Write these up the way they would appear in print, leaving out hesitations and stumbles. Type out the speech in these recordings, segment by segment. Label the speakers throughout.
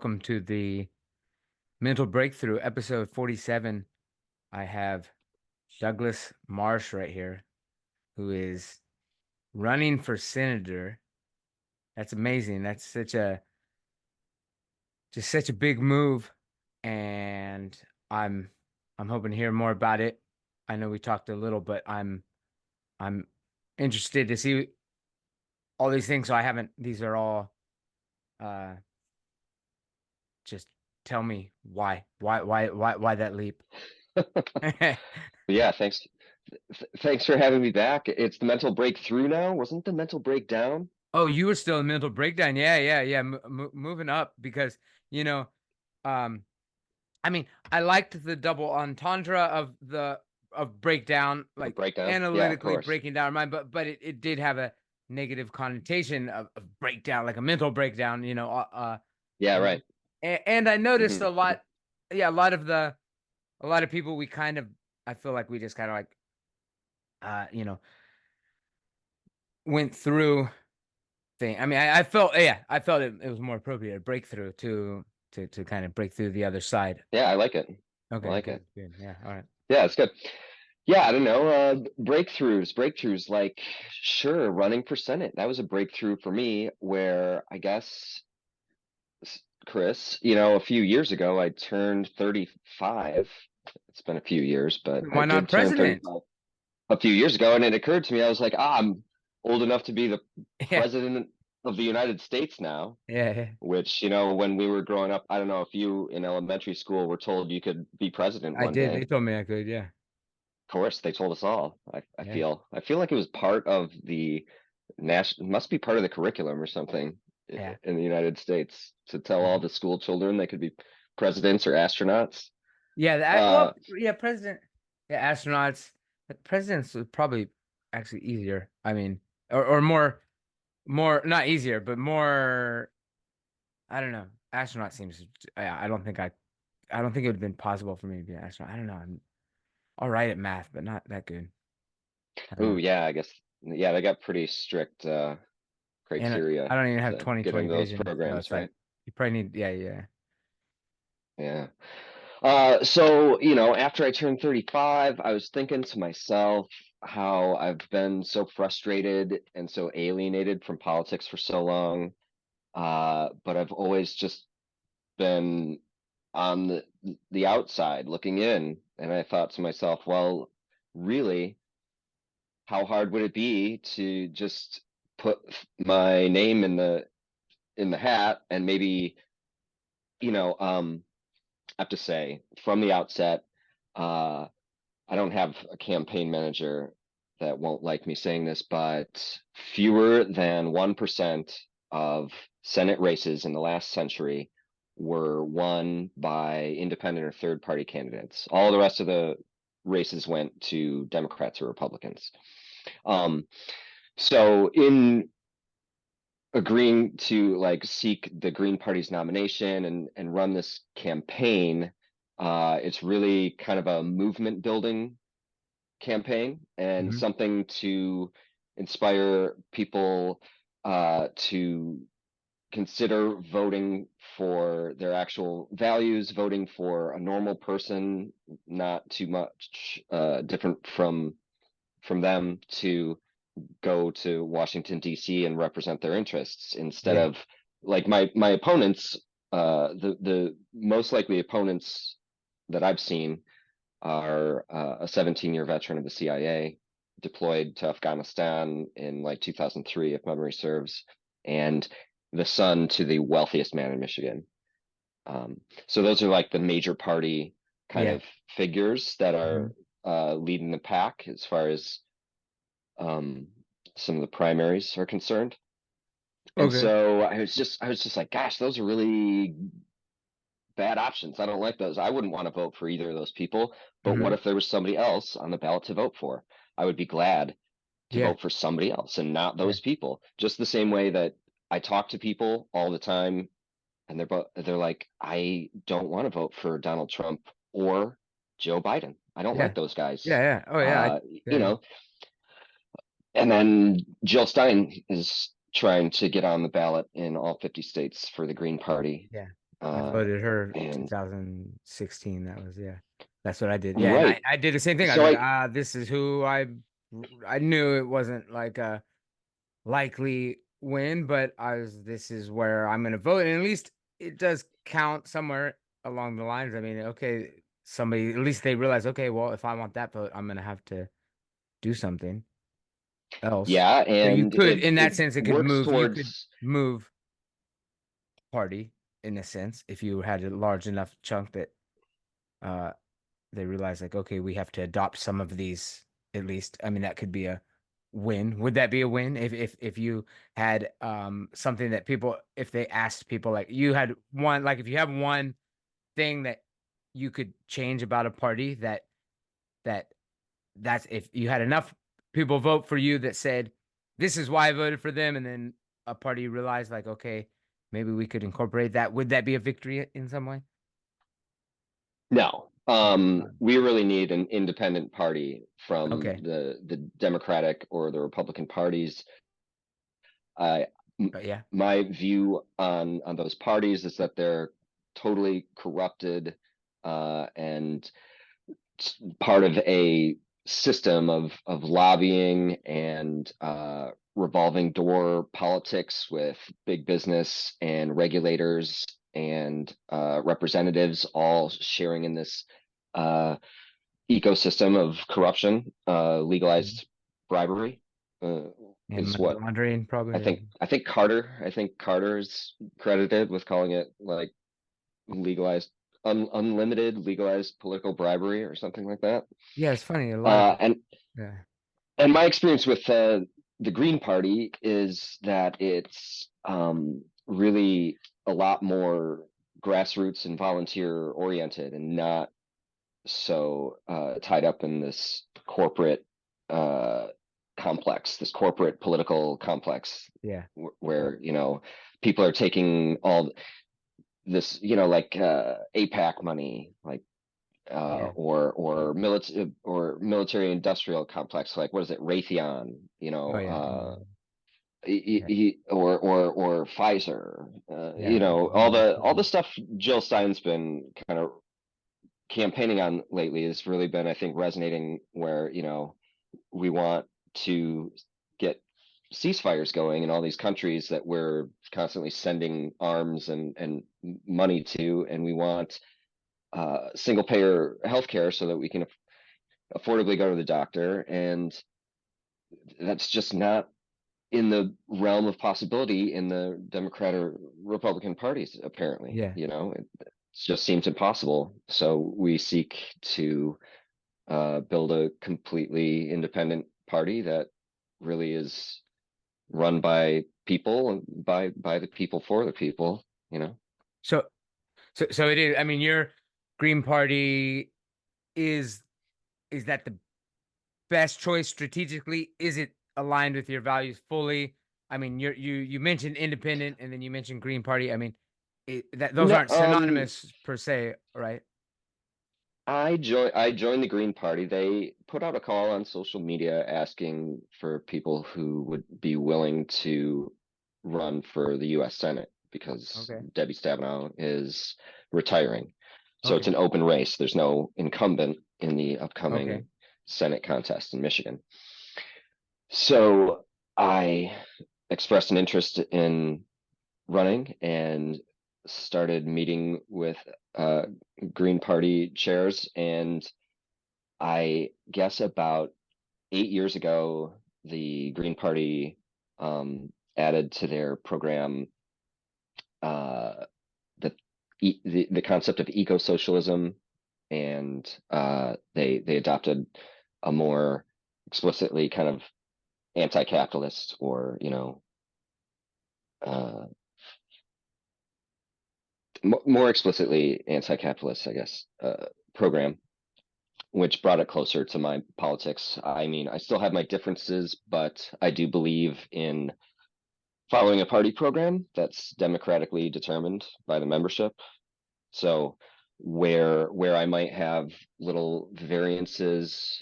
Speaker 1: welcome to the Mental Breakthrough, episode 47. I have Douglas Marsh right here, who is running for senator. That's amazing. That's such a big move, and I'm I'm hoping to hear more about it. I know we talked a little, but I'm interested to see all these things. So I haven't. These are all uh just tell me why that leap.
Speaker 2: Yeah, thanks. Thanks for having me back. It's the mental breakthrough now. Wasn't the mental breakdown?
Speaker 1: Oh, you were still in mental breakdown. Yeah. Moving up because, you know, um, I mean, I liked the double entendre of breakdown,
Speaker 2: A
Speaker 1: like
Speaker 2: breakdown? Yeah, of
Speaker 1: analytically
Speaker 2: course.
Speaker 1: breaking down our mind, but it did have a negative connotation of breakdown, like a mental breakdown,
Speaker 2: Yeah,
Speaker 1: and
Speaker 2: right.
Speaker 1: and I noticed
Speaker 2: hmm
Speaker 1: a lot, yeah, a lot of people we kind of, I feel like we just kind of like, uh, you know, went through thing. I mean, I felt, yeah, I felt it was more appropriate a breakthrough to kind of break through the other side.
Speaker 2: Yeah, I like it. I
Speaker 1: Okay,
Speaker 2: like it.
Speaker 1: good. Yeah, all right.
Speaker 2: Yeah, it's good. Yeah, I don't know. Breakthroughs. Like, sure, running for Senate. That was a breakthrough for me where I guess, Chris, a few years ago, I turned 35. It's been a few years, but I
Speaker 1: Why not
Speaker 2: did turn
Speaker 1: president?
Speaker 2: 35 a few years ago, and it occurred to me, I was like, I'm old enough to be the
Speaker 1: Yeah,
Speaker 2: president of the United States now,
Speaker 1: yeah.
Speaker 2: which, when we were growing up, I don't know if you in elementary school were told you could be president
Speaker 1: I
Speaker 2: one
Speaker 1: did. They
Speaker 2: day.
Speaker 1: told me I could. Yeah,
Speaker 2: Of course, they told us all. I
Speaker 1: yeah,
Speaker 2: feel I feel like it was part of the national, must be part of the curriculum or something
Speaker 1: yeah,
Speaker 2: in the United States to tell all
Speaker 1: yeah.
Speaker 2: the school children they could be presidents or astronauts.
Speaker 1: Yeah,
Speaker 2: Uh,
Speaker 1: yeah, president. Yeah, astronauts. But presidents was probably actually easier. I mean, or more not easier, but more. I don't know. Astronaut seems. I don't think it would have been possible for me to be an astronaut. I don't know. I'm all right at math, but not that good. I don't
Speaker 2: oh
Speaker 1: know.
Speaker 2: yeah, I guess yeah, they got pretty strict
Speaker 1: And
Speaker 2: criteria
Speaker 1: I don't even have
Speaker 2: to get
Speaker 1: 20/20
Speaker 2: into those
Speaker 1: vision. So
Speaker 2: programs,
Speaker 1: it's like
Speaker 2: right?
Speaker 1: you probably need, yeah.
Speaker 2: Yeah. So, after I turned 35, I was thinking to myself how I've been so frustrated and so alienated from politics for so long. But I've always just been on the outside looking in. And I thought to myself, well, really, how hard would it be to just put my name in the hat and maybe, I have to say from the outset, uh, I don't have a campaign manager that won't like me saying this, but fewer than 1% of Senate races in the last century were won by independent or third party candidates. All the rest of the races went to Democrats or Republicans. Um, so in agreeing to like seek the Green Party's nomination and run this campaign, it's really kind of a movement building campaign and
Speaker 1: Hmm.
Speaker 2: something to inspire people to consider voting for their actual values, voting for a normal person, not too much different from them, to go to Washington D.C. and represent their interests instead
Speaker 1: Yeah.
Speaker 2: of like my opponents. The most likely opponents that I've seen are a 17-year veteran of the CIA deployed to Afghanistan in like 2003, if memory serves, and the son to the wealthiest man in Michigan. So those are like the major party kind
Speaker 1: Yeah.
Speaker 2: of figures that
Speaker 1: Hmm.
Speaker 2: are leading the pack as far as um, some of the primaries are concerned. And
Speaker 1: Okay.
Speaker 2: so I was just like, gosh, those are really bad options. I don't like those. I wouldn't want to vote for either of those people. But what
Speaker 1: Hmm.
Speaker 2: if there was somebody else on the ballot to vote for? I would be glad to
Speaker 1: Yeah.
Speaker 2: vote for somebody else and not
Speaker 1: Yeah.
Speaker 2: those people. Just the same way that I talk to people all the time and they're like, I don't want to vote for Donald Trump or Joe Biden. I don't
Speaker 1: Yeah.
Speaker 2: like those
Speaker 1: Yeah.
Speaker 2: guys.
Speaker 1: Yeah. Oh yeah.
Speaker 2: Uh, you
Speaker 1: Yeah.
Speaker 2: know, and then Jill Stein is trying to get on the ballot in all 50 states for the Green Party.
Speaker 1: Yeah. I
Speaker 2: Uh,
Speaker 1: voted her
Speaker 2: and
Speaker 1: 2016. That was, yeah. That's what I did. Yeah, and I,
Speaker 2: right.
Speaker 1: I did the same thing. I was
Speaker 2: So
Speaker 1: like,
Speaker 2: I,
Speaker 1: this is who I knew it wasn't like a likely win, but this is where I'm gonna vote. And at least it does count somewhere along the lines. I mean, okay, somebody, at least they realize, okay, well, if I want that vote, I'm gonna have to do something else.
Speaker 2: yeah,
Speaker 1: So you
Speaker 2: and
Speaker 1: could, in that
Speaker 2: it
Speaker 1: sense, it could
Speaker 2: works
Speaker 1: move, you could
Speaker 2: towards,
Speaker 1: move party in a sense if you had a large enough chunk that uh they realize like, okay, we have to adopt some of these at least. I mean, that could be a win. Would that be a win if you had something that people, if they asked people, like you had one, like if you have one thing that you could change about a party, that that's if you had enough people vote for you that said this is why I voted for them, and then a party realized like, okay, maybe we could incorporate that. Would that be a victory in some way?
Speaker 2: no.
Speaker 1: Okay, fine.
Speaker 2: We really need an independent party from
Speaker 1: Okay.
Speaker 2: the Democratic or the Republican parties. I m-
Speaker 1: Yeah.
Speaker 2: my view on those parties is that they're totally corrupted, and part of a system of lobbying and revolving door politics with big business and regulators and representatives all sharing in this uh, ecosystem of corruption.
Speaker 1: Mhm.
Speaker 2: Legalized bribery uh,
Speaker 1: And
Speaker 2: is
Speaker 1: money
Speaker 2: what
Speaker 1: laundering,
Speaker 2: I
Speaker 1: probably.
Speaker 2: think. I think Carter is credited with calling it like legalized, unlimited legalized political bribery or something like that.
Speaker 1: Yeah, it's funny. A lot of,
Speaker 2: Uh, and
Speaker 1: yeah,
Speaker 2: and my experience with the Green Party is that it's really a lot more grassroots and volunteer oriented, and not so tied up in this corporate uh, complex, this corporate political complex,
Speaker 1: yeah,
Speaker 2: where people are taking all this, like APAC money, like
Speaker 1: yeah.
Speaker 2: or military industrial complex, like what is it, Raytheon,
Speaker 1: Oh yeah, yeah,
Speaker 2: or Pfizer,
Speaker 1: yeah.
Speaker 2: all the stuff Jill Stein's been kind of campaigning on lately has really been, I think, resonating, where we want to get ceasefires going in all these countries that we're constantly sending arms and money to, and we want single payer healthcare so that we can affordably go to the doctor, and that's just not in the realm of possibility in the Democrat or Republican parties. Apparently,
Speaker 1: Yeah.
Speaker 2: it just seems impossible. So we seek to build a completely independent party that really is run by people and by the people for the people. You know.
Speaker 1: So, so it is. I mean, your Green Party is is that the best choice strategically? Is it aligned with your values fully? I mean, you mentioned independent, and then you mentioned Green Party. I mean, that those
Speaker 2: No,
Speaker 1: aren't synonymous per se, right?
Speaker 2: I joined the Green Party. They put out a call on social media asking for people who would be willing to run for the US Senate, because
Speaker 1: Okay.
Speaker 2: Debbie Stabenow is retiring. So it's
Speaker 1: Okay.
Speaker 2: an open race. There's no incumbent in the
Speaker 1: Okay.
Speaker 2: upcoming Senate contest in Michigan. So I expressed an interest in running and started meeting with uh, Green Party chairs. And I guess about 8 years ago, the Green Party added to their program uh, the, the concept of eco-socialism, and they adopted a more explicitly kind of anti-capitalist, or uh, more explicitly anti-capitalist, I guess, program, which brought it closer to my politics. I mean, I still have my differences, but I do believe in following a party program that's democratically determined by the membership. So where I might have little variances,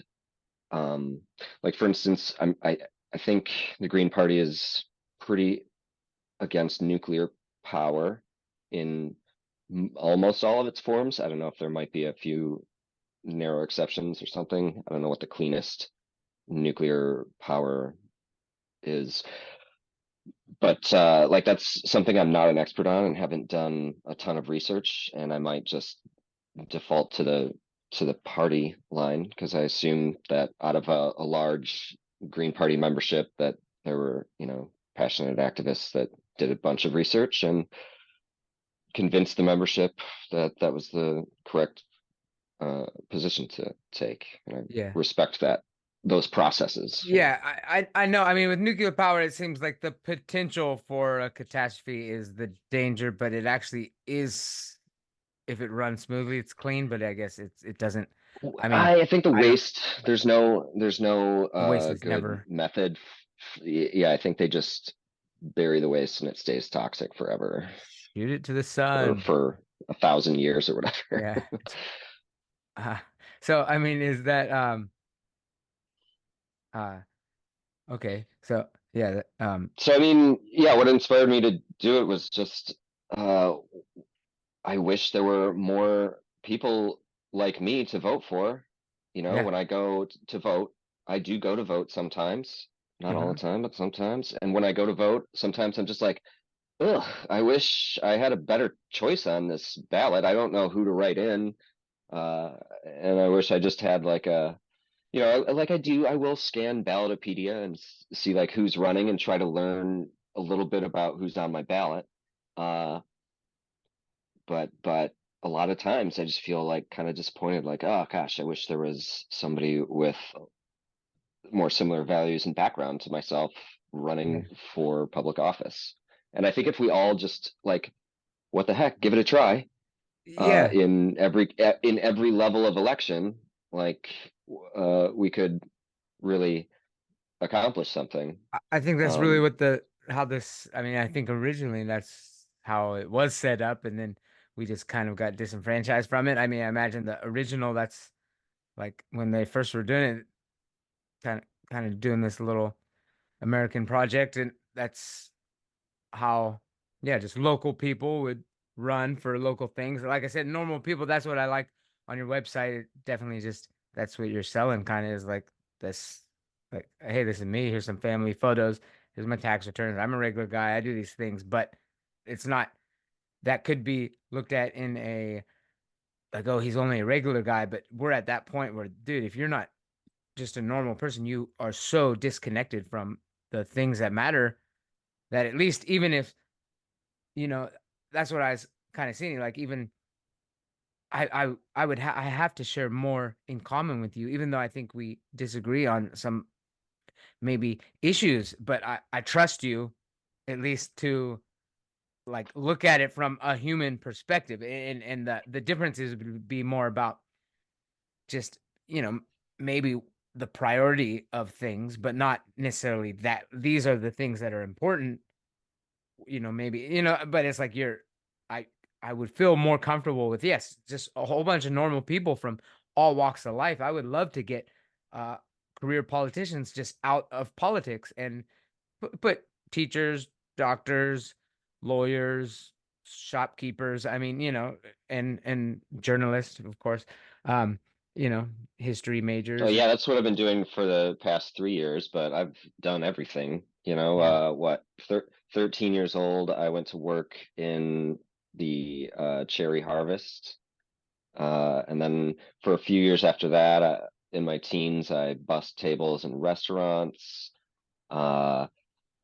Speaker 2: um, like for instance, I think the Green Party is pretty against nuclear power in almost all of its forms. I don't know if there might be a few narrow exceptions or something. I don't know what the cleanest nuclear power is, but like that's something I'm not an expert on and haven't done a ton of research, and I might just default to the party line because I assume that out of a large Green Party membership that there were, passionate activists that did a bunch of research and convinced the membership that that was the correct position to take. And I
Speaker 1: Yeah.
Speaker 2: respect those processes.
Speaker 1: Yeah, I know. I mean, with nuclear power, it seems like the potential for a catastrophe is the danger, but it actually is, if it runs smoothly, it's clean, but I guess it doesn't. I mean,
Speaker 2: I think the
Speaker 1: I don't,
Speaker 2: waste, there's no
Speaker 1: the waste is
Speaker 2: good
Speaker 1: never
Speaker 2: method. Yeah, I think they just bury the waste and it stays toxic forever,
Speaker 1: shoot it to the
Speaker 2: or
Speaker 1: sun.
Speaker 2: for 1,000 years or whatever.
Speaker 1: Yeah. Uh, so I mean, is that uh okay. So yeah,
Speaker 2: So I mean, yeah, what inspired me to do it was just uh I wish there were more people like me to vote for.
Speaker 1: yeah.
Speaker 2: When I go to vote, I do go to vote sometimes, not all the
Speaker 1: Hmm.
Speaker 2: time, but sometimes. And when I go to vote, sometimes I'm just like, ugh, I wish I had a better choice on this ballot. I don't know who to write in. And I wish I just had like like I do, I will scan Ballotopedia and see like who's running and try to learn a little bit about who's on my ballot. Uh, but a lot of times I just feel like kind of disappointed, like, oh gosh, I wish there was somebody with more similar values and background to myself
Speaker 1: Yeah.
Speaker 2: running for public office. And I think if we all just like, what the heck, give it a try,
Speaker 1: Yeah.
Speaker 2: in every level of election, like we could really accomplish something.
Speaker 1: I think that's really
Speaker 2: Um,
Speaker 1: what the how this I mean, I think originally that's how it was set up and then we just kind of got disenfranchised from it. I mean, I imagine the original that's like when they first were doing it, kind of doing this little American project and that's how yeah, just local people would run for local things. Like I said, normal people, that's what I like on your website. It definitely just that's what you're selling kind of is like this like hey, this is me. Here's some family photos. Here's my tax returns. I'm a regular guy. I do these things, but it's not that could be looked at in a like oh, he's only a regular guy, but we're at that point where dude, if you're not just a normal person, you are so disconnected from the things that matter that at least even if you know, that's what I was kind of seeing. Like even I have to share more in common with you, even though I think we disagree on some maybe issues, but I trust you at least to like look at it from a human perspective. And the differences would be more about just, you know, maybe the priority of things, but not necessarily that these are the things that are important maybe, but it's like I, I would feel more comfortable with, yes, just a whole bunch of normal people from all walks of life. I would love to get uh, career politicians just out of politics and put teachers, doctors, lawyers, shopkeepers. I mean, and journalists, of course, um, history
Speaker 2: so
Speaker 1: majors.
Speaker 2: yeah, that's what I've been doing for the past 3 years, but I've done everything.
Speaker 1: Yeah.
Speaker 2: 13 years old, I went to work in the cherry harvest. And then for a few years after that, in my teens, I bussed tables in restaurants. Uh,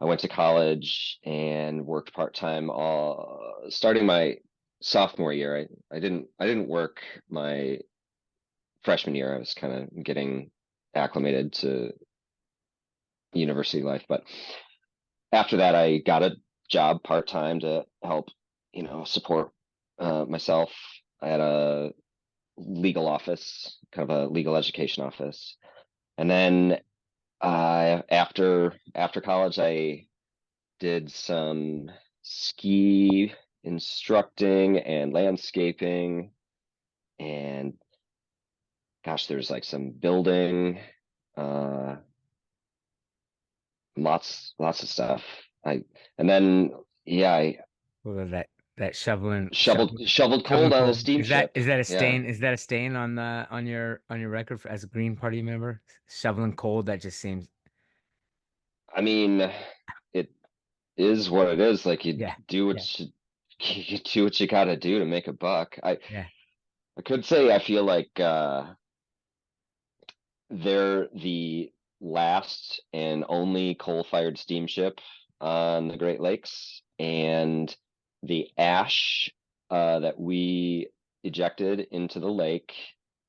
Speaker 2: I went to college and worked part-time all starting my sophomore year. I didn't work my freshman year. I was kind of getting acclimated to university life, but after that, I got a job part-time to help, support myself. I had a legal office, kind of a legal education office. And then after college, I did some ski instructing and landscaping, and gosh, there's like some building, uh, lots of stuff. I and then yeah,
Speaker 1: What was that? that shoveling
Speaker 2: shoveled
Speaker 1: shoveling
Speaker 2: cold on a
Speaker 1: coal. Is that
Speaker 2: steamship.
Speaker 1: is that a
Speaker 2: Yeah.
Speaker 1: stain? Is that a stain on the on your record as a Green Party member? Shoveling coal, that just seems
Speaker 2: I mean, it is what it is. Like you
Speaker 1: yeah.
Speaker 2: do
Speaker 1: Yeah.
Speaker 2: what you do what you gotta do to make a buck.
Speaker 1: Yeah.
Speaker 2: I could say I feel like they're the last and only coal-fired steamship on the Great Lakes, and the ash that we ejected into the lake,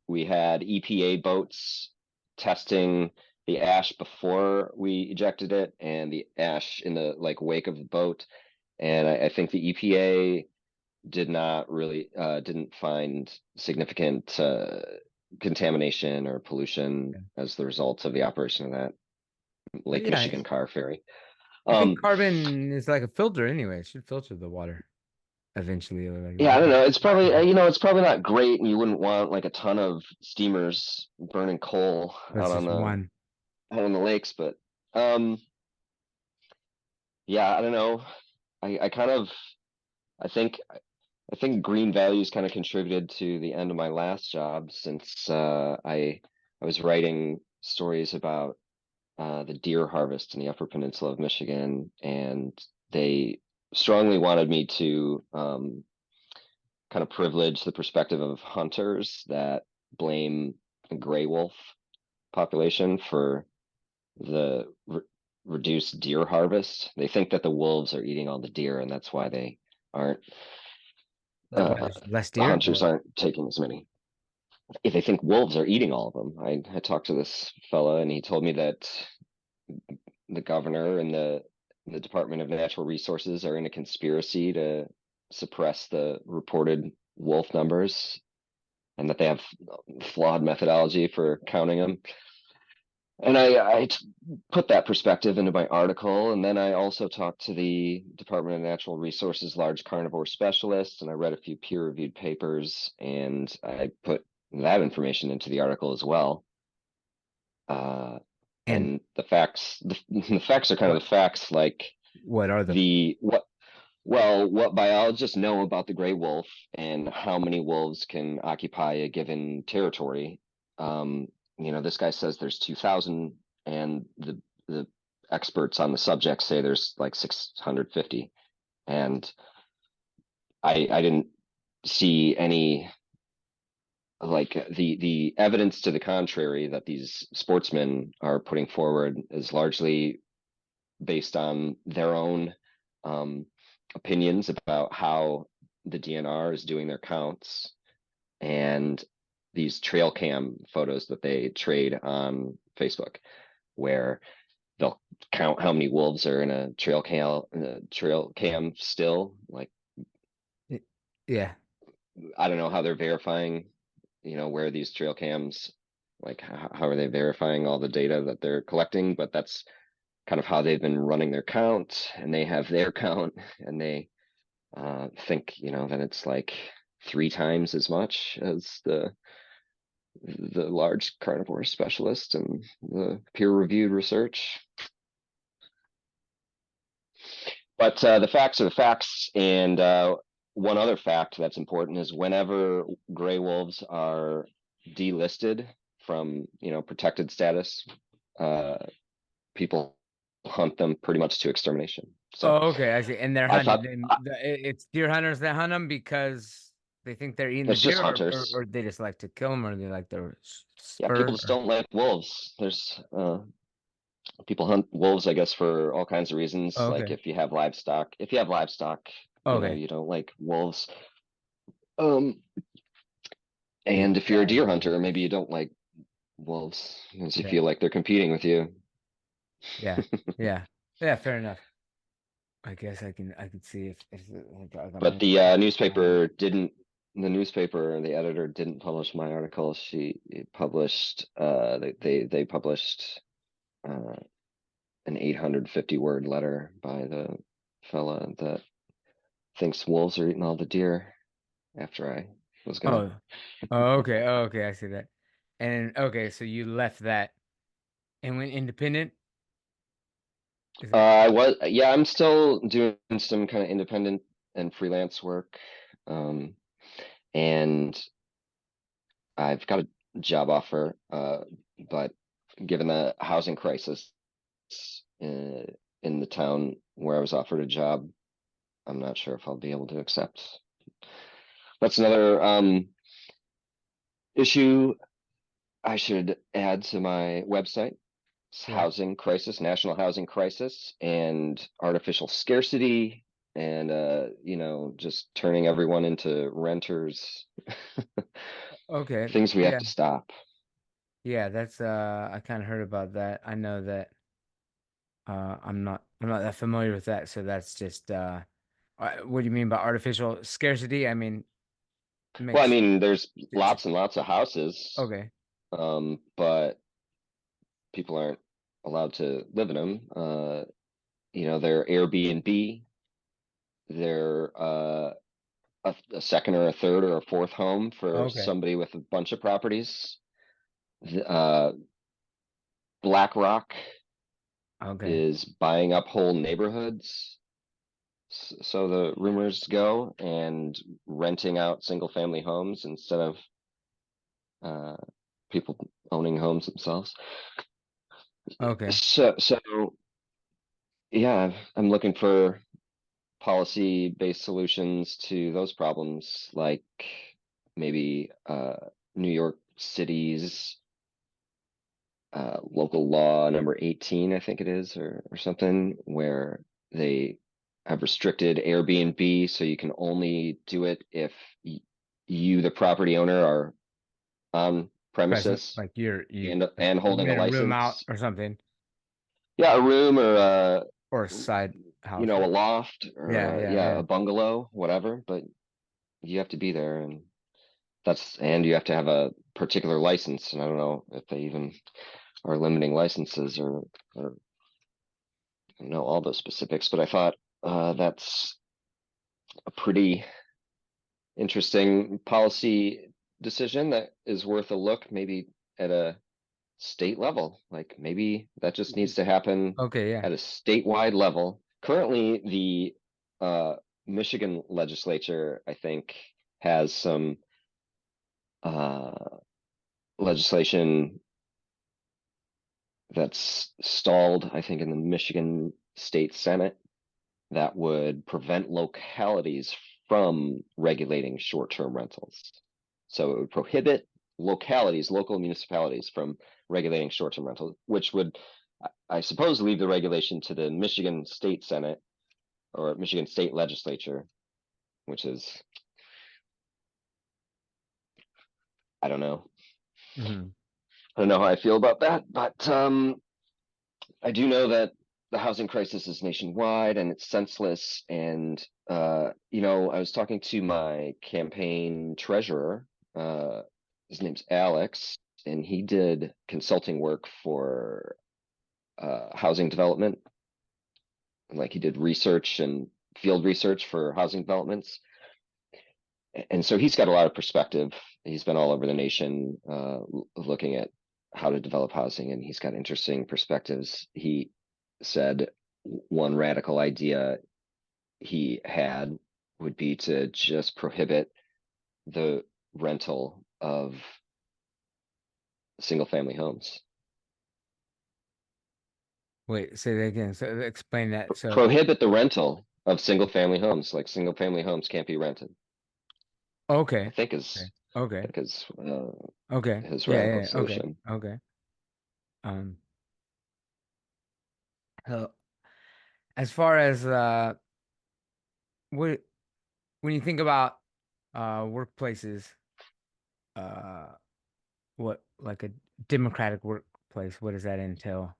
Speaker 2: we had EPA boats testing the ash before we ejected it, and the ash in the like wake of the boat. And I think the EPA did not really didn't find significant contamination or pollution as the result of the operation of that Lake
Speaker 1: Yeah.
Speaker 2: Michigan car ferry.
Speaker 1: I think
Speaker 2: Um,
Speaker 1: carbon is like a filter anyway. It should filter the water eventually. Or like,
Speaker 2: yeah, I don't know. It's probably it's probably not great, and you wouldn't want like a ton of steamers burning coal
Speaker 1: that's just one.
Speaker 2: out on the lakes. But um, yeah, I don't know. I kind of I think I think green values kind of contributed to the end of my last job since I was writing stories about the deer harvest in the Upper Peninsula of Michigan, and they strongly wanted me to kind of privilege the perspective of hunters that blame the gray wolf population for the reduced deer harvest. They think that the wolves are eating all the deer, and that's why they aren't
Speaker 1: Why
Speaker 2: uh,
Speaker 1: there's less
Speaker 2: the
Speaker 1: deer?
Speaker 2: hunters aren't taking as many. If they think wolves are eating all of them, I talked to this fella, and he told me that the governor and the Department of Natural Resources are in a conspiracy to suppress the reported wolf numbers, and that they have flawed methodology for counting them. And I put that perspective into my article, and then I also talked to the Department of Natural Resources large carnivore specialists, and I read a few peer-reviewed papers, and I put that information into the article as well. Uh,
Speaker 1: And
Speaker 2: and the facts are kind
Speaker 1: what
Speaker 2: of the facts, like
Speaker 1: what are the
Speaker 2: the what biologists know about the gray wolf and how many wolves can occupy a given territory. Um, this guy says there's 2,000, and the experts on the subject say there's like 650, and I didn't see any like the evidence to the contrary that these sportsmen are putting forward is largely based on their own um, opinions about how the DNR is doing their counts, and these trail cam photos that they trade on Facebook, where they'll count how many wolves are in a trail cam still. Like
Speaker 1: yeah.
Speaker 2: I don't know how they're verifying, where these trail cams, like how are they verifying all the data that they're collecting, but that's kind of how they've been running their count, and they have their count, and they think that it's like 3 times as much as the large carnivore specialist and the peer-reviewed research. But the facts are the facts, and one other fact that's important is whenever gray wolves are delisted from protected status, uh, people hunt them pretty much to extermination. So
Speaker 1: Oh, okay, I see. And they're
Speaker 2: I
Speaker 1: hunting
Speaker 2: thought
Speaker 1: them. It's deer hunters that hunt them because they think they're eating the
Speaker 2: it's just
Speaker 1: deer,
Speaker 2: hunters.
Speaker 1: or they just like to kill them, or they like their
Speaker 2: Yeah, people
Speaker 1: spur.
Speaker 2: just don't like wolves. There's people hunt wolves, I guess, for all kinds of reasons.
Speaker 1: Oh,
Speaker 2: Like
Speaker 1: okay,
Speaker 2: if you have livestock,
Speaker 1: okay,
Speaker 2: you don't like wolves. Um,
Speaker 1: yeah,
Speaker 2: and if you're a deer hunter, maybe you don't like wolves because you
Speaker 1: yeah,
Speaker 2: feel like they're competing with you.
Speaker 1: yeah, yeah, yeah. Fair enough. I guess I could see if like a
Speaker 2: But
Speaker 1: man.
Speaker 2: the the newspaper, the editor didn't publish my article. She published, they published uh, an 850 word letter by the fella that thinks wolves are eating all the deer after I was gonna.
Speaker 1: Oh, oh, okay, oh, okay. I see that. And okay, so you left that and went independent. Is it?
Speaker 2: Yeah, I'm still doing some kind of independent and freelance work. Um, and I've got a job offer, but given the housing crisis uh, in the town where I was offered a job, I'm not sure if I'll be able to accept. That's another issue I should add to my website. It's
Speaker 1: Yeah.
Speaker 2: housing crisis, national housing crisis, and artificial scarcity, and just turning everyone into renters.
Speaker 1: Okay.
Speaker 2: Things we have
Speaker 1: Yeah.
Speaker 2: to stop.
Speaker 1: Yeah, that's I kind of heard about that. I know that I'm not that familiar with that, so that's just what do you mean by artificial scarcity? I mean,
Speaker 2: Well, I
Speaker 1: makes
Speaker 2: mean, there's
Speaker 1: just
Speaker 2: lots and lots of houses,
Speaker 1: okay.
Speaker 2: but people aren't allowed to live in them. They're Airbnb, they're a second or a third or a fourth home for
Speaker 1: Okay.
Speaker 2: somebody with a bunch of properties. Uh, BlackRock
Speaker 1: Okay.
Speaker 2: is buying up whole neighborhoods, so the rumors go, and renting out single family homes instead of uh, people owning homes themselves.
Speaker 1: Okay.
Speaker 2: So yeah, I'm looking for policy-based solutions to those problems, like maybe New York City's local law number 18, I think it is, or something, where they have restricted Airbnb, so you can only do it if you, the property owner, are on
Speaker 1: Present,
Speaker 2: premises
Speaker 1: like you
Speaker 2: and
Speaker 1: like
Speaker 2: holding a
Speaker 1: rent a room out
Speaker 2: license.
Speaker 1: or something,
Speaker 2: Yeah, a room or
Speaker 1: or a side house.
Speaker 2: a loft or
Speaker 1: Yeah, yeah,
Speaker 2: yeah,
Speaker 1: yeah.
Speaker 2: a bungalow, whatever, but you have to be there, and you have to have a particular license, and I don't know if they even are limiting licenses or know all those specifics, but I thought that's a pretty interesting policy decision that is worth a look, maybe at a state level. Like maybe that just needs to happen
Speaker 1: Okay, yeah.
Speaker 2: at a statewide level. Currently, the Michigan legislature, I think, has some uh, legislation that's stalled, I think, in the Michigan State Senate that would prevent localities from regulating short-term rentals. So it would prohibit localities, local municipalities from regulating short-term rentals, which would, I suppose, leave the regulation to the Michigan State Senate or Michigan State Legislature, which is, I don't know.
Speaker 1: Hmm.
Speaker 2: I don't know how I feel about that, but I do know that the housing crisis is nationwide and it's senseless. And I was talking to my campaign treasurer. Uh, his name's Alex, and he did consulting work for housing development. Like he did research and field research for housing developments. And so he's got a lot of perspective. He's been all over the nation looking at how to develop housing, and he's got interesting perspectives. He said one radical idea he had would be to just prohibit the rental of single family homes.
Speaker 1: Wait, say that again. So explain that. So
Speaker 2: Prohibit the rental of single family homes. Like single family homes can't be rented. I
Speaker 1: okay.
Speaker 2: think
Speaker 1: Okay.
Speaker 2: is
Speaker 1: Okay.
Speaker 2: I think is
Speaker 1: Okay.
Speaker 2: his
Speaker 1: Yeah,
Speaker 2: radical
Speaker 1: yeah, yeah. Okay.
Speaker 2: solution.
Speaker 1: Okay. Um, so as far as what when you think about workplaces, uh what like a democratic workplace, what does that entail?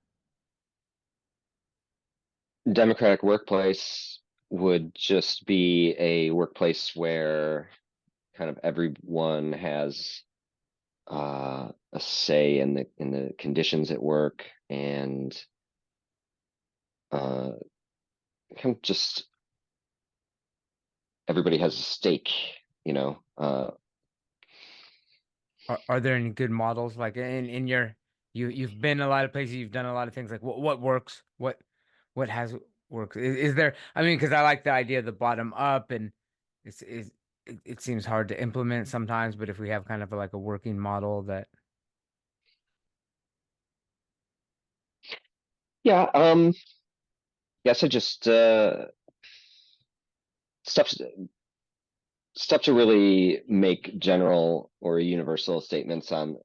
Speaker 2: Democratic workplace would just be a workplace where kind of everyone has a say in the conditions at work, and uh, kind of just everybody has a stake, you know.
Speaker 1: Are there any good models like in your you've been a lot of places, you've done a lot of things like what works? What has works? Is there, I mean, because I like the idea of the bottom up, and it seems hard to implement sometimes, but if we have kind of like a working model that,
Speaker 2: Yeah, guess I just stuff stuff to really make general or universal statements on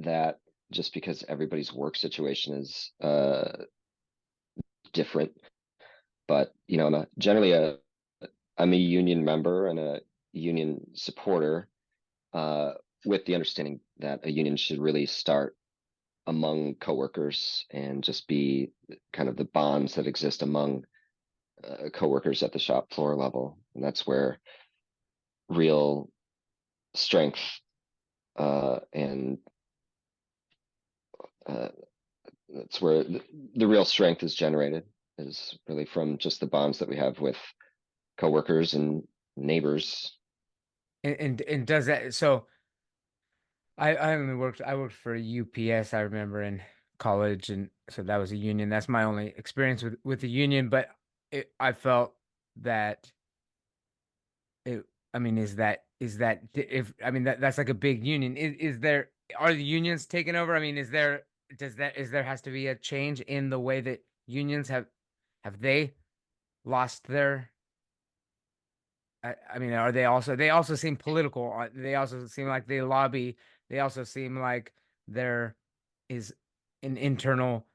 Speaker 2: that, just because everybody's work situation is different. But I'm a union member and a union supporter, uh, with the understanding that a union should really start among coworkers and just be kind of the bonds that exist among coworkers at the shop floor level. And that's where real strength and uh, that's where the real strength is generated, is really from just the bonds that we have with coworkers and neighbors.
Speaker 1: and does that, so I worked for UPS, I remember in college, and so that was a union. That's my only experience with the union, but I felt that it, I mean, if I mean that's like a big union. Is there, are the unions taking over? I mean, is there has to be a change in the way that unions have they lost their, I mean, are they also seem political. They also seem like they lobby. They also seem like there is an internal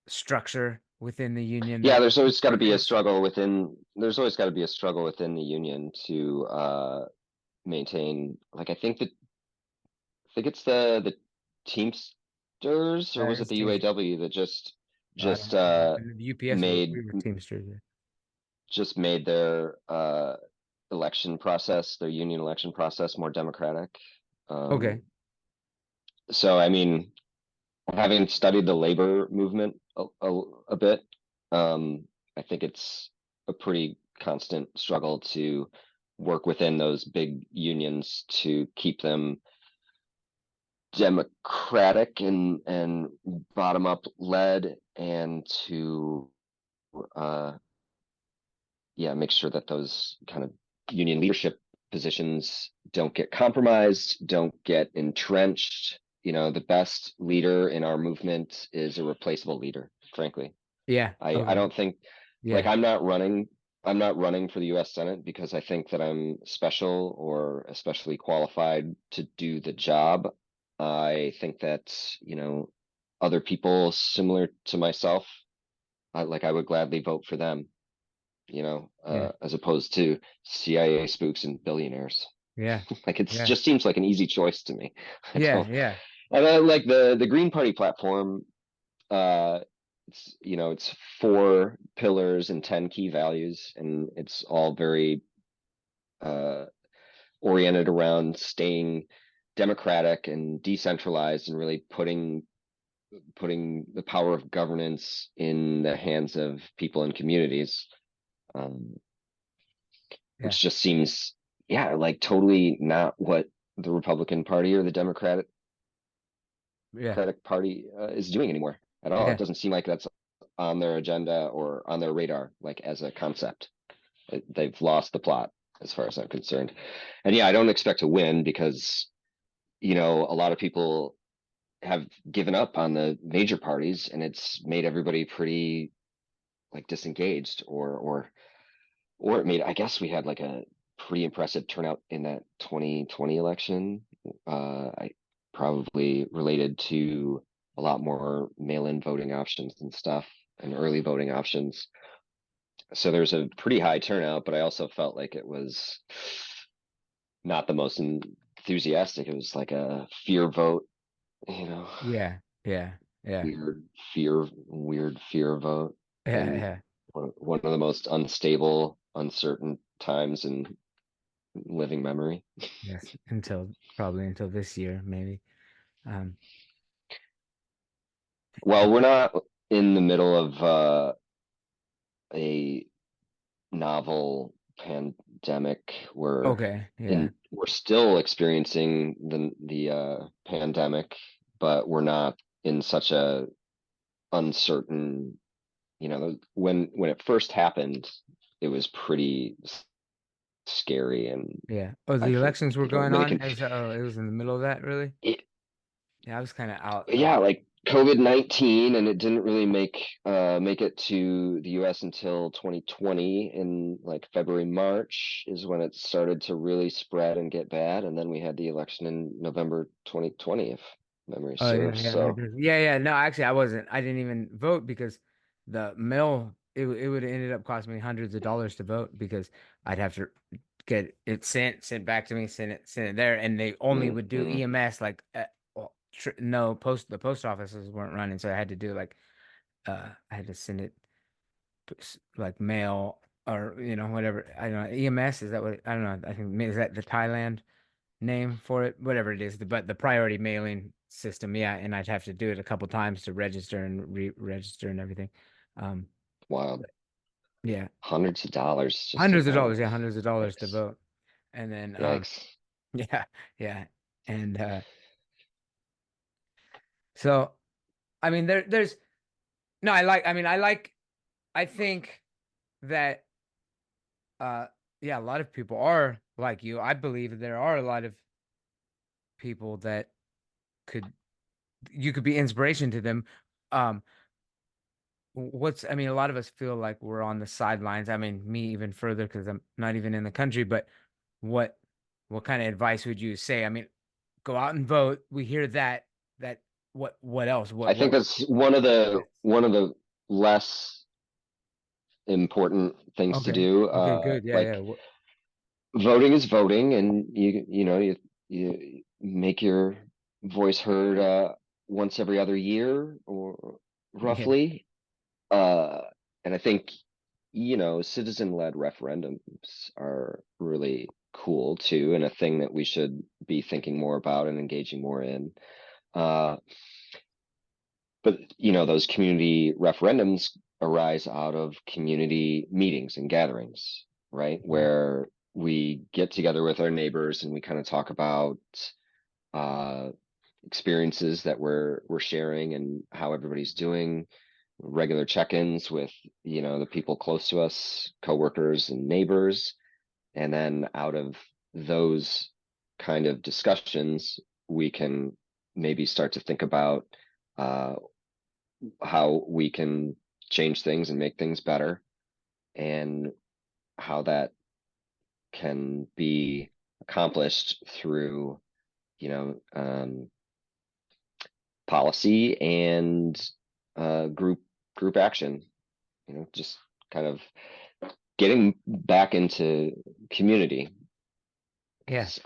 Speaker 1: structure within the union
Speaker 2: Yeah,
Speaker 1: that
Speaker 2: there's always got to be a
Speaker 1: benefits.
Speaker 2: struggle within. There's always got to be a struggle within the union to maintain. Like I think it's the Teamsters, or was it
Speaker 1: It's
Speaker 2: the
Speaker 1: Teamsters.
Speaker 2: UAW that
Speaker 1: I don't
Speaker 2: just
Speaker 1: know. In the UPS,
Speaker 2: made
Speaker 1: we were Teamsters. Yeah.
Speaker 2: just made their election process, their union election process, more democratic.
Speaker 1: Okay.
Speaker 2: So I mean, having studied the labor movement a bit, I think it's a pretty constant struggle to work within those big unions to keep them democratic and bottom up led, and to uh, yeah, make sure that those kind of union leadership positions don't get compromised, don't get entrenched. The best leader in our movement is a replaceable leader, frankly.
Speaker 1: Yeah.
Speaker 2: I
Speaker 1: Okay.
Speaker 2: don't think, like,
Speaker 1: Yeah.
Speaker 2: I'm not running for the US Senate because I think that I'm special or especially qualified to do the job. I think that, other people similar to myself, I would gladly vote for them,
Speaker 1: Yeah.
Speaker 2: as opposed to CIA spooks and billionaires.
Speaker 1: Yeah.
Speaker 2: Like it
Speaker 1: Yeah.
Speaker 2: just seems like an easy choice to me. I
Speaker 1: Yeah.
Speaker 2: don't.
Speaker 1: Yeah.
Speaker 2: And like the Green Party platform, uh, it's four pillars and 10 key values, and it's all very uh oriented around staying democratic and decentralized and really putting the power of governance in the hands of people and communities. Um,
Speaker 1: Yeah.
Speaker 2: which just seems, yeah, like totally not what the Republican Party or the Democratic
Speaker 1: Yeah.
Speaker 2: Party is doing anymore at all. It
Speaker 1: Yeah.
Speaker 2: doesn't seem like that's on their agenda or on their radar, like as a concept. They've lost the plot as far as I'm concerned. And yeah, I don't expect to win because, a lot of people have given up on the major parties, and it's made everybody pretty like disengaged, or it made, I guess we had like a pretty impressive turnout in that 2020 election. I probably related to a lot more mail-in voting options and stuff, and early voting options. So there's a pretty high turnout, but I also felt like it was not the most enthusiastic. It was like a fear vote, you know,
Speaker 1: Yeah. Yeah. Yeah.
Speaker 2: weird weird fear vote
Speaker 1: Yeah.
Speaker 2: in
Speaker 1: Yeah.
Speaker 2: one of the most unstable, uncertain times in living memory.
Speaker 1: Yes. Until probably until this year, maybe. Um,
Speaker 2: Well, we're not in the middle of a novel pandemic.
Speaker 1: okay. Yeah.
Speaker 2: We're still experiencing the pandemic, but we're not in such a uncertain when it first happened, it was pretty scary, and
Speaker 1: Yeah. Oh,
Speaker 2: I
Speaker 1: the
Speaker 2: think
Speaker 1: elections were
Speaker 2: people were
Speaker 1: going
Speaker 2: really
Speaker 1: on.
Speaker 2: confused.
Speaker 1: It was in the middle of that, really? Yeah, I was kind of out of.
Speaker 2: Yeah, like COVID-19, and it didn't really make it to the US until 2020. In like February, March is when it started to really spread and get bad, and then we had the election in November 2020, if memory
Speaker 1: Oh yeah,
Speaker 2: serves.
Speaker 1: yeah,
Speaker 2: So
Speaker 1: yeah, yeah. No, actually, I wasn't. I didn't even vote because the mail. It would have ended up costing me hundreds of dollars to vote because I'd have to get it sent back to me, send it there, and they only would do
Speaker 2: mhm.
Speaker 1: EMS like well, no post. The post offices weren't running, so I had to do like I had to send it like mail or whatever. I don't know. EMS, is that what I don't know. I think is that the Thailand name for it, whatever it is, but the priority mailing system, yeah, and I'd have to do it a couple times to register and re-register and everything. Um,
Speaker 2: Wild.
Speaker 1: but yeah,
Speaker 2: Hundreds of dollars just to
Speaker 1: hundreds of
Speaker 2: vote.
Speaker 1: dollars, yeah, hundreds of dollars to
Speaker 2: Yikes.
Speaker 1: vote, and then
Speaker 2: Yikes.
Speaker 1: yeah, yeah, and so I mean, there's no, I mean, I think that yeah, a lot of people are like you. I believe there are a lot of people that could you could be inspiration to them. Um, I mean, a lot of us feel like we're on the sidelines. I mean, me even further because I'm not even in the country, but what what kind of advice would you say? I mean, go out and vote. We hear that what else?
Speaker 2: I think that's one of the less important things to
Speaker 1: Okay.
Speaker 2: do.
Speaker 1: Okay, good. Yeah, yeah.
Speaker 2: Like voting is voting, and you make your voice heard once every other year or
Speaker 1: Yeah.
Speaker 2: roughly. Uh, and I think citizen-led referendums are really cool too, and a thing that we should be thinking more about and engaging more in. Uh, but those community referendums arise out of community meetings and gatherings, right?
Speaker 1: Yeah.
Speaker 2: Where we get together with our neighbors and we kind of talk about uh, experiences that we're sharing and how everybody's doing, regular check-ins with the people close to us, coworkers and neighbors, and then out of those kind of discussions, we can maybe start to think about uh, how we can change things and make things better, and how that can be accomplished through you know um, policy and group action. Just kind of getting back into community,
Speaker 1: Yeah.
Speaker 2: because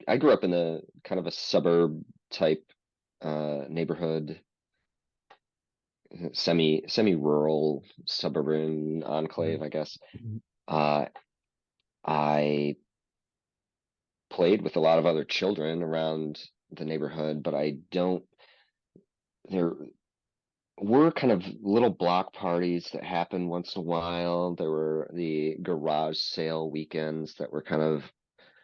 Speaker 2: I grew up in a kind of a suburb type neighborhood, semi rural suburban enclave,
Speaker 1: Mhm.
Speaker 2: I guess.
Speaker 1: Mhm.
Speaker 2: Uh, I played with a lot of other children around the neighborhood, but I don't. There were kind of little block parties that happened once in a while. There were the garage sale weekends that were kind of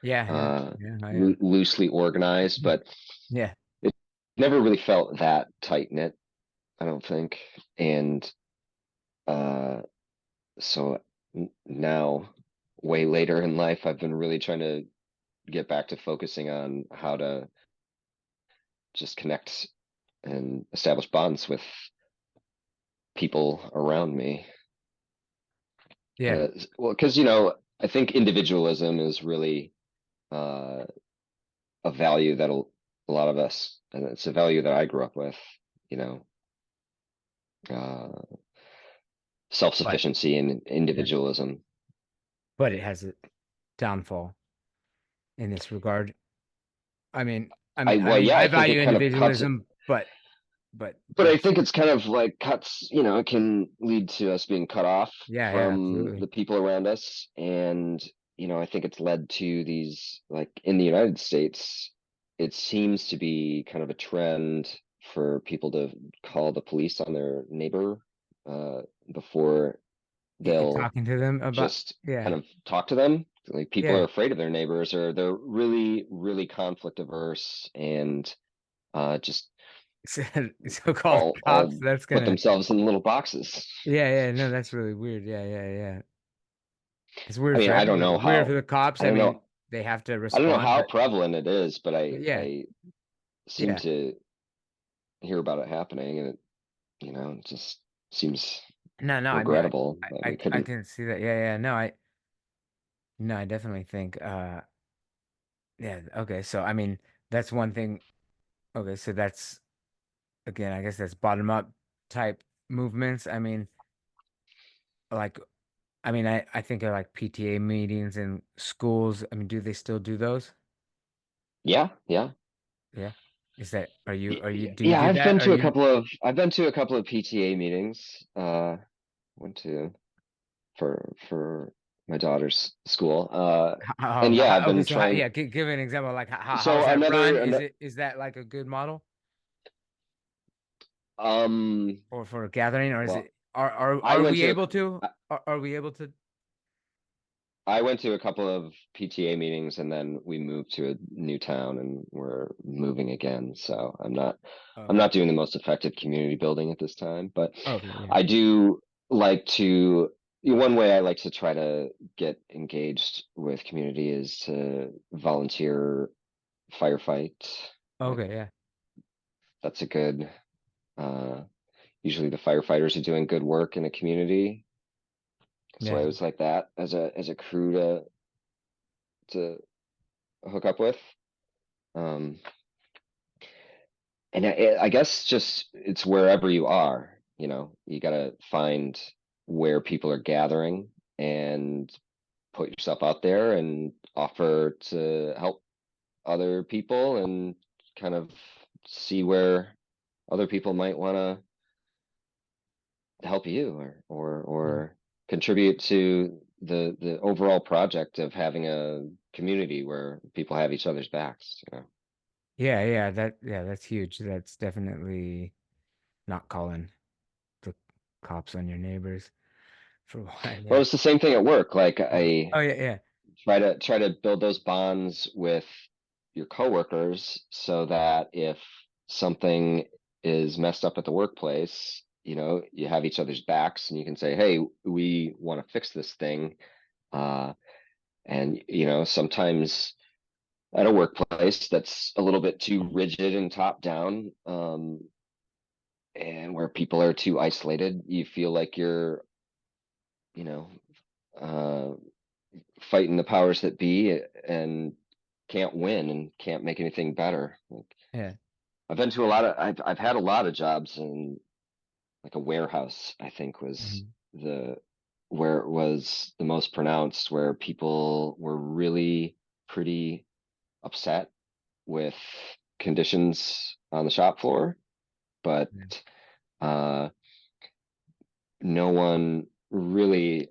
Speaker 1: Yeah, yeah.
Speaker 2: uh,
Speaker 1: Yeah, I am.
Speaker 2: loosely organized, but
Speaker 1: Yeah.
Speaker 2: it never really felt that tight knit, I don't think. And uh, so now, way later in life, I've been really trying to get back to focusing on how to just connect and establish bonds with people around me.
Speaker 1: Yeah.
Speaker 2: Well, because I think individualism is really uh, a value that a lot of us, and it's a value that I grew up with. You know, uh,
Speaker 1: But
Speaker 2: self-sufficiency and
Speaker 1: yeah.
Speaker 2: individualism.
Speaker 1: But it has a downfall in this regard.
Speaker 2: Well, yeah,
Speaker 1: I
Speaker 2: I think
Speaker 1: value
Speaker 2: it kind of cuts it,
Speaker 1: individualism, but
Speaker 2: but I
Speaker 1: that's
Speaker 2: think it's kind of like cuts, it can lead to us being cut off
Speaker 1: yeah, yeah,
Speaker 2: from the
Speaker 1: absolutely.
Speaker 2: people around us. And, I think it's led to these, like in the United States, it seems to be kind of a trend for people to call the police on their neighbor uh, before they'll
Speaker 1: Talking to them about
Speaker 2: just kind
Speaker 1: yeah,
Speaker 2: of talk to them. Like people are
Speaker 1: yeah,
Speaker 2: afraid of their neighbors, or they're really, really conflict averse, and just
Speaker 1: so-called cops.
Speaker 2: all
Speaker 1: That's
Speaker 2: put
Speaker 1: gonna,
Speaker 2: themselves in little boxes.
Speaker 1: yeah, no, that's really weird. Yeah. It's
Speaker 2: I
Speaker 1: weird
Speaker 2: mean,
Speaker 1: for
Speaker 2: I don't
Speaker 1: everybody.
Speaker 2: know
Speaker 1: Weird for
Speaker 2: how,
Speaker 1: the cops.
Speaker 2: I
Speaker 1: I
Speaker 2: don't
Speaker 1: mean,
Speaker 2: know,
Speaker 1: they have to
Speaker 2: I don't know
Speaker 1: respond,
Speaker 2: how
Speaker 1: but
Speaker 2: prevalent it is, but
Speaker 1: yeah,
Speaker 2: I seem
Speaker 1: yeah.
Speaker 2: to hear about it happening, and it just seems
Speaker 1: No. I mean,
Speaker 2: regrettable. I mean,
Speaker 1: I
Speaker 2: couldn't.
Speaker 1: can see that. Yeah. No, no, I definitely think. Yeah. Okay. So I mean, that's one thing. Okay. So that's again, I guess that's bottom up type movements. I mean, like, I think of like PTA meetings in schools. I mean, do they still do those?
Speaker 2: Yeah, yeah.
Speaker 1: Yeah. Is that, do you
Speaker 2: Yeah,
Speaker 1: do that? Are you,
Speaker 2: I've been to a couple of PTA meetings. Went to for my daughter's school. And yeah, I've
Speaker 1: okay.
Speaker 2: been
Speaker 1: So how,
Speaker 2: trying.
Speaker 1: yeah, give an example. Like
Speaker 2: So
Speaker 1: how's that run?
Speaker 2: another,
Speaker 1: Is that like a good model
Speaker 2: um,
Speaker 1: for a gathering, or is
Speaker 2: well,
Speaker 1: it,
Speaker 2: I
Speaker 1: are
Speaker 2: went
Speaker 1: we
Speaker 2: to
Speaker 1: able to,
Speaker 2: I
Speaker 1: are we able to?
Speaker 2: I went to a couple of PTA meetings, and then we moved to a new town, and we're moving again. So I'm
Speaker 1: Okay.
Speaker 2: not doing the most effective community building at this time, but
Speaker 1: Okay. Yeah.
Speaker 2: I do like to. One way I like to try to get engaged with community is to volunteer firefight. Like
Speaker 1: Okay. Yeah.
Speaker 2: that's a good. Uh, Usually the firefighters are doing good work in a community, so I
Speaker 1: Yeah.
Speaker 2: always like that as a crew to hook up with. Um, and I guess just it's wherever you are, you gotta find where people are gathering and put yourself out there and offer to help other people and kind of see where other people might want to help you
Speaker 1: Yeah.
Speaker 2: or contribute to the overall project of having a community where people have each other's backs.
Speaker 1: Yeah, that's huge. That's definitely not calling the cops on your neighbors for one.
Speaker 2: Well,
Speaker 1: Yeah.
Speaker 2: it's the same thing at work. Like
Speaker 1: Yeah. Oh
Speaker 2: I
Speaker 1: yeah.
Speaker 2: try to build those bonds with your coworkers so that if something is messed up at the workplace, you have each other's backs and you can say, "Hey, we want to fix this thing." Uh, and sometimes at a workplace that's a little bit too rigid and top down, and where people are too isolated, you feel like you're, you know, uh, fighting the powers that be and can't win and can't make anything better. Like
Speaker 1: Yeah.
Speaker 2: I've had a lot of jobs in like a warehouse, I think was
Speaker 1: Mhm.
Speaker 2: the where it was the most pronounced, where people were really pretty upset with conditions on the shop floor, but
Speaker 1: Yeah.
Speaker 2: uh, no one really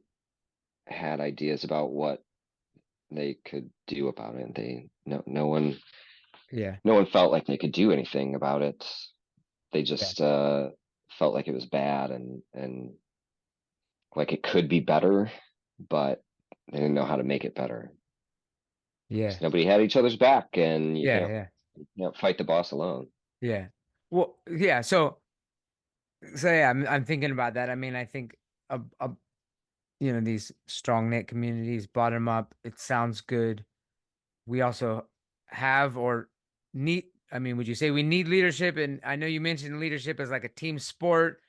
Speaker 2: had ideas about what they could do about it.
Speaker 1: Yeah.
Speaker 2: No one felt like they could do anything about it. They
Speaker 1: Yeah.
Speaker 2: just felt like it was bad and like it could be better, but they didn't know how to make it better.
Speaker 1: Yeah.
Speaker 2: 'Cause nobody had each other's back, and
Speaker 1: Yeah. Yeah.
Speaker 2: you can't fight the boss alone.
Speaker 1: Yeah. Well, yeah. So yeah, I'm thinking about that. I mean, I think these strong knit communities, bottom up, it sounds good. We also have or need, I mean, would you say we need leadership? And I know you mentioned leadership as like a team sport.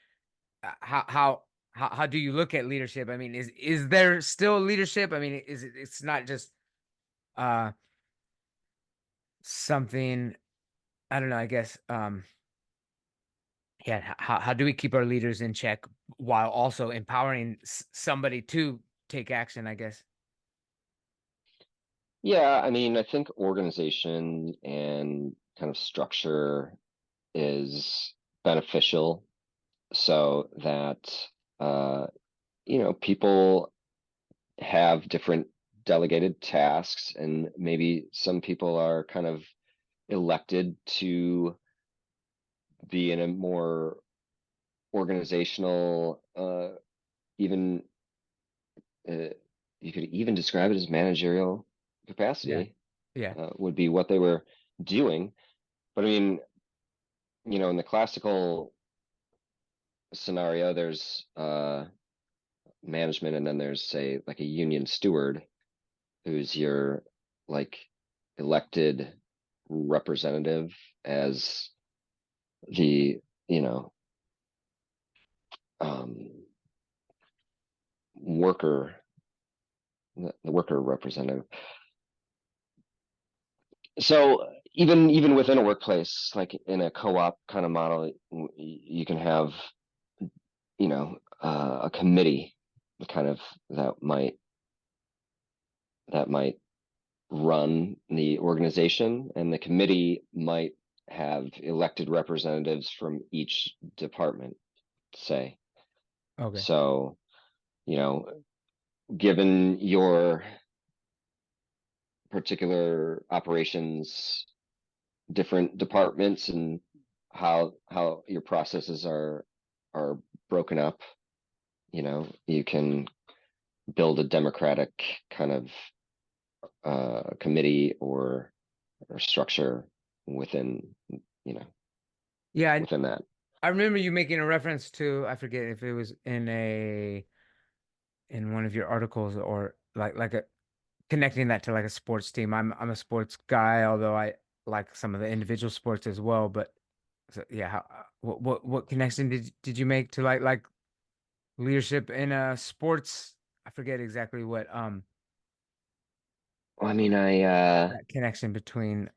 Speaker 1: How do you look at leadership? I mean, is there still leadership? I mean, it's not just uh something, I don't know, I guess yeah, how do we keep our leaders in check while also empowering somebody to take action, I guess.
Speaker 2: Yeah, I mean, I think organization and kind of structure is beneficial so that people have different delegated tasks, and maybe some people are kind of elected to be in a more organizational, even uh, you could even describe it as managerial
Speaker 1: Yeah.
Speaker 2: capacity,
Speaker 1: Yeah.
Speaker 2: would be what they were doing. But I mean, in the classical scenario, there's management, and then there's, say, like a union steward who's your like elected representative as the, you know, um, worker, the worker representative. So even within a workplace, like in a co-op kind of model, you can have, a committee kind of that might run the organization, and the committee might have elected representatives from each department, say.
Speaker 1: Okay.
Speaker 2: So, you know, given your particular operations, different departments, and how your processes are broken up, you can build a democratic kind of committee or structure within, you know,
Speaker 1: Yeah,
Speaker 2: within that.
Speaker 1: I remember you making a reference to, I forget if it was in one of your articles or like a connecting that to like a sports team. I'm a sports guy, although I like some of the individual sports as well. But so, yeah, what connection did you make to like leadership in a sports? I forget exactly what
Speaker 2: Well, I mean, I
Speaker 1: that connection between.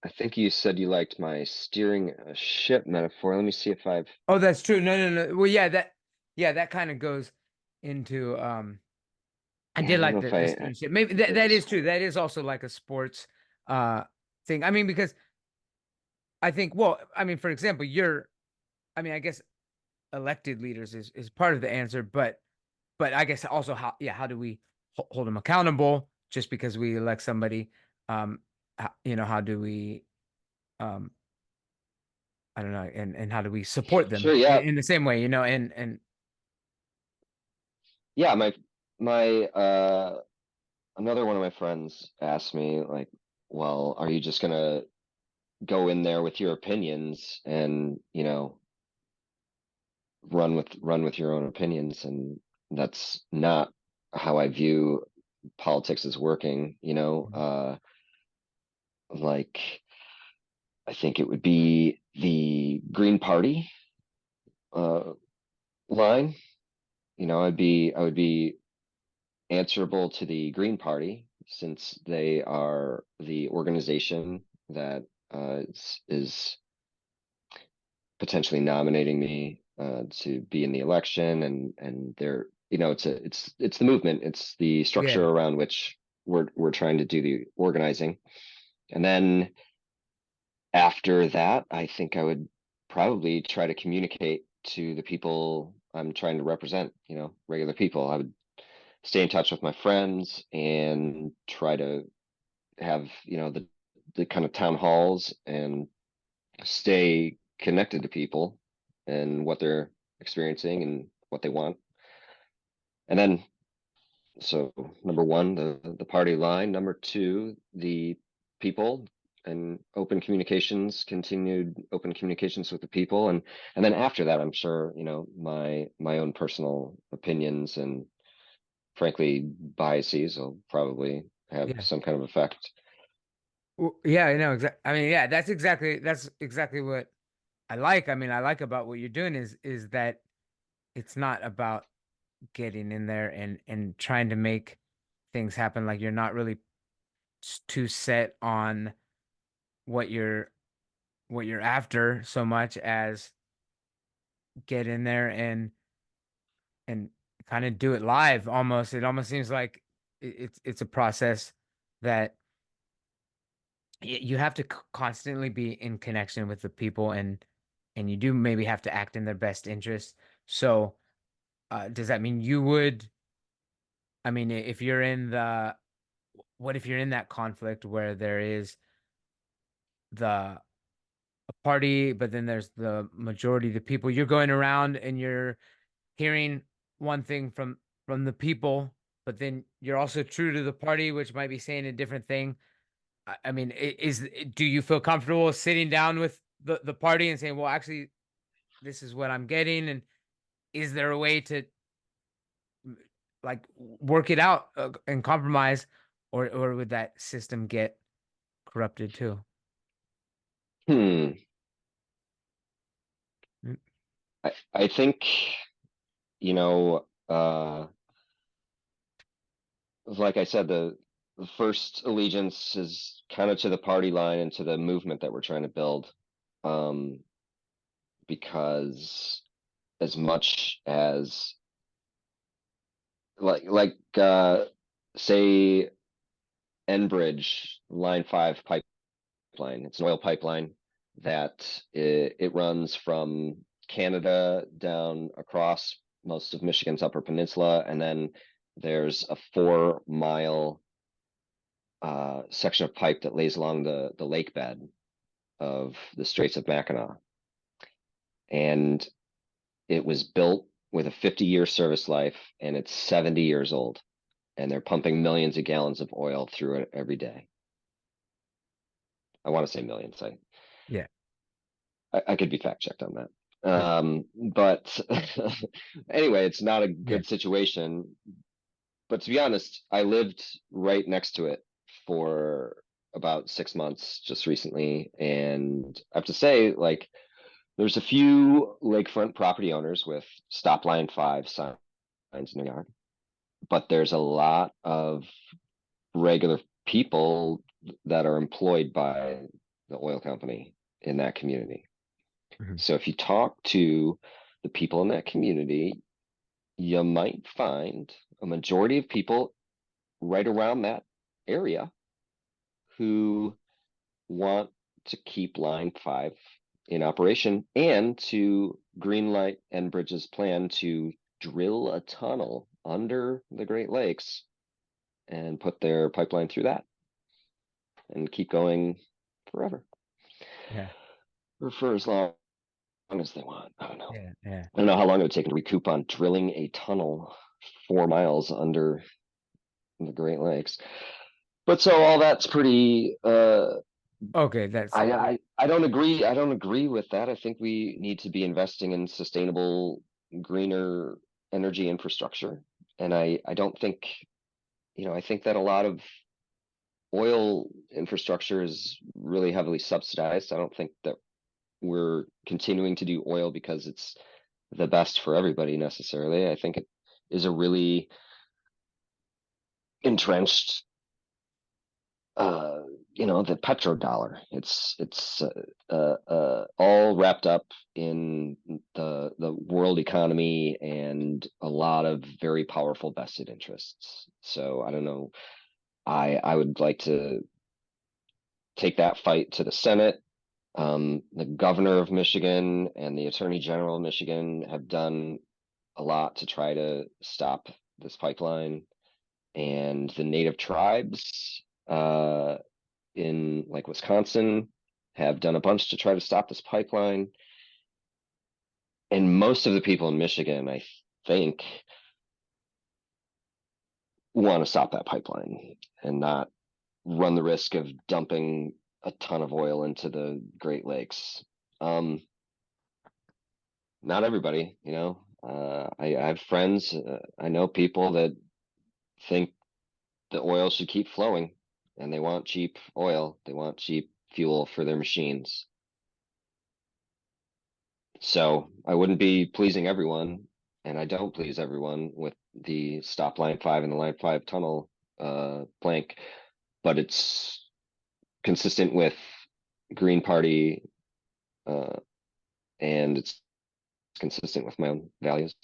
Speaker 2: I think you said you liked my steering a ship metaphor. Let me see if I've.
Speaker 1: Oh, that's true. No, no, no. Well, yeah, that kind of goes into I
Speaker 2: Yeah, I
Speaker 1: did
Speaker 2: don't know
Speaker 1: like
Speaker 2: if
Speaker 1: the
Speaker 2: I
Speaker 1: steamship. Maybe
Speaker 2: did
Speaker 1: that is
Speaker 2: this.
Speaker 1: true. That is also like a sports uh thing. I mean, because I think, well, I mean, for example, I mean, I guess elected leaders is part of the answer, but I guess also how do we hold them accountable just because we elect somebody? How do we um I don't know, and how do we support
Speaker 2: Sure,
Speaker 1: them
Speaker 2: yeah,
Speaker 1: in the same way, and
Speaker 2: yeah. My another one of my friends asked me, like, well, are you just gonna go in there with your opinions and, run with your own opinions? And that's not how I view politics as working. Like, I think it would be the Green Party uh, line. I would be answerable to the Green Party, since they are the organization that is potentially nominating me to be in the election, and they're, it's the movement, it's the structure
Speaker 1: yeah,
Speaker 2: around which we're trying to do the organizing. And then after that, I think I would probably try to communicate to the people I'm trying to represent, regular people. I would stay in touch with my friends and try to have, the kind of town halls, and stay connected to people and what they're experiencing and what they want. And then, so number one, the party line. Number two, the people, and continued open communications with the people. And then after that, I'm sure, my own personal opinions and, frankly, biases will probably have
Speaker 1: yeah.
Speaker 2: some kind of effect.
Speaker 1: Yeah, I know exactly. I mean, yeah, that's exactly what I like. I mean, I like about what you're doing is that it's not about getting in there and trying to make things happen. Like you're not really too set on what you're what you're after so much as get in there and kind of do it live almost. It almost seems like it's a process that you have to constantly be in connection with the people and you do maybe have to act in their best interest. So, does that mean you would, I mean, if you're in the, what if you're in that conflict where there is the a party, but then there's the majority of the people, you're going around and you're hearing one thing from the people, but then you're also true to the party, which might be saying a different thing. I mean, do you feel comfortable sitting down with the party and saying, well, actually, this is what I'm getting, and is there a way to like work it out and compromise, or would that system get corrupted too?
Speaker 2: Hmm.
Speaker 1: Mm.
Speaker 2: I think, you know, like I said, the first allegiance is kind of to the party line and to the movement that we're trying to build. Um, because as much as say Enbridge Line 5 pipeline, it's an oil pipeline that it runs from Canada down across most of Michigan's Upper Peninsula, and then there's a 4 mile section of pipe that lays along the lake bed of the Straits of Mackinac. And it was built with a 50-year service life, and it's 70 years old. And they're pumping millions of gallons of oil through it every day. I want to say millions.
Speaker 1: Yeah,
Speaker 2: I could be fact checked on that.
Speaker 1: yeah,
Speaker 2: But anyway, it's not a
Speaker 1: yeah.
Speaker 2: good situation. But to be honest, I lived right next to it for about 6 months just recently, and I have to say, like, there's a few lakefront property owners with stop line 5 signs in their yard, but there's a lot of regular people that are employed by the oil company in that community.
Speaker 1: Mhm.
Speaker 2: So if you talk to the people in that community, you might find a majority of people right around that area who want to keep line 5 in operation and to greenlight Enbridge's plan to drill a tunnel under the Great Lakes and put their pipeline through that and keep going forever
Speaker 1: Yeah,
Speaker 2: or for as long as they want. I don't know.
Speaker 1: yeah, yeah,
Speaker 2: I don't know how long it would take to recoup on drilling a tunnel 4 miles under the Great Lakes. But so all that's pretty
Speaker 1: okay, that's
Speaker 2: I don't agree. I don't agree with that. I think we need to be investing in sustainable, greener energy infrastructure. And I don't think, I think that a lot of oil infrastructure is really heavily subsidized. I don't think that we're continuing to do oil because it's the best for everybody necessarily. I think it is a really entrenched uh the petrodollar. It's all wrapped up in the world economy and a lot of very powerful vested interests. So I don't know. I would like to take that fight to the Senate. The governor of Michigan and the attorney general of Michigan have done a lot to try to stop this pipeline, and the native tribes in like Wisconsin have done a bunch to try to stop this pipeline. And most of the people in Michigan, I think, want to stop that pipeline and not run the risk of dumping a ton of oil into the Great Lakes. Um, Not everybody, I have friends, I know people that think the oil should keep flowing and they want cheap oil. They want cheap fuel for their machines. So I wouldn't be pleasing everyone, and I don't please everyone with the stop line 5 and the line 5 tunnel plank, but it's consistent with Green Party uh, and it's consistent with my own values.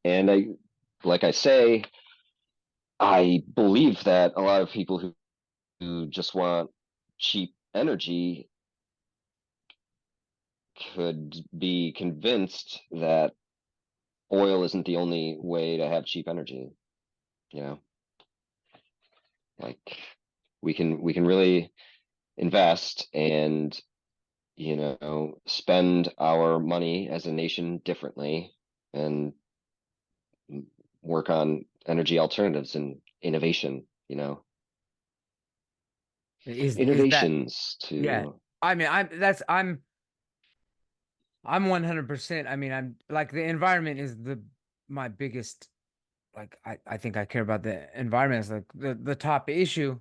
Speaker 2: And like I say, I believe that a lot of people who just want cheap energy could be convinced that oil isn't the only way to have cheap energy. You know, like we can really invest and spend our money as a nation differently and work on energy alternatives and innovation,
Speaker 1: is that
Speaker 2: innovations
Speaker 1: yeah.
Speaker 2: to
Speaker 1: I mean, I'm I'm 100%. I mean, I'm like the environment is the my biggest like I think I care about the environment. It's like the top issue.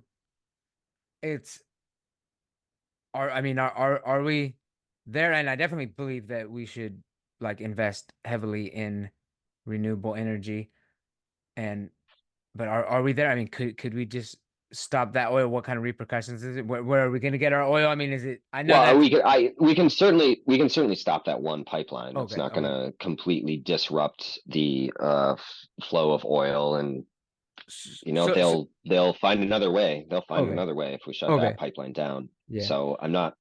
Speaker 1: It's I mean, are we there? And I definitely believe that we should like invest heavily in renewable energy. And but are we there? I mean, could we just stop that oil? What kind of repercussions is it? Where are we going to get our oil? I mean, is it? I know
Speaker 2: Well,
Speaker 1: that's
Speaker 2: we can certainly stop that one pipeline. It's
Speaker 1: okay.
Speaker 2: not going
Speaker 1: Okay.
Speaker 2: to completely disrupt the flow of oil, and
Speaker 1: So
Speaker 2: they'll find another way. They'll find
Speaker 1: okay.
Speaker 2: another way if we shut that
Speaker 1: Okay.
Speaker 2: pipeline down.
Speaker 1: Yeah.
Speaker 2: So I'm not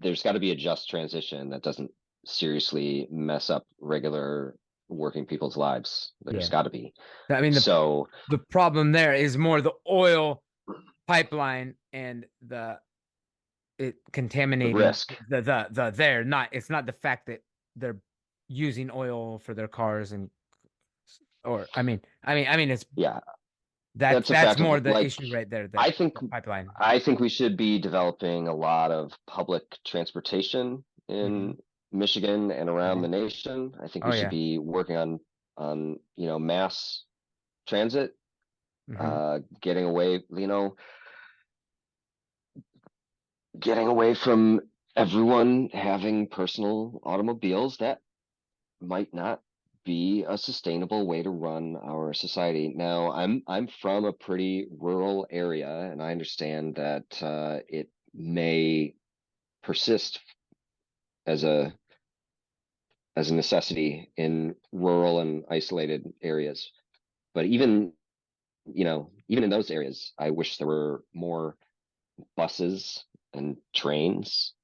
Speaker 2: there's got to be a just transition that doesn't seriously mess up regular working people's lives. There's
Speaker 1: Yeah.
Speaker 2: got to be.
Speaker 1: I mean,
Speaker 2: So
Speaker 1: the problem there is more the oil pipeline and the it
Speaker 2: the
Speaker 1: contaminating
Speaker 2: risk,
Speaker 1: the there not it's not the fact that they're using oil for their cars and or I mean it's
Speaker 2: yeah,
Speaker 1: that's
Speaker 2: that's a
Speaker 1: that's
Speaker 2: fact of
Speaker 1: more the
Speaker 2: like
Speaker 1: issue right there that
Speaker 2: I think
Speaker 1: the pipeline.
Speaker 2: I think we should be developing a lot of public transportation
Speaker 1: Hmm.
Speaker 2: in Michigan and around
Speaker 1: Yeah.
Speaker 2: the nation. I think
Speaker 1: Oh
Speaker 2: we should
Speaker 1: yeah.
Speaker 2: be working on mass transit,
Speaker 1: Hmm.
Speaker 2: getting away, getting away from everyone having personal automobiles. That might not be a sustainable way to run our society. Now, I'm from a pretty rural area, and I understand that it may persist as a necessity in rural and isolated areas. But even in those areas, I wish there were more buses and trains.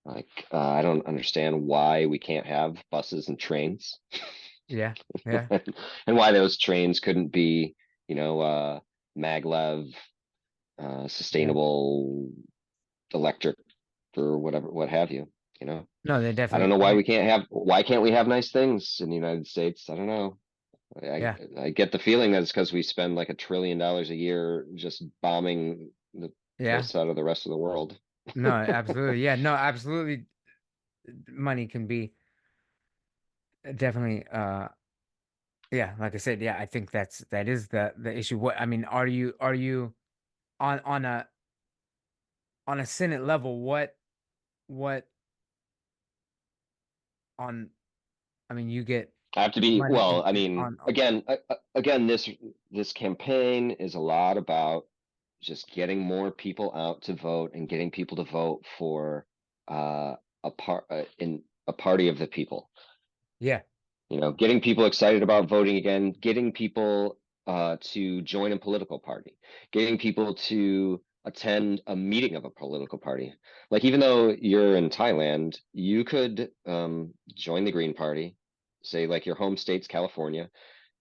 Speaker 2: Like, I don't understand why we can't have buses and trains,
Speaker 1: Yeah. Yeah.
Speaker 2: and why those trains couldn't be, maglev,
Speaker 1: Yeah.
Speaker 2: sustainable electric or whatever, what have you. You know,
Speaker 1: No, they
Speaker 2: I don't
Speaker 1: definitely.
Speaker 2: know
Speaker 1: I mean,
Speaker 2: why can't we have nice things in the United States? I don't know. I
Speaker 1: yeah.
Speaker 2: I get the feeling that it's because we spend like $1 trillion a year just bombing the
Speaker 1: Yeah.
Speaker 2: piss out of the rest of the world.
Speaker 1: No, absolutely. Yeah. No, absolutely. Money can be definitely. Yeah. Like I said. Yeah. I think that is the issue. What I mean, are you on a Senate level? What on? I mean, you get
Speaker 2: I have to be,
Speaker 1: money
Speaker 2: well, I mean,
Speaker 1: on.
Speaker 2: again, this campaign is a lot about just getting more people out to vote and getting people to vote for in a party of the people.
Speaker 1: Yeah.
Speaker 2: Getting people excited about voting again, getting people to join a political party, getting people to attend a meeting of a political party. Like, even though you're in Thailand, you could join the Green Party, say like your home state's California.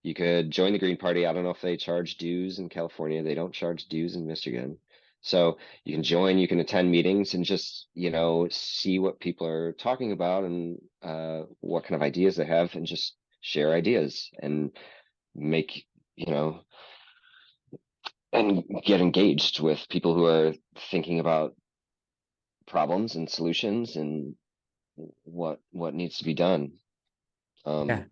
Speaker 2: You could join the Green Party. I don't know if they charge dues in California. They don't charge dues in Michigan. So you can join, you can attend meetings and just, see what people are talking about and what kind of ideas they have and just share ideas and make, you know, and get engaged with people who are thinking about problems and solutions and what needs to be done.
Speaker 1: Yeah.
Speaker 2: Um,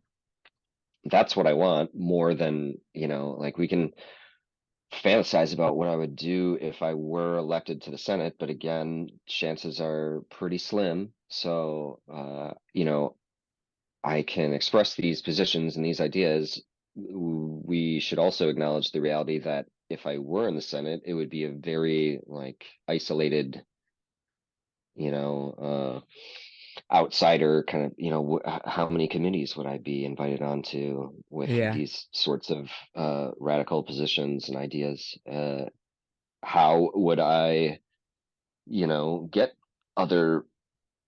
Speaker 2: that's what I want more than, like, we can fantasize about what I would do if I were elected to the Senate, but again, chances are pretty slim. So, I can express these positions and these ideas. We should also acknowledge the reality that if I were in the Senate, it would be a very like isolated, you know, outsider kind of, how many committees would I be invited onto with
Speaker 1: Yeah.
Speaker 2: these sorts of radical positions and ideas? How would I, get other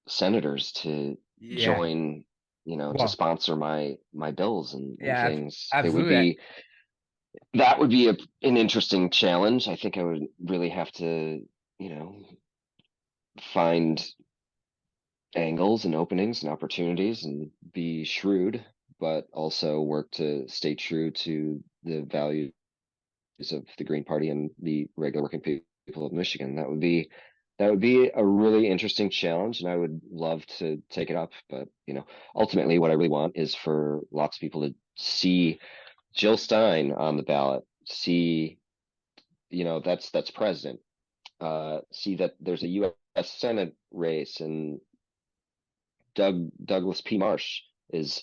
Speaker 2: senators to
Speaker 1: Yeah.
Speaker 2: join, to
Speaker 1: Well,
Speaker 2: sponsor my bills and
Speaker 1: yeah,
Speaker 2: things?
Speaker 1: absolutely.
Speaker 2: That would be an interesting challenge. I think I would really have to, you know, find angles and openings and opportunities and be shrewd, but also work to stay true to the values of the Green Party and the regular working people of Michigan. That would be That would be a really interesting challenge, and I would love to take it up. But, ultimately, what I really want is for lots of people to see Jill Stein on the ballot, see, that's president, see that there's a U.S. Senate race, and Douglas P. Marsh is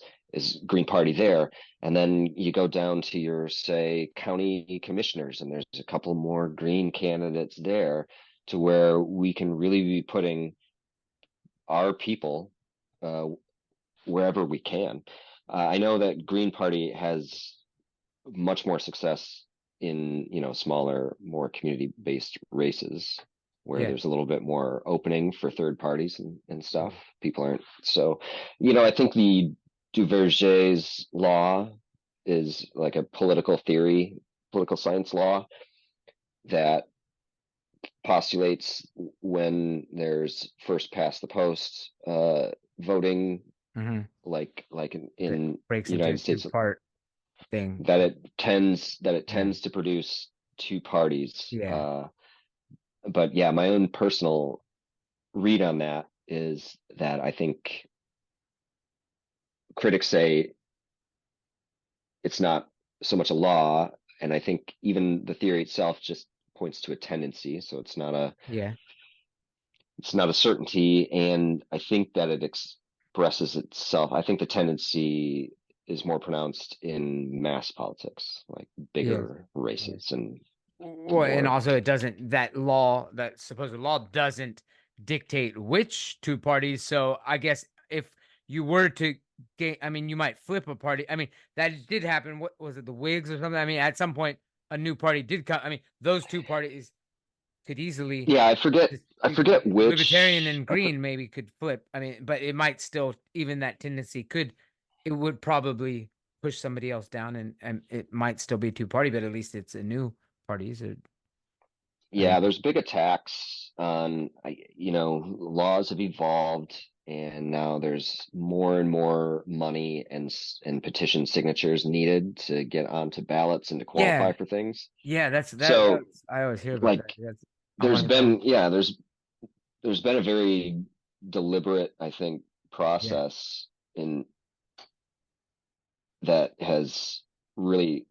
Speaker 2: Green Party there. And then you go down to your, say, county commissioners, and there's a couple more Green candidates there, to where we can really be putting our people uh, wherever we can. I know that Green Party has much more success in, smaller, more community-based races, where
Speaker 1: Yeah.
Speaker 2: there's a little bit more opening for third parties and stuff.
Speaker 1: Yeah.
Speaker 2: People aren't so, I think the Duverger's law is like a political theory, political science law that postulates when there's first past the post voting,
Speaker 1: Mm-hmm.
Speaker 2: like
Speaker 1: That
Speaker 2: in
Speaker 1: breaks into a
Speaker 2: United States,
Speaker 1: two-part thing.
Speaker 2: that it
Speaker 1: Yeah.
Speaker 2: tends to produce two parties.
Speaker 1: Yeah.
Speaker 2: But yeah, my own personal read on that is that I think critics say it's not so much a law, and I think even the theory itself just points to a tendency, so
Speaker 1: Yeah.
Speaker 2: it's not a certainty, and I think that it expresses itself. I think the tendency is more pronounced in mass politics, like
Speaker 1: Yeah.
Speaker 2: bigger
Speaker 1: Yeah.
Speaker 2: races and
Speaker 1: Well, and
Speaker 2: more.
Speaker 1: also it doesn't that law, that supposed law doesn't dictate which two parties. So I guess if you were to gain, I mean, you might flip a party. I mean, that did happen. What was it, the Whigs or something? I mean, at some point, a new party did come. I mean, those two parties could easily
Speaker 2: Yeah,
Speaker 1: just
Speaker 2: I
Speaker 1: easily
Speaker 2: forget
Speaker 1: Libertarian
Speaker 2: which.
Speaker 1: and Green maybe could flip. I mean, but it might still, even that tendency could, it would probably push somebody else down, and it might still be two party, but at least it's a new party. So I don't
Speaker 2: Yeah,
Speaker 1: know.
Speaker 2: there's big attacks on, laws have evolved, and now there's more and more money and petition signatures needed to get onto ballots and to qualify
Speaker 1: Yeah,
Speaker 2: for things.
Speaker 1: yeah,
Speaker 2: So,
Speaker 1: that's I always hear about that.
Speaker 2: like,
Speaker 1: That's I
Speaker 2: there's
Speaker 1: want to know.
Speaker 2: been, yeah, there's been a very deliberate, I think,
Speaker 1: Yeah,
Speaker 2: process in that has really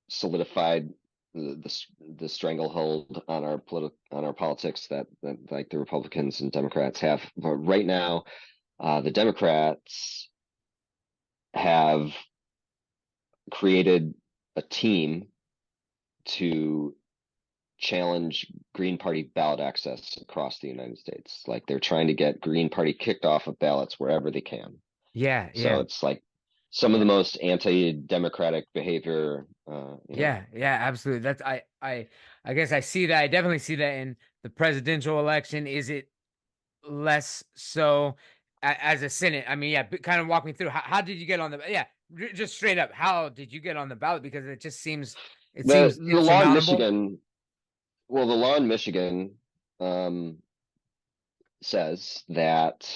Speaker 2: solidified the stranglehold on our politics that like the Republicans and Democrats have. But right now, the Democrats have created a team to challenge Green Party ballot access across the United States. Like, they're trying to get Green Party kicked off of ballots wherever they can.
Speaker 1: yeah,
Speaker 2: So
Speaker 1: yeah,
Speaker 2: it's like some of the
Speaker 1: yeah,
Speaker 2: most anti-democratic behavior,
Speaker 1: yeah. Absolutely. That's I guess I see that. I definitely see that in the presidential election. Is it less so as a Senate? I mean, yeah, but kind of walk me through how did you get on the yeah, just straight up, how did you get on the ballot? Because it
Speaker 2: the
Speaker 1: seems
Speaker 2: the law in
Speaker 1: insurmountable.
Speaker 2: Michigan. Well, the law in Michigan um, says that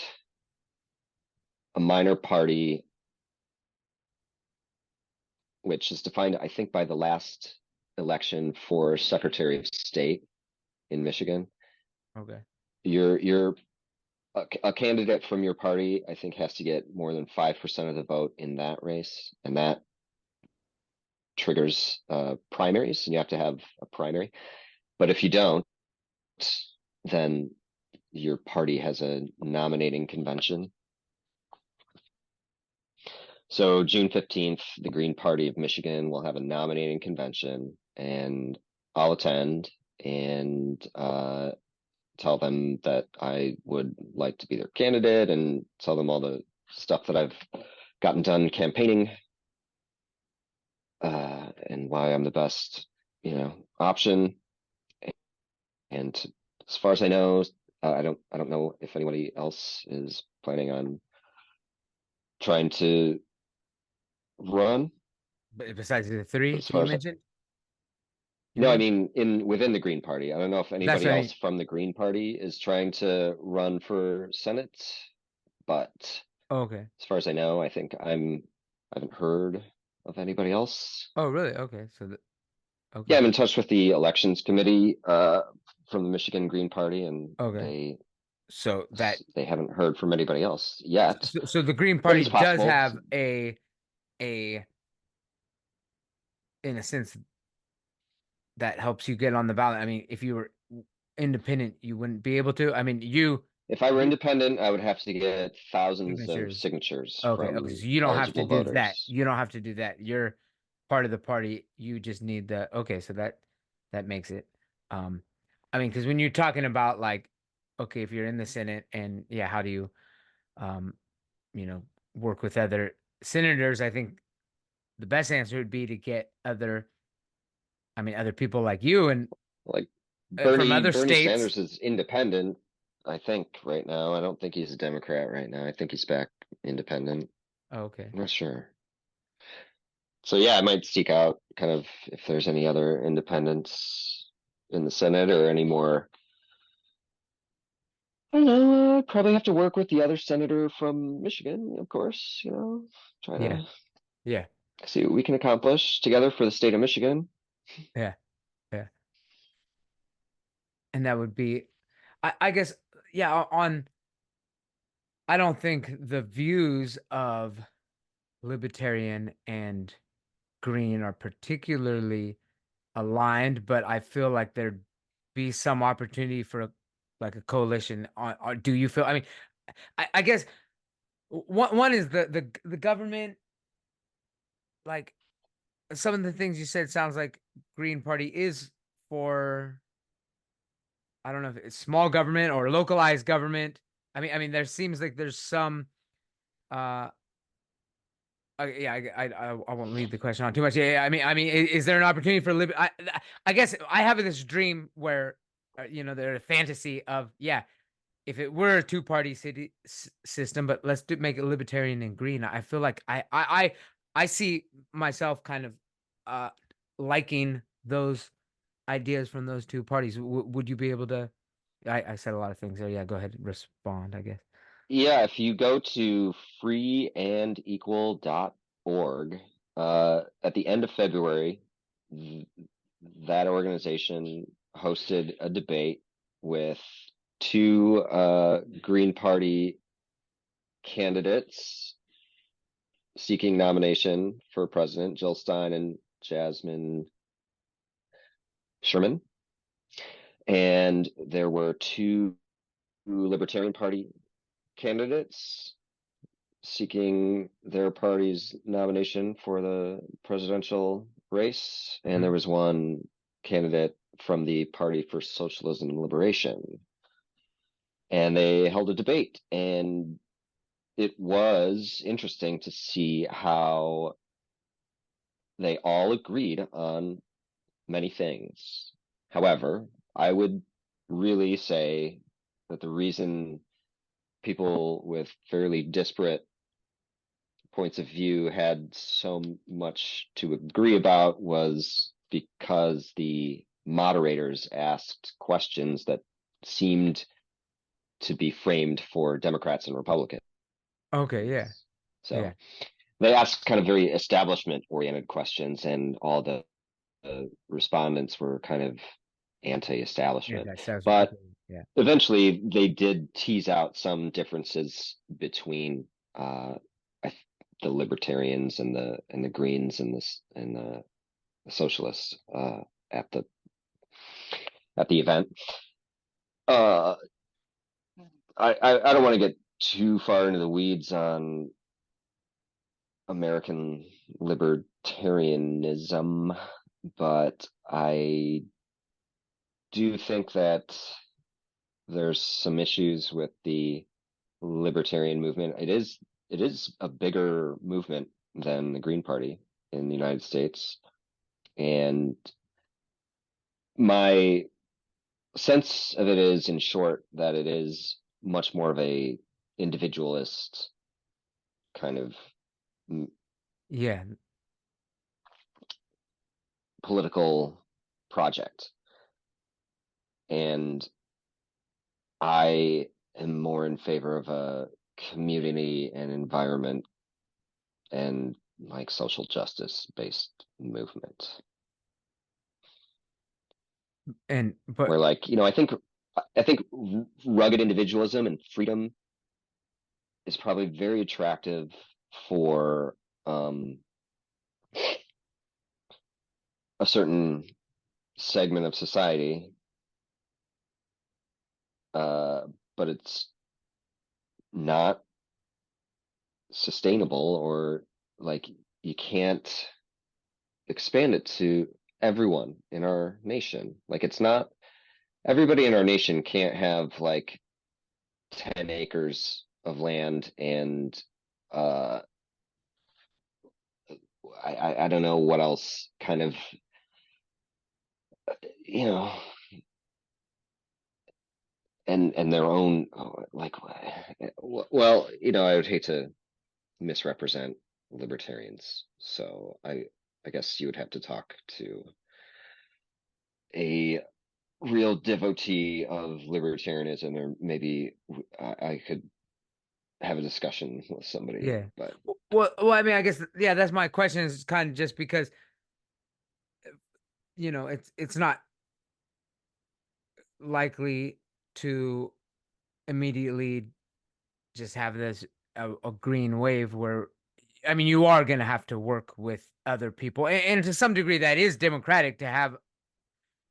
Speaker 2: a minor party, which is defined, I think, by the last election for Secretary of State in Michigan,
Speaker 1: Okay.
Speaker 2: you're a candidate from your party, I think, has to get more than 5% of the vote in that race, and that triggers primaries, and you have to have a primary. But if you don't, then your party has a nominating convention. So June 15th, the Green Party of Michigan will have a nominating convention, and I'll attend and tell them that I would like to be their candidate, and tell them all the stuff that I've gotten done campaigning, and why I'm the best, option. And as far as I know, I don't know if anybody else is planning on trying to run.
Speaker 1: But besides the
Speaker 2: But
Speaker 1: three
Speaker 2: as
Speaker 1: that
Speaker 2: far
Speaker 1: you
Speaker 2: as
Speaker 1: mentioned, you
Speaker 2: No, I
Speaker 1: mean?
Speaker 2: mean in within the Green Party. I don't know if
Speaker 1: That's
Speaker 2: anybody
Speaker 1: what I
Speaker 2: else
Speaker 1: mean.
Speaker 2: from the Green Party is trying to run for Senate, but
Speaker 1: Oh, okay.
Speaker 2: as far as I know, I haven't heard of anybody else.
Speaker 1: Oh, really? Okay.
Speaker 2: Yeah,
Speaker 1: Okay.
Speaker 2: I'm in touch with the elections committee from the Michigan Green Party, and
Speaker 1: Okay. So that
Speaker 2: they haven't heard from anybody else yet,
Speaker 1: so the Green
Speaker 2: but
Speaker 1: Party
Speaker 2: it's
Speaker 1: does
Speaker 2: possible.
Speaker 1: have a in a sense that helps you get on the ballot. I mean, if you were independent, you wouldn't be able to. I mean,
Speaker 2: If I were
Speaker 1: you
Speaker 2: independent, I would have to get thousands of
Speaker 1: signatures.
Speaker 2: signatures
Speaker 1: Okay, okay.
Speaker 2: from
Speaker 1: So you don't have to
Speaker 2: eligible
Speaker 1: do that.
Speaker 2: voters.
Speaker 1: You don't have to do that. You're part of the party. You just need the okay, so that makes it. Um, I mean, because when you're talking about like, okay, if you're in the Senate and yeah, how do you um, you know, work with other senators? I think the best answer would be to get other people like you and
Speaker 2: Like
Speaker 1: from
Speaker 2: Bernie
Speaker 1: other
Speaker 2: Bernie
Speaker 1: states.
Speaker 2: Sanders is independent, I think, right now. I don't think he's a Democrat right now. I think he's back independent.
Speaker 1: Oh, okay.
Speaker 2: I'm not sure. So yeah, I might seek out kind of if there's any other independents in the Senate or any more. I don't know. I'd probably have to work with the other senator from Michigan, of course, try
Speaker 1: Yeah,
Speaker 2: to
Speaker 1: yeah,
Speaker 2: see what we can accomplish together for the state of Michigan.
Speaker 1: yeah, yeah. And that would be, I guess, yeah. I don't think the views of libertarian and green are particularly aligned, but I feel like there'd be some opportunity for like a coalition. Do you feel? I mean, I guess one is the government. Like some of the things you said sounds like Green Party is for I don't know if it's small government or localized government. I mean, there seems like there's some. Uh, yeah, I won't lead the question on too much. Yeah, yeah, I mean, is there an opportunity for I guess I have this dream where, there's a fantasy of yeah, if it were a two-party system, but let's make it libertarian and green. I feel like I see myself kind of uh liking those ideas from those two parties. Would you be able to? I said a lot of things there. Yeah, go ahead and respond, I guess.
Speaker 2: Yeah, if you go to freeandequal.org, at the end of February, th that organization hosted a debate with two Green Party candidates seeking nomination for president, Jill Stein and Jasmine Sherman. And there were two Libertarian Party candidates seeking their party's nomination for the presidential race, and there
Speaker 1: Mhm.
Speaker 2: was one candidate from the Party for Socialism and Liberation. And they held a debate, and it was interesting to see how they all agreed on many things. However, I would really say that the reason people with fairly disparate points of view had so much to agree about was because the moderators asked questions that seemed to be framed for Democrats and Republicans.
Speaker 1: Okay, yeah, yeah,
Speaker 2: So they asked kind of very establishment oriented questions, and all the respondents were kind of
Speaker 1: yeah.
Speaker 2: anti-establishment.
Speaker 1: That sounds
Speaker 2: But
Speaker 1: okay. Yeah,
Speaker 2: eventually, they did tease out some differences between uh, the libertarians and the Greens and the socialists at the at the event. Uh, I don't want to get too far into the weeds on American libertarianism, but I do think that there's some issues with the libertarian movement. It is a bigger movement than the Green Party in the United States. And my sense of it is, in short, that it is much more of a individualist kind of
Speaker 1: yeah.
Speaker 2: political project. And I am more in favor of a community and environment and like social justice based movement.
Speaker 1: And
Speaker 2: where
Speaker 1: but
Speaker 2: like, I think rugged individualism and freedom is probably very attractive for um a certain segment of society, uh, but it's not sustainable, or like you can't expand it to everyone in our nation. Like it's not everybody in our nation can't have like 10 acres of land and uh I don't know what else kind of you know and their own like well, I would hate to misrepresent libertarians. So I guess you would have to talk to a real devotee of libertarianism, or maybe I could have a discussion with somebody.
Speaker 1: yeah.
Speaker 2: But
Speaker 1: Well, I mean, I guess yeah, that's my question is kind of just because it's not likely to immediately just have this a green wave where I mean you are going to have to work with other people and to some degree that is democratic to have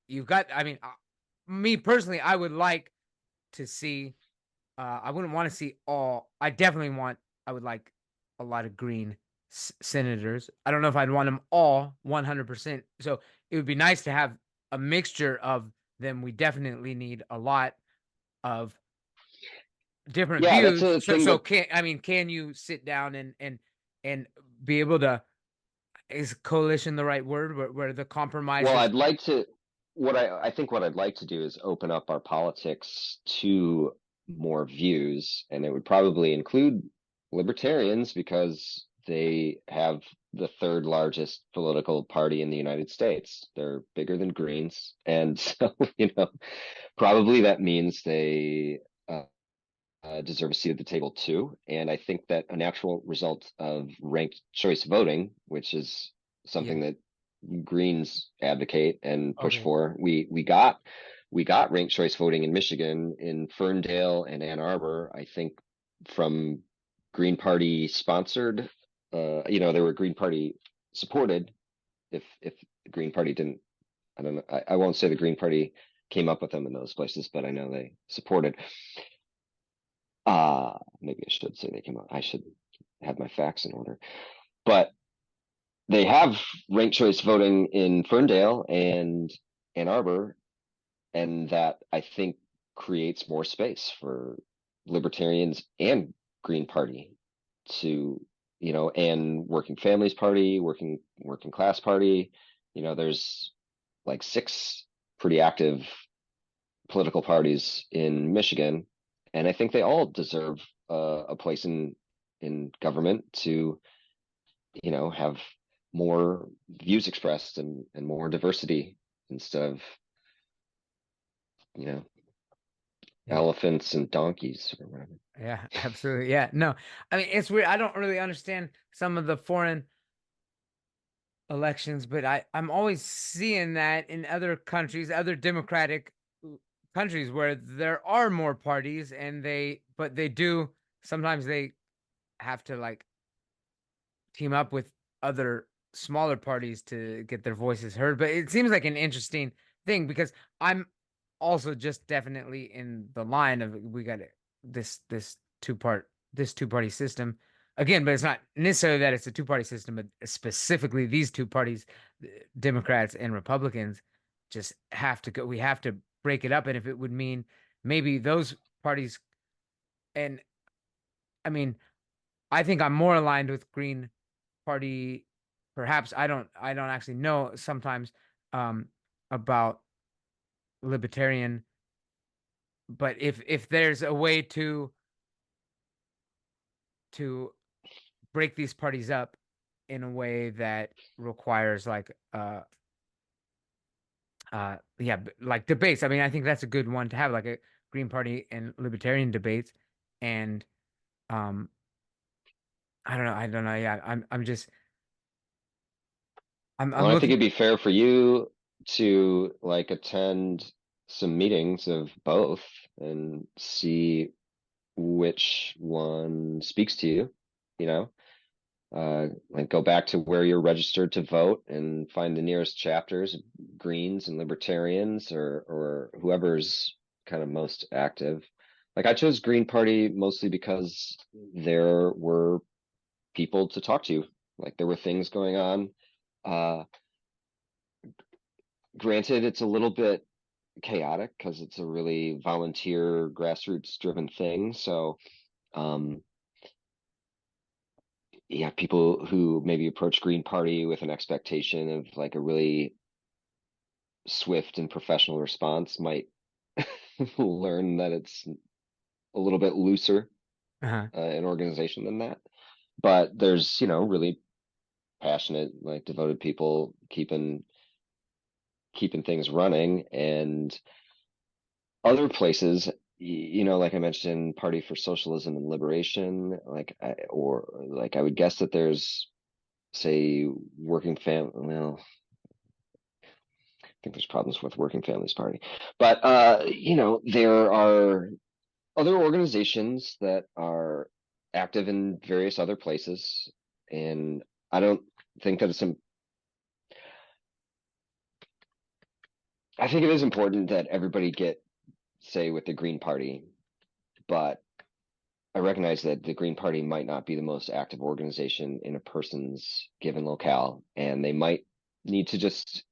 Speaker 1: you've got I mean me personally I would like to see I wouldn't want to see all I definitely want I would like a lot of green senators. I don't know if I'd want them all 100%. So it would be nice to have a mixture of them. We definitely need a lot of different
Speaker 2: yeah, that's
Speaker 1: views.
Speaker 2: a
Speaker 1: So
Speaker 2: thing
Speaker 1: so
Speaker 2: that,
Speaker 1: can you sit down and be able to is coalition the right word where the
Speaker 2: well,
Speaker 1: compromises
Speaker 2: I'd like to, I think what I'd like to do is open up our politics to more views, and it would probably include libertarians because they have the third largest political party in the United States. They're bigger than Greens, and so, probably that means they uh, deserve a seat at the table too. And I think that a natural result of ranked choice voting, which is
Speaker 1: yeah
Speaker 2: something that Greens advocate and push
Speaker 1: okay
Speaker 2: for, we got ranked choice voting in Michigan, in Ferndale and Ann Arbor. I think from Green Party sponsored. They were Green Party supported. If the Green Party didn't, I don't know. I won't say the Green Party came up with them in those places, but I know they supported. Maybe I should say they came out. I should have my facts in order. But they have ranked choice voting in Ferndale and Ann Arbor, and that I think creates more space for libertarians and Green Party to, and Working Families Party, working class party. There's like six pretty active political parties in Michigan, and I think they all deserve a place in government to, have more views expressed and more diversity instead of, you know,
Speaker 1: yeah
Speaker 2: elephants and donkeys or whatever.
Speaker 1: yeah absolutely yeah no I mean it's weird I don't really understand some of the foreign elections, but I'm always seeing that in other countries, other democratic countries where there are more parties and but they do sometimes they have to like team up with other smaller parties to get their voices heard. But it seems like an interesting thing because I'm also just definitely in the line of we got this two-party system again, but it's not necessarily that it's a two-party system, but specifically these two parties, Democrats and Republicans, just have to go. We have to break it up, and if it would mean maybe those parties, and I mean, I think I'm more aligned with Green Party. Perhaps I don't actually know sometimes um about libertarian, but if there's a way to break these parties up in a way that requires like yeah like debates. I mean, I think that's a good one to have like a Green Party and libertarian debates and um I don't know yeah I'm just I'm
Speaker 2: Well, I think
Speaker 1: looking
Speaker 2: it'd be fair for you. to like attend some meetings of both and see which one speaks to you, you know? Like go back to where you're registered to vote and find the nearest chapters, Greens and Libertarians or whoever's kind of most active. Like I chose Green Party mostly because there were people to talk to. Like there were things going on. Uh, Granted, it's a little bit chaotic because it's a really volunteer, grassroots driven thing. So, um, yeah, people who maybe approach Green Party with an expectation of like a really swift and professional response might learn that it's a little bit looser
Speaker 1: Uh-huh.
Speaker 2: an organization than that. But there's, really passionate, like devoted people keeping things running, and other places, like I mentioned, Party for Socialism and Liberation, or I would guess that there's, say, working fam. Well, I think there's problems with Working Families Party, but there are other organizations that are active in various other places, and I don't think that I think it is important that everybody get, say, with the Green Party, but I recognize that the Green Party might not be the most active organization in a person's given locale, and they might need to just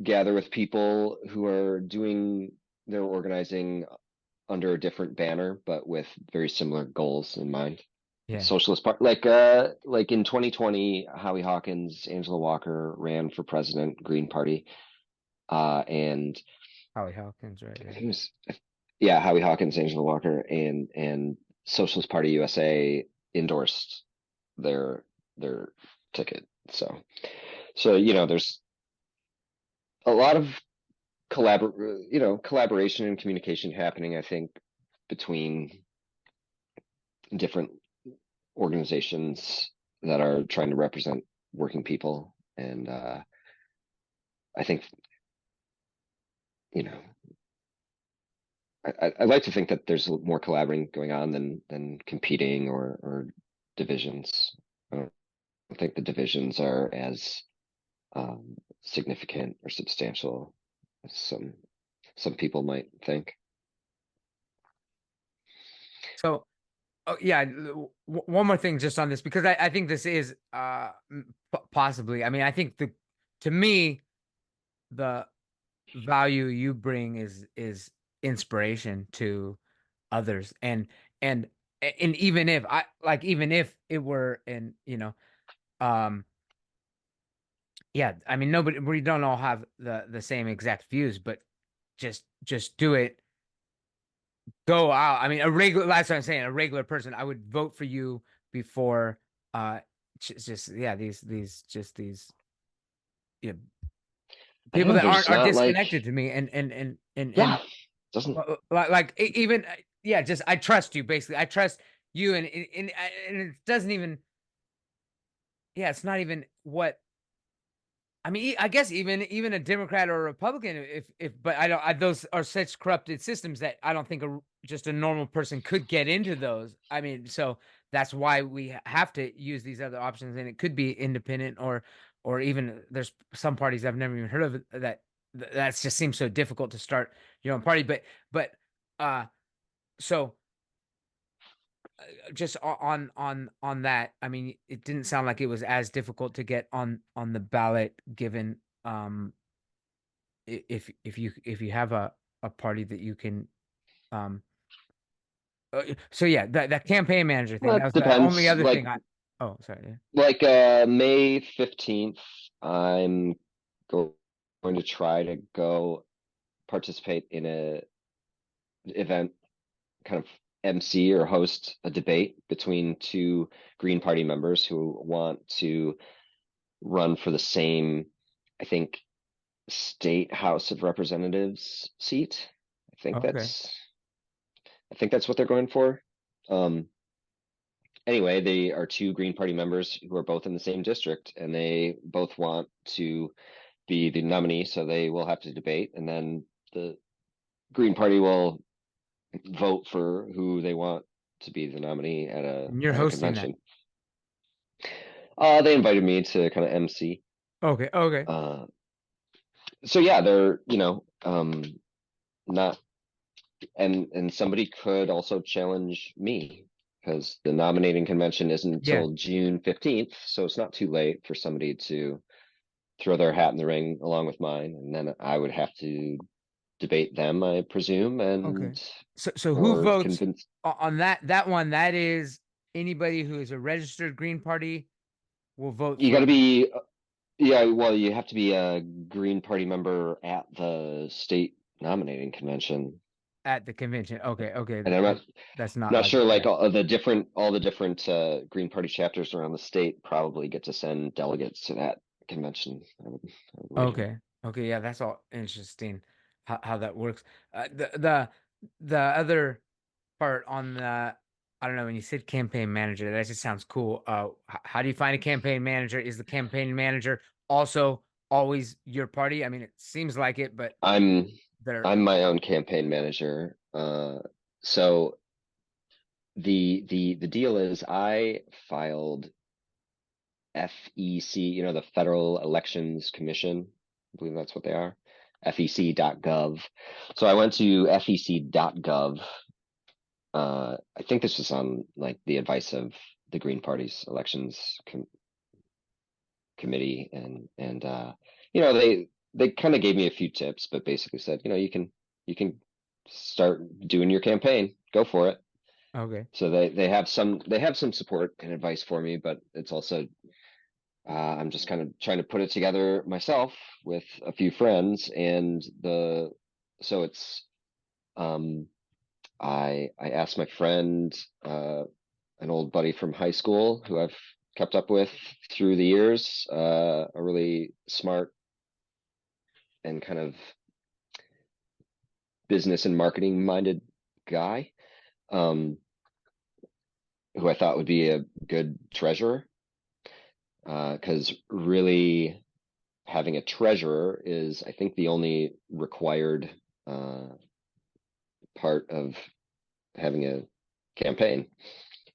Speaker 2: gather with people who are doing their organizing under a different banner, but with very similar goals in mind.
Speaker 1: Yeah.
Speaker 2: Socialist Party, like in 2020, Howie Hawkins, Angela Walker ran for president, Green Party, and
Speaker 1: Holly Hawkins, right?
Speaker 2: I
Speaker 1: Yeah.
Speaker 2: think it was, yeah, Howie Hawkins, Angela Walker, and Socialist Party USA endorsed their ticket. So there's a lot of collaboration and communication happening, I think, between different organizations that are trying to represent working people. And I think, you know, I like to think that there's more collaborating going on than competing or divisions. I don't think the divisions are as significant or substantial as some people might think.
Speaker 1: So, oh yeah, one more thing just on this because I think this is possibly. I mean, I think the to me the value you bring is inspiration to others and and even if I like even if it were in um yeah, I mean nobody we don't all have the same exact views, but just do it. Go out. I mean, a regular, that's what I'm saying. A regular person, I would vote for you before, just yeah, these, you know,
Speaker 2: I
Speaker 1: people
Speaker 2: know
Speaker 1: that
Speaker 2: there's
Speaker 1: are
Speaker 2: not like,
Speaker 1: disconnected to me and
Speaker 2: yeah, doesn't
Speaker 1: even, yeah, just I trust you basically. I trust you and it doesn't even, yeah, it's not even what I mean, I guess even a Democrat or a Republican, if but I don't, those are such corrupted systems that I don't think just a normal person could get into those. I mean, so that's why we have to use these other options, and it could be independent or even there's some parties I've never even heard of that just seems so difficult to start your own party. But uh, so just on that, I mean, it didn't sound like it was as difficult to get on the ballot given if you have a party that you can um so yeah, that campaign manager thing,
Speaker 2: well,
Speaker 1: that
Speaker 2: it
Speaker 1: was the only
Speaker 2: depends.
Speaker 1: other thing I oh sorry, yeah.
Speaker 2: May 15th, I'm go- going to try to go participate in a event, kind of MC or host a debate between two Green Party members who want to run for the same, I think, state House of Representatives seat. I think
Speaker 1: Okay.
Speaker 2: that's I think that's what they're going for. Um, anyway, they are two Green Party members who are both in the same district, and they both want to be the nominee, so they will have to debate, and then the Green Party will vote for who they want to be the nominee at
Speaker 1: And you're
Speaker 2: a
Speaker 1: hosting that.
Speaker 2: convention. They invited me to kind of MC.
Speaker 1: Okay, okay.
Speaker 2: Uh, so yeah, they're not, and somebody could also challenge me because the nominating convention isn't
Speaker 1: Yeah.
Speaker 2: until June 15th, so it's not too late for somebody to throw their hat in the ring along with mine, and then I would have to debate them, I presume,
Speaker 1: Okay.
Speaker 2: and
Speaker 1: So who
Speaker 2: or
Speaker 1: votes
Speaker 2: convince.
Speaker 1: on that one? That is anybody who is a registered Green Party will vote
Speaker 2: You got
Speaker 1: for
Speaker 2: to
Speaker 1: you
Speaker 2: be, yeah, well, you have to be a Green Party member at the state nominating convention,
Speaker 1: at the convention. Okay, okay.
Speaker 2: and I'm
Speaker 1: That's not
Speaker 2: not
Speaker 1: like
Speaker 2: sure, like
Speaker 1: yeah.
Speaker 2: all the different Green Party chapters around the state probably get to send delegates to that convention. I would wager.
Speaker 1: Okay. Okay, yeah, that's all interesting how that works. The other part on the I don't know when you said campaign manager, that just sounds cool. How do you find a campaign manager? Is the campaign manager also always your party? I mean, it seems like it, but
Speaker 2: I'm
Speaker 1: they're
Speaker 2: I'm my own campaign manager. So the deal is I filed FEC, the Federal Elections Commission. I believe that's what they are. FEC.gov. So I went to FEC.gov. I think this was on like the advice of the Green Party's elections committee, and they kind of gave me a few tips, but basically said, you can start doing your campaign, go for it.
Speaker 1: okay.
Speaker 2: So they have some support and advice for me, but it's also I'm just kind of trying to put it together myself with a few friends, and the so it's I asked my friend, an old buddy from high school who I've kept up with through the years, a really smart and kind of business and marketing minded guy, um, who I thought would be a good treasurer. Because really, having a treasurer is, I think, the only required uh, part of having a campaign.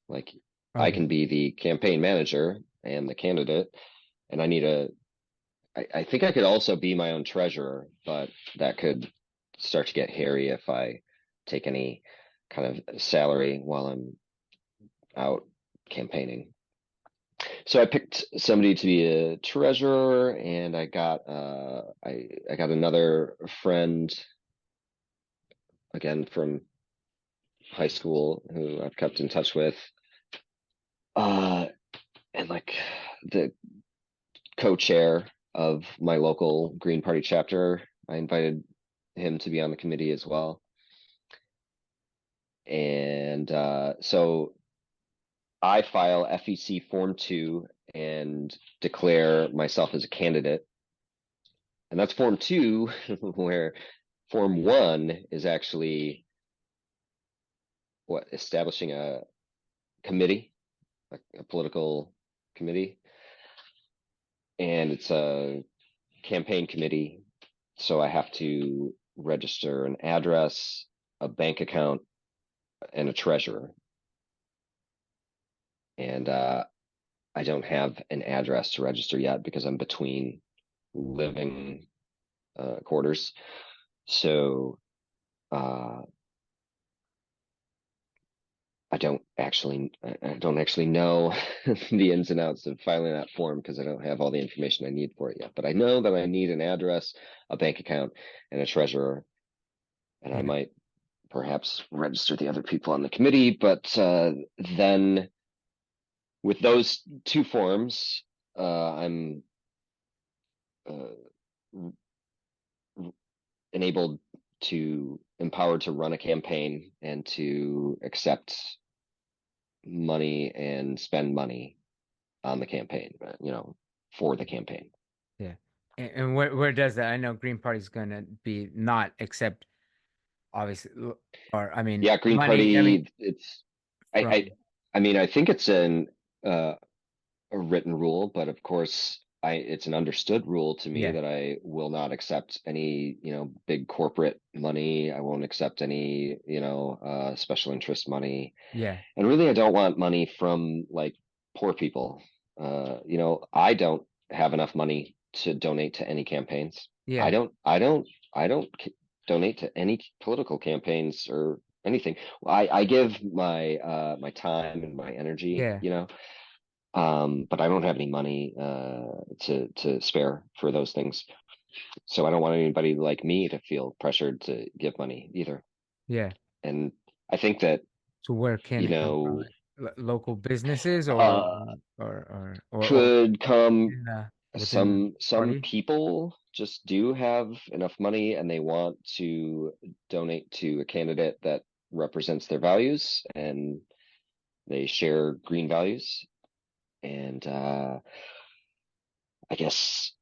Speaker 2: Like, I
Speaker 1: Okay.
Speaker 2: can be the campaign manager and the candidate, and I think I could also be my own treasurer, but that could start to get hairy if I take any kind of salary while I'm out campaigning. So I picked somebody to be a treasurer, and I got another friend again from high school who I've kept in touch with. Uh, and like the co-chair of my local Green Party chapter, I invited him to be on the committee as well. And so I file FEC Form 2 and declare myself as a candidate. And that's Form 2, where Form 1 is actually establishing a committee, a political committee. And it's a campaign committee. So I have to register an address, a bank account, and a treasurer. And I don't have an address to register yet because I'm between living quarters. So uh, I don't actually know the ins and outs of filing that form because I don't have all the information I need for it yet. But I know that I need an address, a bank account, and a treasurer, and I
Speaker 1: Yeah.
Speaker 2: might perhaps register the other people on the committee. But then with those two forms, I'm uh, enabled to empowered to run a campaign and to accept money and spend money on the campaign, for the campaign.
Speaker 1: Yeah. And where does that? I know Green Party's gonna be not accept obviously or I mean
Speaker 2: Yeah, Green
Speaker 1: money, I mean
Speaker 2: Party, it's I
Speaker 1: from
Speaker 2: I mean I think it's in uh, a written rule, but of course it's an understood rule to me
Speaker 1: Yeah.
Speaker 2: that I will not accept any, big corporate money. I won't accept any, special interest money.
Speaker 1: Yeah.
Speaker 2: And really, I don't want money from like poor people. I don't have enough money to donate to any campaigns. I
Speaker 1: Yeah.
Speaker 2: don't, I don't, I don't donate to any political campaigns or anything. I give my time and my energy,
Speaker 1: Yeah.
Speaker 2: but I don't have any money to spare for those things. So I don't want anybody like me to feel pressured to give money either.
Speaker 1: Yeah.
Speaker 2: And I think that,
Speaker 1: So where can
Speaker 2: you
Speaker 1: it come from?
Speaker 2: know,
Speaker 1: Like local businesses
Speaker 2: uh,
Speaker 1: or
Speaker 2: could come
Speaker 1: within the
Speaker 2: some
Speaker 1: party?
Speaker 2: people just do have enough money and they want to donate to a candidate that represents their values and they share green values. And I guess,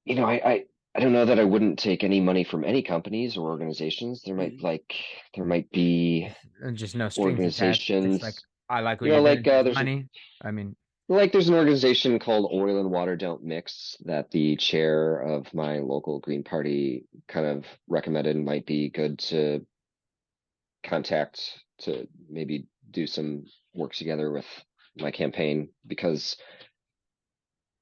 Speaker 2: I don't know that I wouldn't take any money from any companies or organizations. There might be
Speaker 1: Just no strings attached. Just like
Speaker 2: organizations,
Speaker 1: I like what you're
Speaker 2: like
Speaker 1: doing. Here's
Speaker 2: there's
Speaker 1: money. I mean,
Speaker 2: there's an organization called Oil and Water Don't Mix that the chair of my local Green Party kind of recommended might be good to contact to maybe do some work together with my campaign because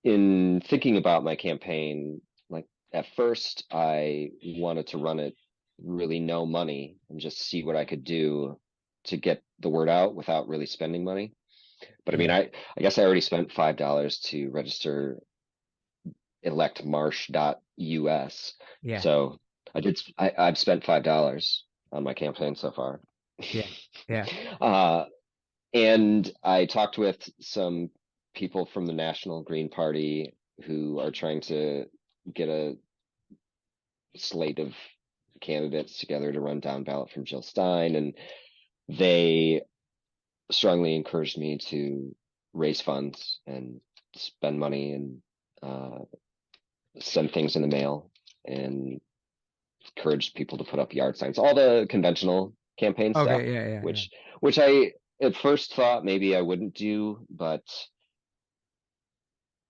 Speaker 2: in thinking about my campaign, like at first I wanted to run it really no money and just see what I could do to get the word out without really spending money. But I mean,
Speaker 1: yeah,
Speaker 2: I guess I already spent $5 to register electmarsh.us.
Speaker 1: yeah,
Speaker 2: So I've spent $5 on my campaign so far.
Speaker 1: yeah, yeah.
Speaker 2: Uh, and I talked with some people from the National Green Party who are trying to get a slate of candidates together to run down ballot from Jill Stein. And they strongly encouraged me to raise funds and spend money and uh, send things in the mail and encouraged people to put up yard signs, all the conventional campaign stuff,
Speaker 1: Okay, yeah, yeah, yeah.
Speaker 2: which I at first thought maybe I wouldn't do, but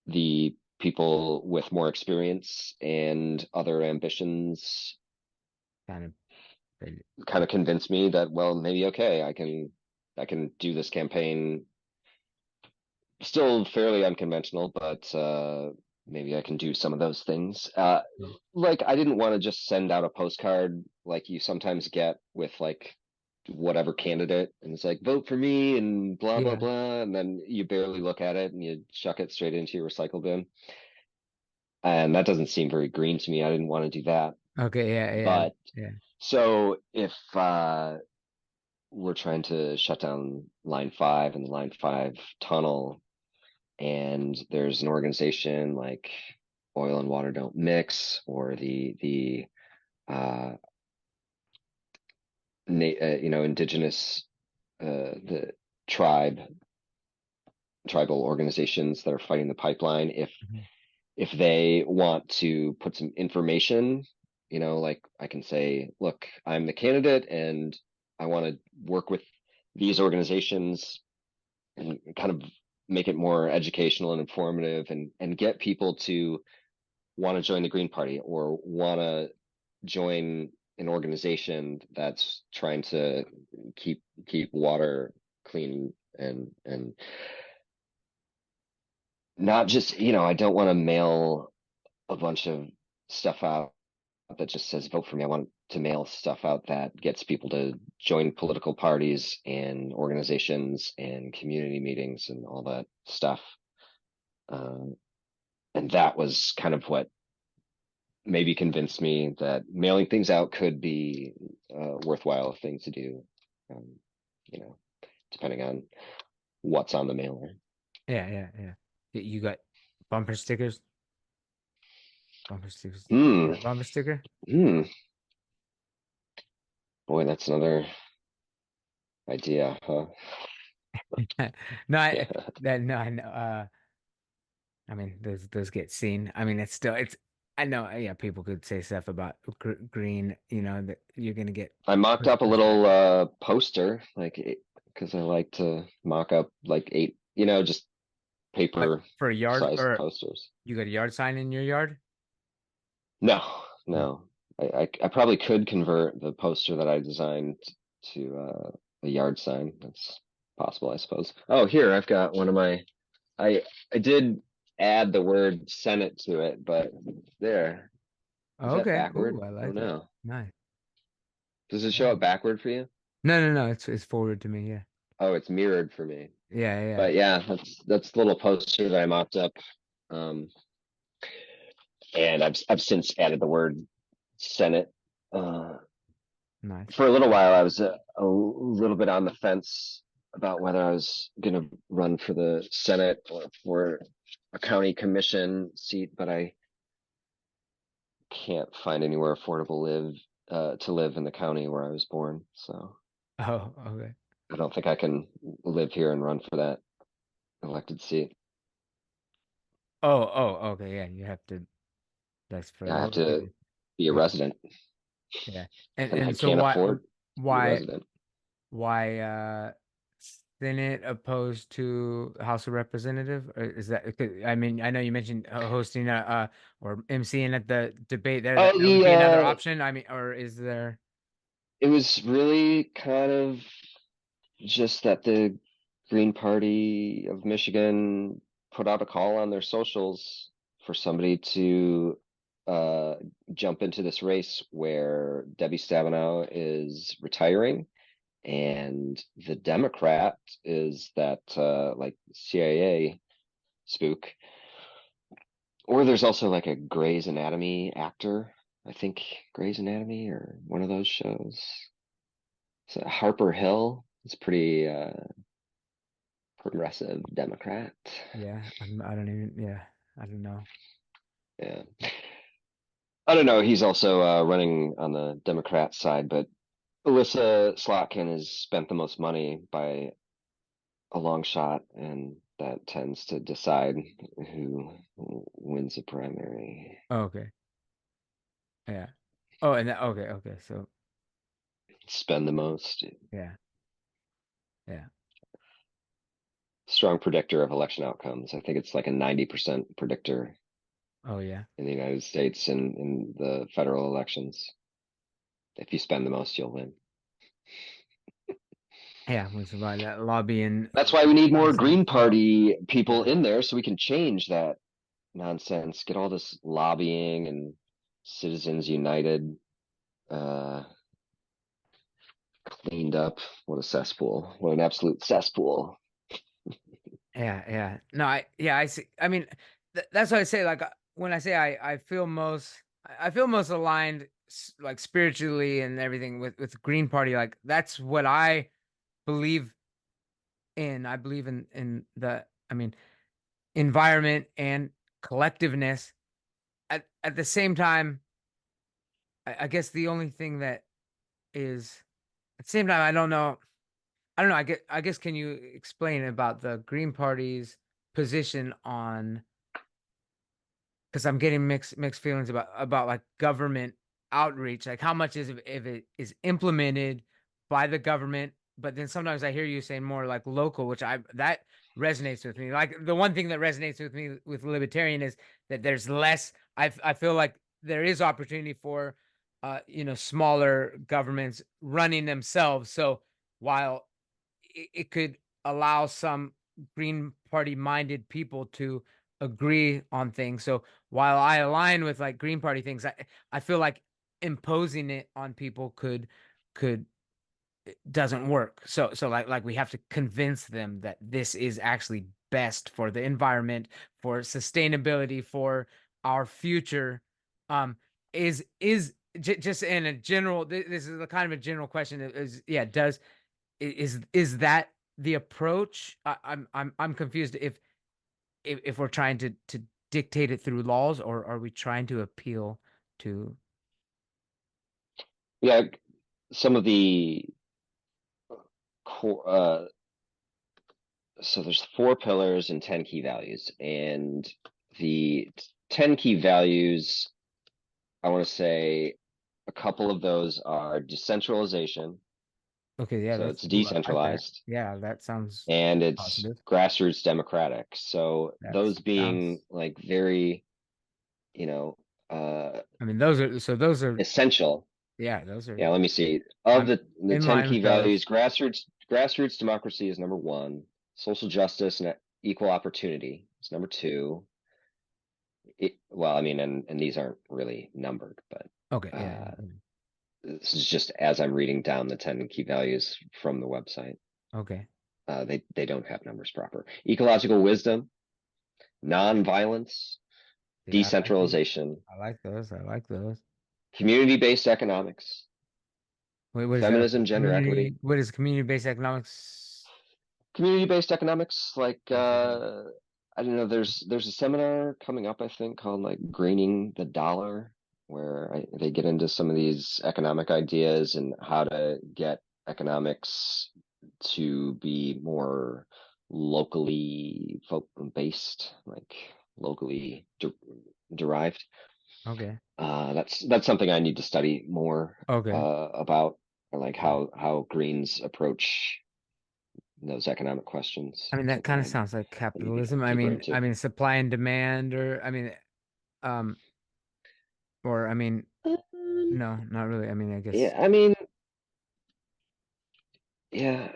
Speaker 2: the people with more experience and other ambitions
Speaker 1: Kind of, they-
Speaker 2: kind of convinced me that, well, maybe okay, I can do this campaign still fairly unconventional, but maybe I can do some of those things.
Speaker 1: yeah,
Speaker 2: Like I didn't want to just send out a postcard like you sometimes get with like whatever candidate, and it's like vote for me and blah blah
Speaker 1: yeah.
Speaker 2: blah, and then you barely look at it and you chuck it straight into your recycle bin. And that doesn't seem very green to me. I didn't want to do that.
Speaker 1: Okay, yeah, yeah,
Speaker 2: But
Speaker 1: yeah.
Speaker 2: so if we're trying to shut down line 5 and the line 5 tunnel and there's an organization like Oil and Water Don't Mix or the uh, indigenous the tribal organizations that are fighting the pipeline.
Speaker 1: Mhm.
Speaker 2: If they want to put some information, like I can say, look, I'm the candidate and I want to work with these organizations and kind of make it more educational and informative and get people to want to join the Green Party or want to join an organization that's trying to keep water clean and not just, I don't want to mail a bunch of stuff out that just says vote for me. I want to mail stuff out that gets people to join political parties and organizations and community meetings and all that stuff. Uh, and that was kind of what maybe convinced me that mailing things out could be a worthwhile thing to do, um, you know, depending on what's on the mailer.
Speaker 1: Yeah, yeah, yeah. You got bumper stickers? Bumper stickers. You
Speaker 2: Hmm.
Speaker 1: got a bumper sticker?
Speaker 2: Hmm. Boy, that's another idea, huh?
Speaker 1: No,
Speaker 2: Yeah.
Speaker 1: no, I know. I mean, those get seen. I mean, it's still it's. I know. Yeah, people could say stuff about green. You know that you're gonna get
Speaker 2: I mocked up a
Speaker 1: pushed back.
Speaker 2: little poster, like because I like to mock up like eight, just
Speaker 1: Like
Speaker 2: paper
Speaker 1: for a yard,
Speaker 2: sized
Speaker 1: or
Speaker 2: posters.
Speaker 1: you got a yard sign in your yard?
Speaker 2: No,
Speaker 1: No.
Speaker 2: no. I probably could convert the poster that I designed to a yard sign. That's possible, I suppose. Oh, here I've got one of my. I did add the word Senate to it, but there. Is that
Speaker 1: Okay. Ooh,
Speaker 2: backward?
Speaker 1: I
Speaker 2: Oh
Speaker 1: like it.
Speaker 2: no.
Speaker 1: Nice.
Speaker 2: Does it show
Speaker 1: Yeah.
Speaker 2: up backward for you?
Speaker 1: No, no, no. It's forward to me. Yeah.
Speaker 2: Oh, it's mirrored for me.
Speaker 1: Yeah, yeah.
Speaker 2: But yeah, that's the little poster that I mocked up. Um, and I've since added the word Senate. Uh,
Speaker 1: Nice.
Speaker 2: for a little while, I was a little bit on the fence about whether I was going to run for the Senate or for a county commission seat, but I can't find anywhere affordable to live in the county where I was born. So
Speaker 1: Oh, okay.
Speaker 2: I don't think I can live here and run for that elected seat.
Speaker 1: Oh, oh, okay. Yeah, you have to. That's for
Speaker 2: I have
Speaker 1: those
Speaker 2: to
Speaker 1: people.
Speaker 2: be a
Speaker 1: Yeah,
Speaker 2: resident,
Speaker 1: yeah.
Speaker 2: and I
Speaker 1: And so
Speaker 2: can't afford to be a
Speaker 1: why
Speaker 2: resident.
Speaker 1: why Senate opposed to House of Representative? Or is that? I mean, I know you mentioned hosting or emceeing at the debate there.
Speaker 2: Oh,
Speaker 1: That would be another option. I mean, or is there?
Speaker 2: it was really kind of just that the Green Party of Michigan put out a call on their socials for somebody to uh, jump into this race where Debbie Stabenow is retiring, and the Democrat is that like CIA spook. Or there's also like a Grey's Anatomy actor, I think Grey's Anatomy or one of those shows. So Harper Hill is pretty progressive Democrat.
Speaker 1: Yeah, I don't even. Yeah, I don't know.
Speaker 2: Yeah. I don't know. He's also running on the Democrat side, but Alyssa Slotkin has spent the most money by a long shot, and that tends to decide who wins the primary.
Speaker 1: Oh, okay. Yeah. Oh, and okay, okay. So
Speaker 2: Spend the most.
Speaker 1: yeah, yeah.
Speaker 2: Strong predictor of election outcomes. I think it's like a 90% predictor
Speaker 1: Oh, yeah.
Speaker 2: in the United States in the federal elections. If you spend the most, you'll win.
Speaker 1: Yeah, we survived that lobbying
Speaker 2: That's why we need more
Speaker 1: nonsense.
Speaker 2: Green Party people
Speaker 1: Yeah.
Speaker 2: in there so we can change that nonsense, get all this lobbying and Citizens United uh, cleaned up. What a cesspool. What an absolute cesspool.
Speaker 1: Yeah, yeah. No, yeah, I see. I mean, that's what I say. Like when I say I feel I feel most aligned, like spiritually and everything with Green Party. Like that's what I believe in. I believe in I mean, environment and collectiveness. At the same time, I guess the only thing that is at the same time, I don't know. I don't know. I guess can you explain about the Green Party's position on, because I'm getting mixed feelings about like government outreach, like how much is if it is implemented by the government, but then sometimes I hear you saying more like local, which I that resonates with me. Like the one thing that resonates with me with libertarian is that there's less. I feel like there is opportunity for smaller governments running themselves. So while it could allow some Green Party minded people to agree on things. So while I align with like Green Party things, I feel like imposing it on people could doesn't work. So like we have to convince them that this is actually best for the environment, for sustainability, for our future. Um, is just in a general. This is a kind of a general question. Is yeah, does is that the approach? I'm confused if we're trying to dictate it through laws, or are we trying to appeal to?
Speaker 2: Yeah, some of the core, so there's 4 pillars and 10 key values. And the 10 key values, I want to say a couple of those are decentralization,
Speaker 1: Okay, yeah,
Speaker 2: So
Speaker 1: that's
Speaker 2: it's
Speaker 1: ooh, I like that.
Speaker 2: decentralized
Speaker 1: Yeah, that sounds
Speaker 2: and it's
Speaker 1: positive.
Speaker 2: grassroots democratic. So
Speaker 1: That
Speaker 2: those being
Speaker 1: sounds.
Speaker 2: like very, you know,
Speaker 1: I mean, those are
Speaker 2: essential.
Speaker 1: yeah, those are.
Speaker 2: Yeah, let me see. Of
Speaker 1: I'm
Speaker 2: the
Speaker 1: in
Speaker 2: 10
Speaker 1: line
Speaker 2: key
Speaker 1: with those.
Speaker 2: values, grassroots democracy is number one. Social justice and equal opportunity is number two. Well, I mean, and these aren't really numbered, but
Speaker 1: Okay, yeah,
Speaker 2: uh, this is just as I'm reading down the 10 key values from the website.
Speaker 1: okay.
Speaker 2: They don't have numbers proper. Ecological wisdom, non-violence,
Speaker 1: Yeah, I like these.
Speaker 2: decentralization,
Speaker 1: I like those. I like those.
Speaker 2: community-based economics,
Speaker 1: Wait, what is that?
Speaker 2: feminism, gender
Speaker 1: Community.
Speaker 2: equity.
Speaker 1: What is community-based economics?
Speaker 2: Community-based economics, like
Speaker 1: What is that?
Speaker 2: I don't know, there's a seminar coming up, I think, called like Greening the Dollar, where they get into some of these economic ideas and how to get economics to be more locally based, like locally derived.
Speaker 1: Okay.
Speaker 2: That's something I need to study more
Speaker 1: Okay.
Speaker 2: about, like
Speaker 1: Yeah.
Speaker 2: how Greens approach those economic questions.
Speaker 1: I mean, that
Speaker 2: Something
Speaker 1: kind of sounds like
Speaker 2: I need to
Speaker 1: capitalism.
Speaker 2: get deeper into.
Speaker 1: I mean, supply and demand, or um, or I mean,
Speaker 2: Um,
Speaker 1: no, not really. I mean, I guess.
Speaker 2: yeah, I mean, yeah,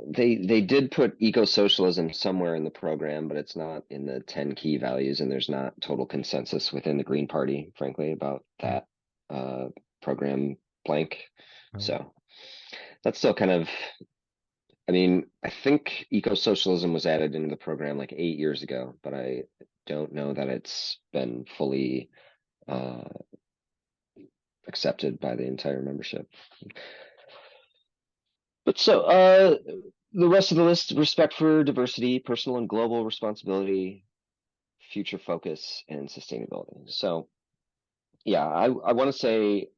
Speaker 2: they did put eco-socialism somewhere in the program, but it's not in the 10 key values, and there's not total consensus within the Green Party, frankly, about
Speaker 1: Mm,
Speaker 2: that uh program blank.
Speaker 1: okay.
Speaker 2: So that's still kind of, I mean, I think eco-socialism was added into the program like 8 years ago, but I don't know that it's been fully uh accepted by the entire membership. But so, the rest of the list: respect for diversity, personal and global responsibility, future focus, and sustainability. So, yeah, I want to say,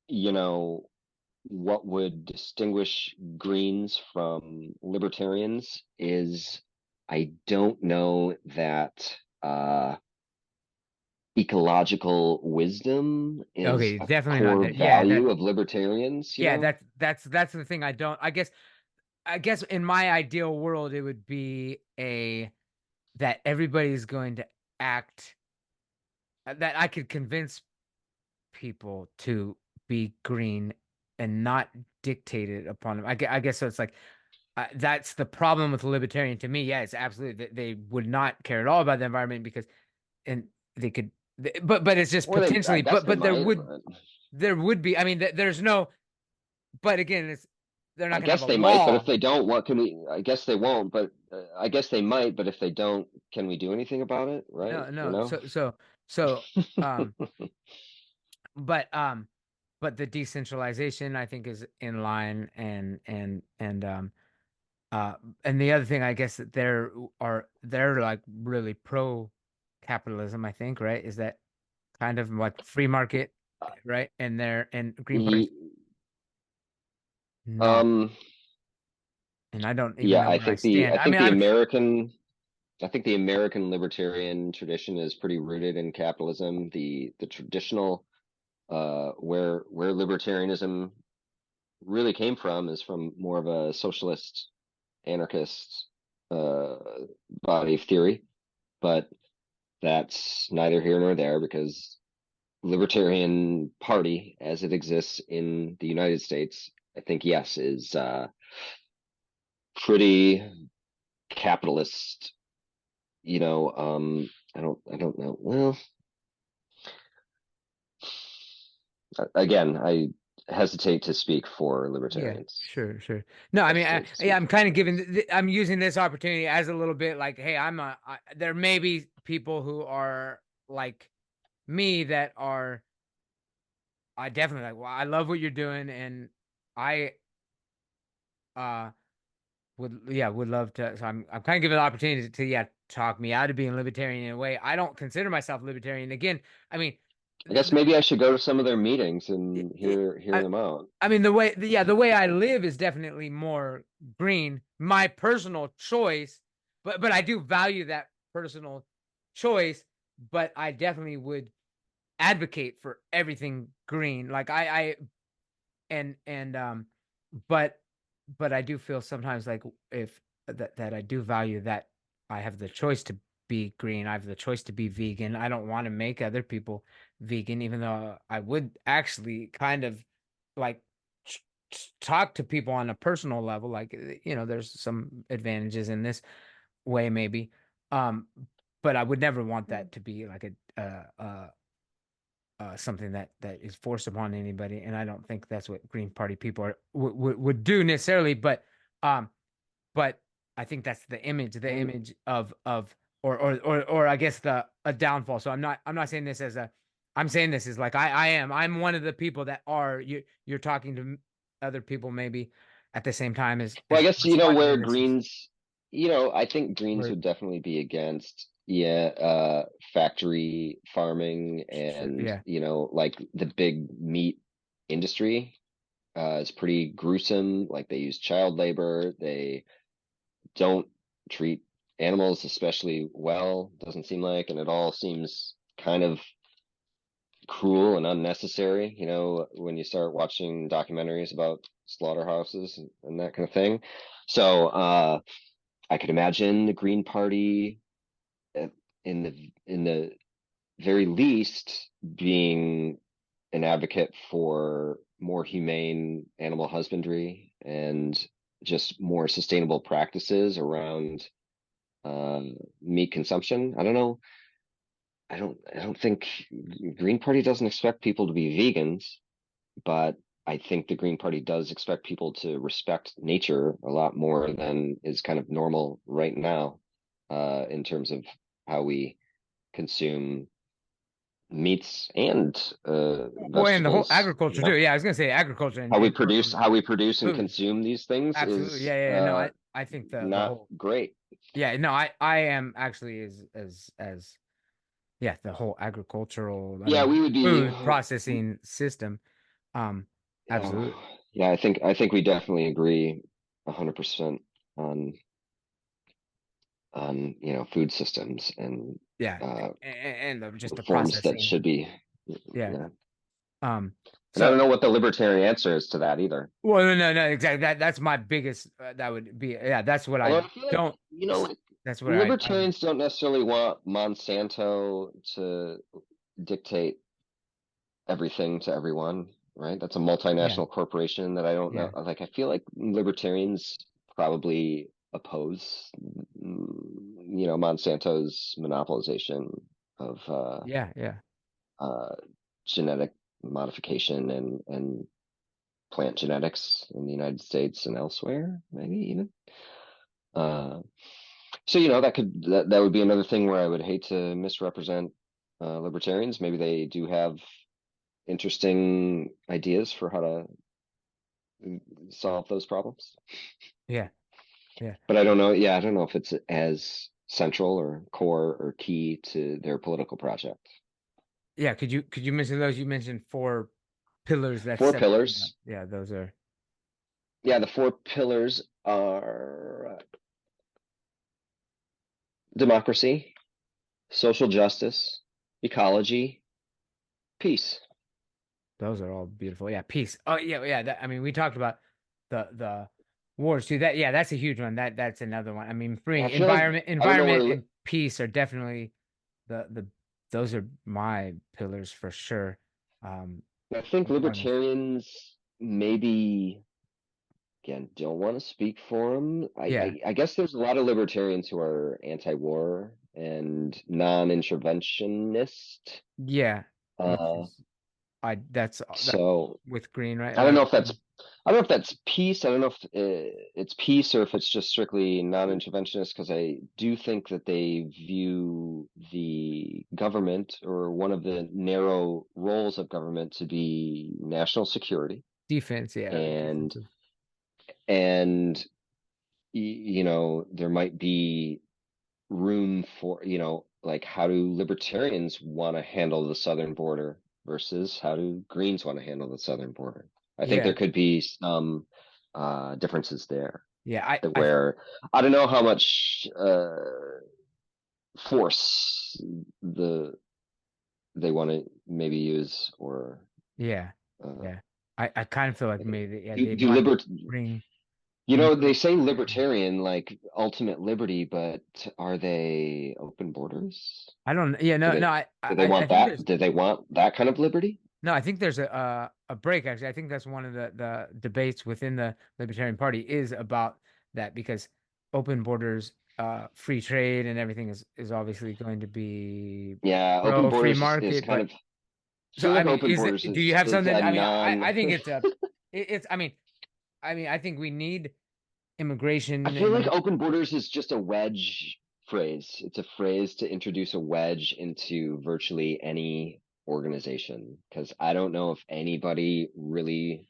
Speaker 2: you know, what would distinguish Greens from libertarians is I don't know that ecological wisdom is
Speaker 1: Okay,
Speaker 2: a
Speaker 1: definitely not
Speaker 2: core
Speaker 1: that. Yeah,
Speaker 2: value of libertarians, you
Speaker 1: yeah,
Speaker 2: know?
Speaker 1: that's the thing I don't. I guess in my ideal world it would be a that everybody's going to act that I could convince people to be green and not dictate it upon them. I guess so. It's like that's the problem with the libertarian to me. Yeah, it's absolutely they would not care at all about the environment because and they could, but it's just
Speaker 2: Or I
Speaker 1: potentially,
Speaker 2: guess they
Speaker 1: but
Speaker 2: might, but
Speaker 1: there would be. I mean, there's no, but again, it's they're not
Speaker 2: I
Speaker 1: gonna have
Speaker 2: guess
Speaker 1: a
Speaker 2: they might, but if
Speaker 1: law.
Speaker 2: they don't, what can we? I guess they won't, but I guess they might, but if they don't, can we do anything about it? Right?
Speaker 1: No,
Speaker 2: You
Speaker 1: no.
Speaker 2: know?
Speaker 1: So, um, but the decentralization I think is in line, uh, and the other thing I guess that they're like really pro capitalism. I think right is that kind of like free market, right? And Green Party's
Speaker 2: He,
Speaker 1: not,
Speaker 2: um,
Speaker 1: and I don't even
Speaker 2: yeah,
Speaker 1: know where I stand.
Speaker 2: I
Speaker 1: I
Speaker 2: think
Speaker 1: mean,
Speaker 2: the American libertarian tradition is pretty rooted in capitalism. The traditional, where libertarianism really came from is from more of a socialist, anarchist, uh, body of theory, but that's neither here nor there because Libertarian Party, as it exists in the United States, I think yes, is pretty capitalist. I don't know. Well, again, I hesitate to speak for
Speaker 1: yeah,
Speaker 2: libertarians.
Speaker 1: sure, sure. No, I mean,
Speaker 2: Hesitate to
Speaker 1: yeah,
Speaker 2: speak
Speaker 1: I'm
Speaker 2: for
Speaker 1: kind of giving,
Speaker 2: libertarians.
Speaker 1: I'm using this opportunity as a little bit like, hey, there may be people who are like me that are, I definitely like, well, I love what you're doing, and I, uh, would love to. So I'm kind of giving the opportunity yeah, talk me out of being libertarian in a way. I don't consider myself libertarian. Again, I mean,
Speaker 2: I guess
Speaker 1: the,
Speaker 2: maybe I should go to some of their meetings and
Speaker 1: it,
Speaker 2: hear them out.
Speaker 1: I mean, the way I live is definitely more green. My personal choice, but I do value that personal choice. But I definitely would advocate for everything green. Like I and but but I do feel sometimes like if that I do value that I have the choice to be green, I have the choice to be vegan. I don't want to make other people vegan, even though I would actually kind of like talk to people on a personal level. Like, there's some advantages in this way, maybe. Um, but I would never want that to be like something that is forced upon anybody, and I don't think that's what Green Party people would do necessarily. Um, but I think that's the
Speaker 2: And
Speaker 1: image of or I guess the a downfall. So I'm not saying this as a I'm saying this is like I'm one of the people that are you're talking to other people maybe at the same time
Speaker 2: well, I
Speaker 1: as
Speaker 2: guess,
Speaker 1: responding
Speaker 2: where
Speaker 1: to this is
Speaker 2: Greens, I think Greens
Speaker 1: where
Speaker 2: would definitely be against, factory farming
Speaker 1: sure
Speaker 2: and,
Speaker 1: yeah
Speaker 2: like the big meat industry, is pretty gruesome. Like they use child labor. They don't treat animals especially well, doesn't seem like, and it all seems kind of cruel and unnecessary, when you start watching documentaries about slaughterhouses and that kind of thing. So, I could imagine the Green Party, uh, in the very least being an advocate for more humane animal husbandry and just more sustainable practices around, meat consumption. I don't know. I don't think Green Party doesn't expect people to be vegans, but I think the Green Party does expect people to respect nature a lot more than is kind of normal right now, in terms of how we consume meats and,
Speaker 1: well and the whole
Speaker 2: vegetables.
Speaker 1: agriculture too. Yeah, I was gonna say agriculture
Speaker 2: How we
Speaker 1: and
Speaker 2: produce, how we produce and
Speaker 1: food.
Speaker 2: consume these things
Speaker 1: Absolutely.
Speaker 2: is,
Speaker 1: Yeah, yeah, yeah. No, I think the
Speaker 2: not
Speaker 1: whole
Speaker 2: great.
Speaker 1: yeah, no, I am actually as yeah, the whole agricultural, I
Speaker 2: Yeah,
Speaker 1: mean,
Speaker 2: we would be.
Speaker 1: food processing system. Um,
Speaker 2: Oh,
Speaker 1: absolutely.
Speaker 2: yeah, I think we definitely agree 100% on food systems and,
Speaker 1: Yeah.
Speaker 2: uh
Speaker 1: Just
Speaker 2: the
Speaker 1: the
Speaker 2: forms that
Speaker 1: processing.
Speaker 2: should be.
Speaker 1: Yeah.
Speaker 2: Yeah.
Speaker 1: Um,
Speaker 2: And I
Speaker 1: so
Speaker 2: don't know what the libertarian answer is to that either.
Speaker 1: well, no, no, exactly. That's my biggest that would be yeah, that's what I
Speaker 2: Although I feel like,
Speaker 1: don't
Speaker 2: like
Speaker 1: that's what I
Speaker 2: libertarians don't necessarily want Monsanto to dictate everything to everyone, right? That's a
Speaker 1: yeah,
Speaker 2: multinational corporation that I don't know.
Speaker 1: yeah.
Speaker 2: Like, I feel like libertarians probably oppose, Monsanto's monopolization of,
Speaker 1: Yeah, yeah.
Speaker 2: uh, genetic modification and plant genetics in the United States and elsewhere, maybe even. Uh, so, that would be another thing where I would hate to misrepresent, libertarians. Maybe they do have interesting ideas for how to, solve those problems.
Speaker 1: Yeah, yeah.
Speaker 2: But I don't know. Yeah, I don't know if it's as central or core or key to their political project.
Speaker 1: Yeah, could you mention those? You mentioned four pillars that
Speaker 2: Four
Speaker 1: set them up.
Speaker 2: pillars.
Speaker 1: Yeah, those are
Speaker 2: Yeah, the four pillars are, democracy, social justice, ecology, peace.
Speaker 1: those are all beautiful. Yeah, peace. Oh yeah, yeah. I mean, we talked about the wars too. That yeah, that's a huge one. That's another one. I mean, for
Speaker 2: I
Speaker 1: me,
Speaker 2: feel like I don't know
Speaker 1: environment and peace are definitely the those are my pillars for sure. Um,
Speaker 2: I think
Speaker 1: regardless.
Speaker 2: libertarians maybe, again, don't want to speak for them. I,
Speaker 1: Yeah,
Speaker 2: I I guess there's a lot of libertarians who are anti-war and non-interventionist.
Speaker 1: yeah. Which
Speaker 2: Uh,
Speaker 1: is that
Speaker 2: so
Speaker 1: with green, right?
Speaker 2: I don't know if that's I don't know if that's peace. I don't know if, it's peace or if it's just strictly non-interventionist, because I do think that they view the government, or one of the narrow roles of government, to be national security.
Speaker 1: defense. Yeah,
Speaker 2: And
Speaker 1: defensive.
Speaker 2: and there might be room for, like, how do libertarians want to handle the southern border versus how do Greens want to handle the southern border? I think there
Speaker 1: Yeah,
Speaker 2: could be some, differences there,
Speaker 1: yeah.
Speaker 2: that where I don't know how much, force they want to maybe use, or,
Speaker 1: yeah,
Speaker 2: uh,
Speaker 1: yeah. I kind of feel like maybe yeah
Speaker 2: do,
Speaker 1: they
Speaker 2: do
Speaker 1: want to
Speaker 2: liber
Speaker 1: bring.
Speaker 2: You know, they
Speaker 1: No,
Speaker 2: say libertarian, like ultimate liberty, but are they open borders?
Speaker 1: I don't. Yeah,
Speaker 2: Do
Speaker 1: no,
Speaker 2: they
Speaker 1: no. I think there's
Speaker 2: Do they want that kind of liberty?
Speaker 1: no. I think there's a break actually. I think that's one of the debates within the Libertarian Party is about that because open borders, free trade, and everything is obviously going to be
Speaker 2: Yeah, open
Speaker 1: pro free
Speaker 2: borders is
Speaker 1: market.
Speaker 2: kind
Speaker 1: But
Speaker 2: of I
Speaker 1: so
Speaker 2: feel
Speaker 1: I
Speaker 2: like
Speaker 1: mean,
Speaker 2: open
Speaker 1: is
Speaker 2: borders
Speaker 1: it? Do you have
Speaker 2: is
Speaker 1: something?
Speaker 2: a
Speaker 1: I mean,
Speaker 2: non
Speaker 1: I think it's a. It's. I mean, I think we need
Speaker 2: I
Speaker 1: immigration
Speaker 2: feel like
Speaker 1: and
Speaker 2: open borders is just a wedge phrase. It's a phrase to introduce a wedge into virtually any organization because I don't know if anybody really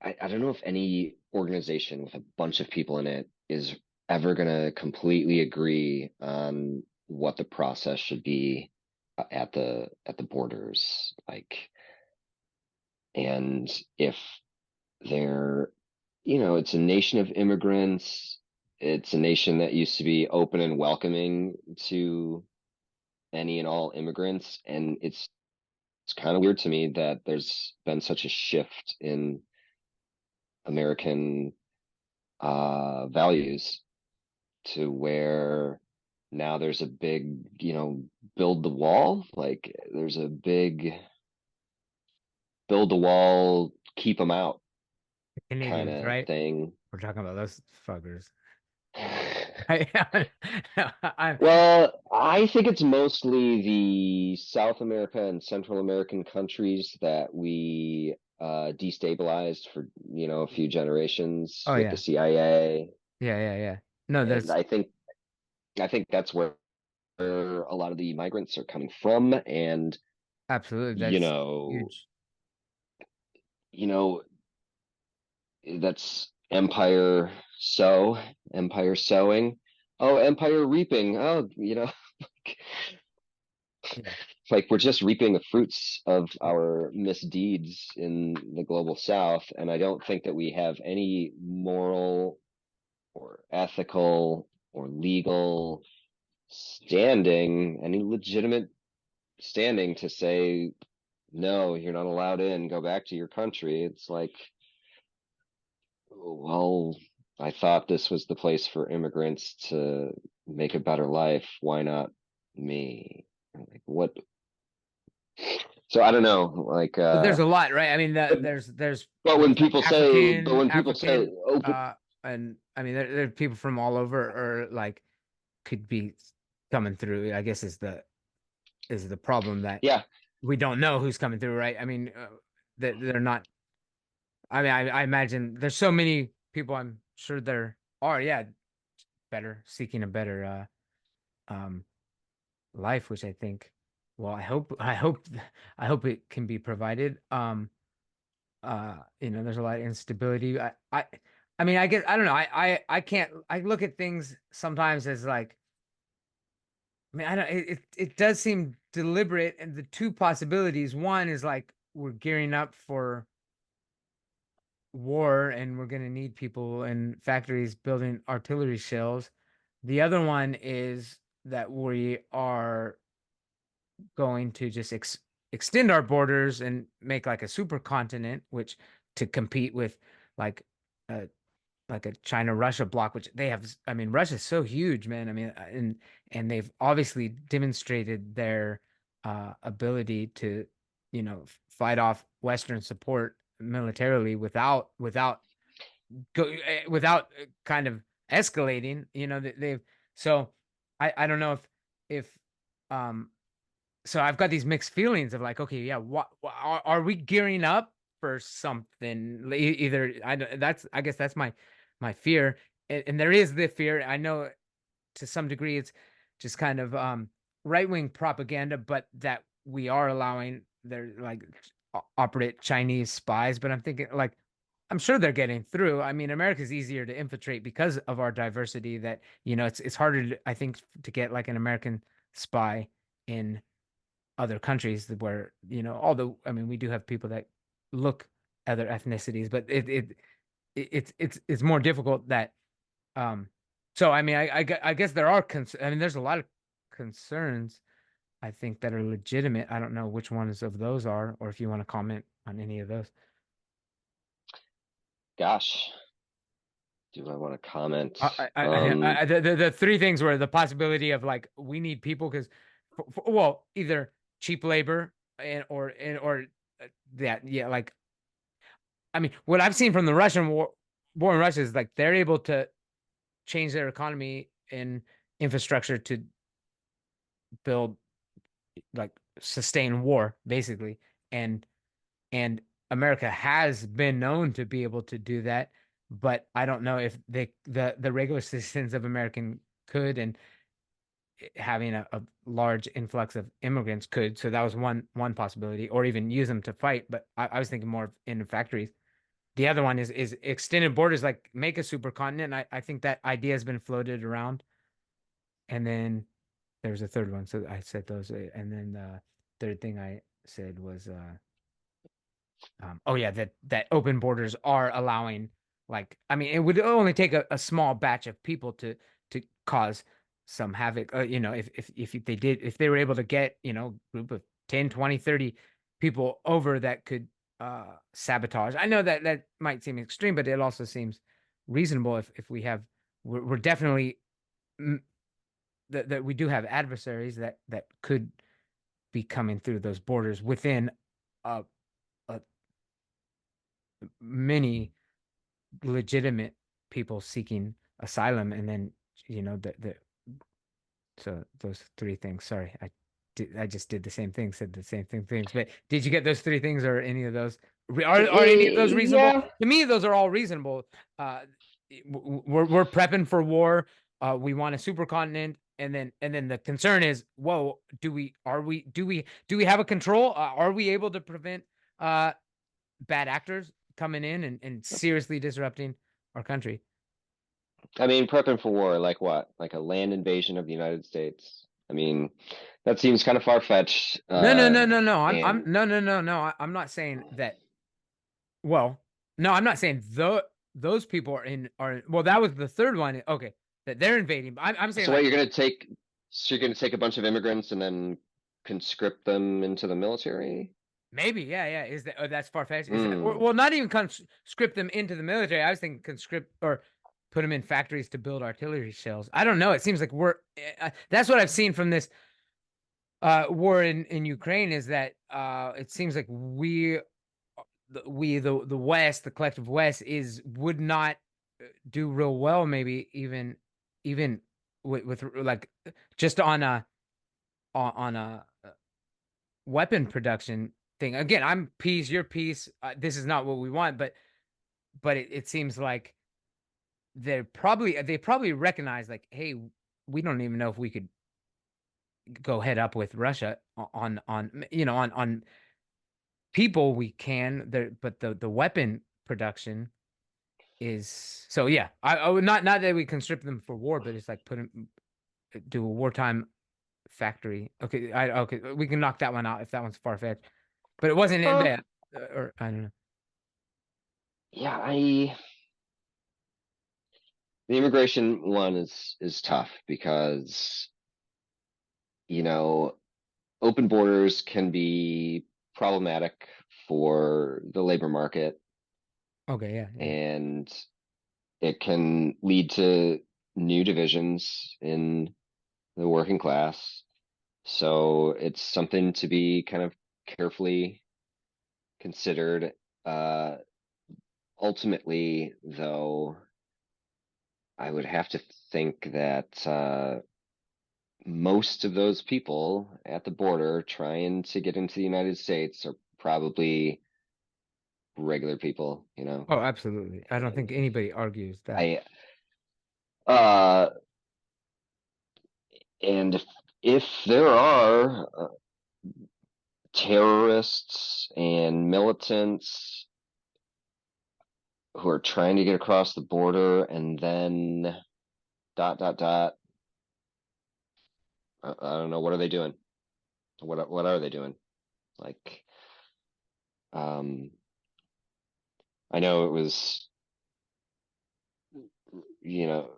Speaker 2: I don't know if any organization with a bunch of people in it is ever going to completely agree on what the process should be at the borders. Like, and if they're, you know, it's a nation of immigrants. It's a nation that used to be open and welcoming to any and all immigrants, and it's kind of weird to me that there's been such a shift in American values to where now there's a big, you know, build the wall. Like there's a big build the wall, keep them out kind
Speaker 1: Canadians,
Speaker 2: of
Speaker 1: right?
Speaker 2: thing.
Speaker 1: We're talking about those fuckers. I, I'm
Speaker 2: Well, I think it's mostly the South America and Central American countries that we destabilized for, you know, a few generations
Speaker 1: oh
Speaker 2: with the
Speaker 1: yeah.
Speaker 2: CIA.
Speaker 1: Yeah. No,
Speaker 2: And
Speaker 1: that's
Speaker 2: I think that's where a lot of the migrants are coming from. And,
Speaker 1: absolutely
Speaker 2: you
Speaker 1: that's
Speaker 2: know,
Speaker 1: huge.
Speaker 2: you know, that's empire sowing. Oh, empire reaping. Oh, you know,
Speaker 1: Yeah.
Speaker 2: like we're just reaping the fruits of our misdeeds in the global south. And I don't think that we have any moral or ethical or legal standing, any legitimate standing to say, no, you're not allowed in, go back to your country. It's like, well, I thought this was the place for immigrants to make a better life. Why not me? Like, what? So I don't know. Like,
Speaker 1: But there's a lot, right? I mean,
Speaker 2: but,
Speaker 1: there's like
Speaker 2: but when people say
Speaker 1: African,
Speaker 2: open,
Speaker 1: and I mean, there are people from all over, or like could be coming through. I guess is the problem that
Speaker 2: yeah,
Speaker 1: we don't know who's coming through, right? I mean, that they're not. I mean, I imagine there's so many people. I'm sure there are, yeah, better seeking a better um life, which I think. Well, I hope it can be provided. There's a lot of instability. I mean, I guess I don't know. I can't. I look at things sometimes as like. I mean, I don't. It does seem deliberate, and the two possibilities. One is like we're gearing up for war, and we're going to need people in factories building artillery shells. The other one is that we are going to just extend our borders and make like a supercontinent, which to compete with like uh, like a China Russia block, which they have. I mean, Russia's so huge, man. I mean, and they've obviously demonstrated their ability to, fight off Western support militarily without kind of escalating. They've so I don't know if um so I've got these mixed feelings of like, okay, yeah, what are we gearing up for something? Either I don't- that's I guess that's my fear, and there is the fear. I know to some degree it's just kind of right-wing propaganda, but that we are allowing their like operate Chinese spies. But I'm thinking like I'm sure they're getting through. I mean, America's easier to infiltrate because of our diversity. That it's harder I think to get like an American spy in other countries where, although I mean we do have people that look other ethnicities, but it's more difficult that um so I mean I guess there are I mean there's a lot of concerns I think that are legitimate. I don't know which ones of those are or if you want to comment on any of those.
Speaker 2: gosh. do I want to comment?
Speaker 1: The three things were the possibility of like we need people because, well, either cheap labor or that yeah like I mean what I've seen from the Russian war in Russia is like they're able to change their economy and infrastructure to build like sustain war basically and and America has been known to be able to do that, but I don't know if the regular citizens of American could, and having a large influx of immigrants could. So that was one possibility, or even use them to fight. But I was thinking more in factories. The other one is extended borders, like make a supercontinent. I think that idea has been floated around. And then there's a third one. So I said those, and then the third thing I said was oh yeah, that open borders are allowing like I mean it would only take a small batch of people to cause some havoc. If they did if they were able to get, group of 10, 20, 30 people over that could sabotage. I know that that might seem extreme, but it also seems reasonable if we have we're definitely that we do have adversaries that could be coming through those borders within a, a many legitimate people seeking asylum, and then the so those three things. Sorry, I just did the same thing, said the same things. But did you get those three things, or any of those? Are any of those reasonable?
Speaker 2: Yeah,
Speaker 1: To me, those are all reasonable. We're prepping for war. We want a supercontinent, and then the concern is, whoa, do we have a control? Are we able to prevent uh bad actors coming in and seriously disrupting our country?
Speaker 2: I mean, prepping for war, like what? Like a land invasion of the United States. I mean, that seems kind of far-fetched.
Speaker 1: No, no, no, no, no. I'm
Speaker 2: And
Speaker 1: no, no, no, no. I'm not saying that. Well, no, I'm not saying those people are well. That was the third one. Okay, that they're invading. But I'm saying
Speaker 2: so what
Speaker 1: like
Speaker 2: you're gonna take, so you're gonna take a bunch of immigrants and then conscript them into the military?
Speaker 1: maybe, yeah, yeah. Is that that's far fetched? Is that
Speaker 2: Hmm.
Speaker 1: well, not even conscript them into the military. I was thinking conscript or put them in factories to build artillery shells. I don't know. It seems like that's what I've seen from this war in Ukraine is that it seems like the West, the collective West, is would not do real well, maybe even with like just on a weapon production thing. Again, I'm peace, your peace. This is not what we want, but it seems like they probably recognize like, hey, we don't even know if we could go head up with Russia on people we can there, but the weapon production is so yeah. I would not that we conscript them for war, but it's like put them do a wartime factory. Okay, we can knock that one out if that one's far fetched, but it wasn't in
Speaker 2: Uh,
Speaker 1: there, or I don't know.
Speaker 2: yeah, the immigration one is tough because, you know, open borders can be problematic for the labor market,
Speaker 1: Okay, yeah, yeah.
Speaker 2: and it can lead to new divisions in the working class. So it's something to be kind of carefully considered. Uh, Ultimately, though, I would have to think that most of those people at the border trying to get into the United States are probably regular people, you know.
Speaker 1: Oh, absolutely. I don't think
Speaker 2: And
Speaker 1: anybody argues that.
Speaker 2: I uh and if there are terrorists and militants who are trying to get across the border and then dot dot dot, I don't know, what are they doing? What are they doing? Like, um, I know it was, you know,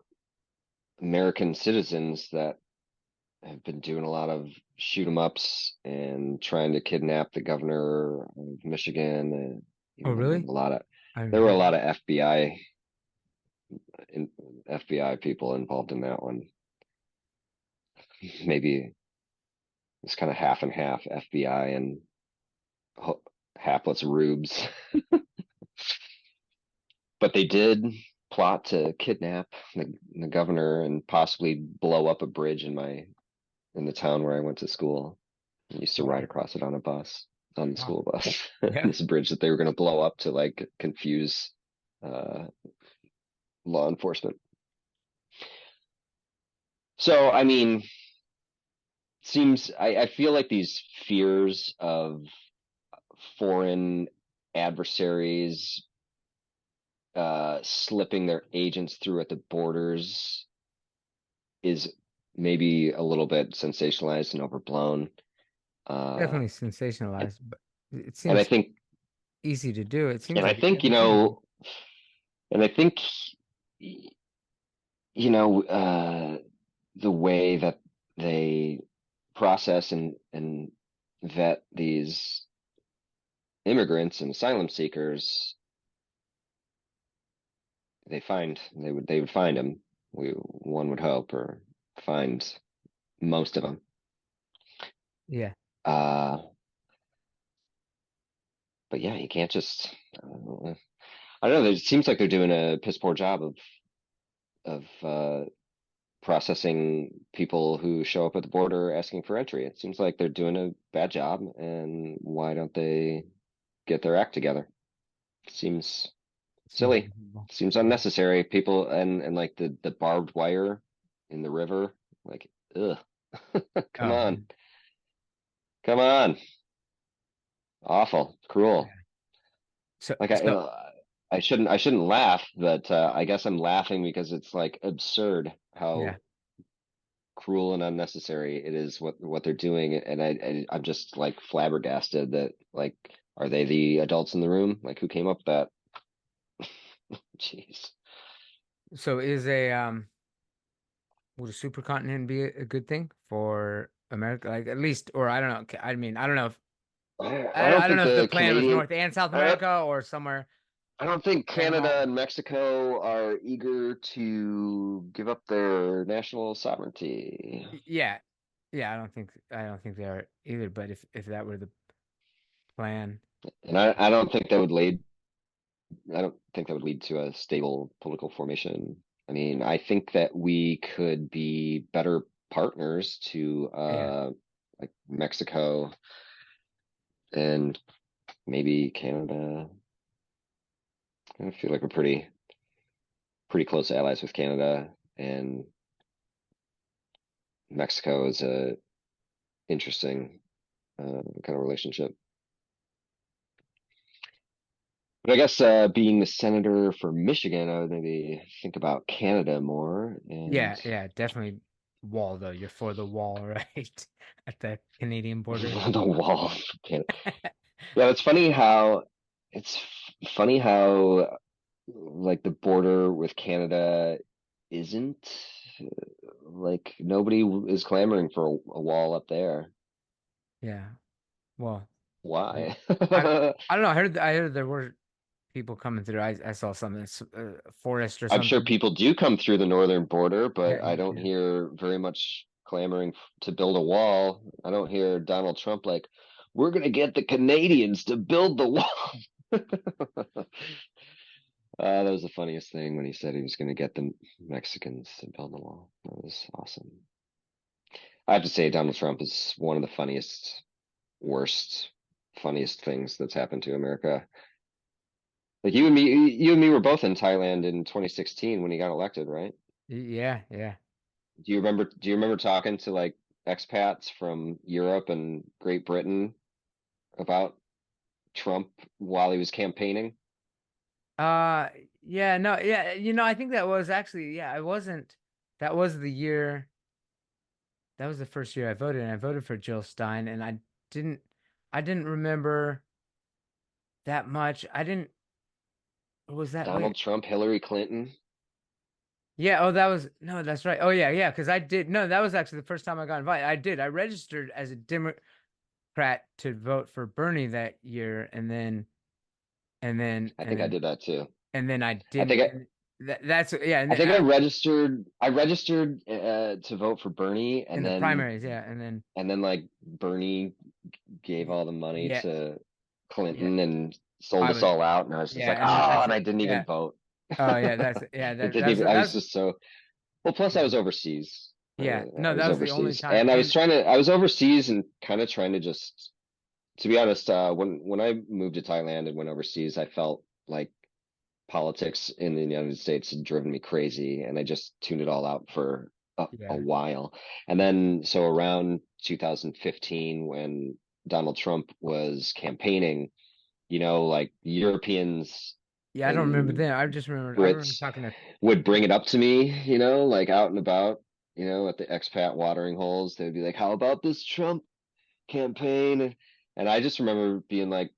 Speaker 2: American citizens that have been doing a lot of shoot 'em ups and trying to kidnap the governor of Michigan. And,
Speaker 1: Oh, really?
Speaker 2: a lot of
Speaker 1: I haven't
Speaker 2: there were a
Speaker 1: heard
Speaker 2: lot
Speaker 1: that.
Speaker 2: of FBI in, FBI people involved in that one. Maybe it's kind of half and half FBI and hapless rubes. But they did plot to kidnap the governor and possibly blow up a bridge in the town where I went to school. I used to ride
Speaker 1: Oh,
Speaker 2: across it on a bus, on the
Speaker 1: wow.
Speaker 2: school bus.
Speaker 1: Yeah.
Speaker 2: This bridge that they were going to blow up to like confuse uh, law enforcement. So, I mean, I feel like these fears of foreign adversaries slipping their agents through at the borders is maybe a little bit sensationalized and overblown. Uh,
Speaker 1: Definitely
Speaker 2: and,
Speaker 1: sensationalized, but it
Speaker 2: and I
Speaker 1: seems
Speaker 2: think,
Speaker 1: easy to do. It seems
Speaker 2: and I
Speaker 1: like it
Speaker 2: think,
Speaker 1: never can be.
Speaker 2: and I think, you know, the way that they process and vet these immigrants and asylum seekers, they would find them. One would hope, or find most of them.
Speaker 1: Yeah.
Speaker 2: Uh, but yeah, you can't just. I don't know. It seems like they're doing a piss poor job of processing people who show up at the border asking for entry. It seems like they're doing a bad job, and why don't they get their act together? Seems
Speaker 1: Seems
Speaker 2: silly.
Speaker 1: reasonable.
Speaker 2: Seems
Speaker 1: Yeah.
Speaker 2: unnecessary. People and like the barbed wire in the river, like ugh. Come
Speaker 1: Oh,
Speaker 2: on. Come on. Awful. Cruel.
Speaker 1: yeah. So,
Speaker 2: Like
Speaker 1: so
Speaker 2: I shouldn't laugh, but I guess I'm laughing because it's like absurd
Speaker 1: yeah.
Speaker 2: how cruel and unnecessary it is what they're doing, and I'm just like flabbergasted that like are they the adults in the room? Like who came up with that? Jeez.
Speaker 1: So would a supercontinent be a good thing for America? Like at least, or I don't know. I mean, I don't know if
Speaker 2: I don't
Speaker 1: I don't
Speaker 2: think
Speaker 1: know if the
Speaker 2: the
Speaker 1: plan was
Speaker 2: Canadian
Speaker 1: North and South
Speaker 2: I don't
Speaker 1: America or somewhere
Speaker 2: I don't think Canada
Speaker 1: landlocked.
Speaker 2: and Mexico are eager to give up their national sovereignty.
Speaker 1: Yeah, yeah. I don't think they are either. But if that were the plan,
Speaker 2: And I don't think that would lead I don't think that would lead to a stable political formation. I mean, I think that we could be better partners to
Speaker 1: yeah.
Speaker 2: like Mexico and maybe Canada. I feel like we're pretty close allies with Canada, and Mexico is a interesting kind of relationship. But I guess being the senator for Michigan, I would maybe think about Canada more and
Speaker 1: Yeah, yeah, definitely wall though. You're for the wall, right? At the Canadian border.
Speaker 2: the wall of Canada. Yeah, it's funny how like the border with Canada isn't like nobody is clamoring for a wall up there.
Speaker 1: Yeah. Well,
Speaker 2: Why?
Speaker 1: I don't know. I heard there were people coming through. I saw something, forest or
Speaker 2: I'm sure
Speaker 1: something.
Speaker 2: people do come through the northern border,
Speaker 1: Yeah,
Speaker 2: but I don't
Speaker 1: yeah.
Speaker 2: hear very much clamoring to build a wall. I don't hear Donald Trump like, we're going to get the Canadians to build the wall. That was the funniest thing when he said he was going to get the Mexicans to build the wall. That was awesome. I have to say, Donald Trump is one of the worst, funniest things that's happened to America. Like you and me were both in Thailand in 2016 when he got elected, right?
Speaker 1: Yeah, yeah.
Speaker 2: Do you remember talking to like expats from Europe and Great Britain about Trump while he was campaigning?
Speaker 1: Uh, yeah, no, yeah. I think that was actually, yeah, I wasn't, that was the year, that was the first year I voted, and I voted for Jill Stein, and didn't, I didn't remember that much. I didn't, was that,
Speaker 2: Donald
Speaker 1: wait,
Speaker 2: Trump, Hillary Clinton.
Speaker 1: yeah, oh, that was, no, that's right. Oh, yeah, yeah, because I did, no, that was actually the first time I got invited. I registered as a Democrat to vote for Bernie that year, and then, and then,
Speaker 2: I
Speaker 1: and
Speaker 2: think I
Speaker 1: then,
Speaker 2: did that too.
Speaker 1: and then I
Speaker 2: I think
Speaker 1: didn't,
Speaker 2: I,
Speaker 1: and that's yeah, and
Speaker 2: I think I registered to vote for Bernie,
Speaker 1: in the primaries, yeah,
Speaker 2: and then like Bernie gave all the money
Speaker 1: yeah,
Speaker 2: to
Speaker 1: yeah.
Speaker 2: Clinton and sold
Speaker 1: I
Speaker 2: us
Speaker 1: was
Speaker 2: all out, and I was just
Speaker 1: yeah,
Speaker 2: like,
Speaker 1: and
Speaker 2: oh,
Speaker 1: that's
Speaker 2: and I didn't even
Speaker 1: yeah.
Speaker 2: vote.
Speaker 1: Oh yeah, that's yeah,
Speaker 2: It
Speaker 1: that
Speaker 2: didn't even. I was
Speaker 1: that's
Speaker 2: just so well. Plus, I
Speaker 1: yeah.
Speaker 2: was overseas.
Speaker 1: Yeah. No,
Speaker 2: I
Speaker 1: that
Speaker 2: was
Speaker 1: was the only
Speaker 2: overseas,
Speaker 1: time.
Speaker 2: and
Speaker 1: And
Speaker 2: I was overseas and kind of trying to just, to be honest, when I moved to Thailand and went overseas, I felt like politics in the United States had driven me crazy, and I just tuned it all out for a
Speaker 1: yeah.
Speaker 2: while. And then, so around 2015, when Donald Trump was campaigning, like Europeans
Speaker 1: Yeah, I don't remember
Speaker 2: and
Speaker 1: then. I remember
Speaker 2: Brits
Speaker 1: talking to
Speaker 2: would bring it up to me, like out and about, at the expat watering holes. They'd be like, "How about this Trump campaign?" And I just remember being like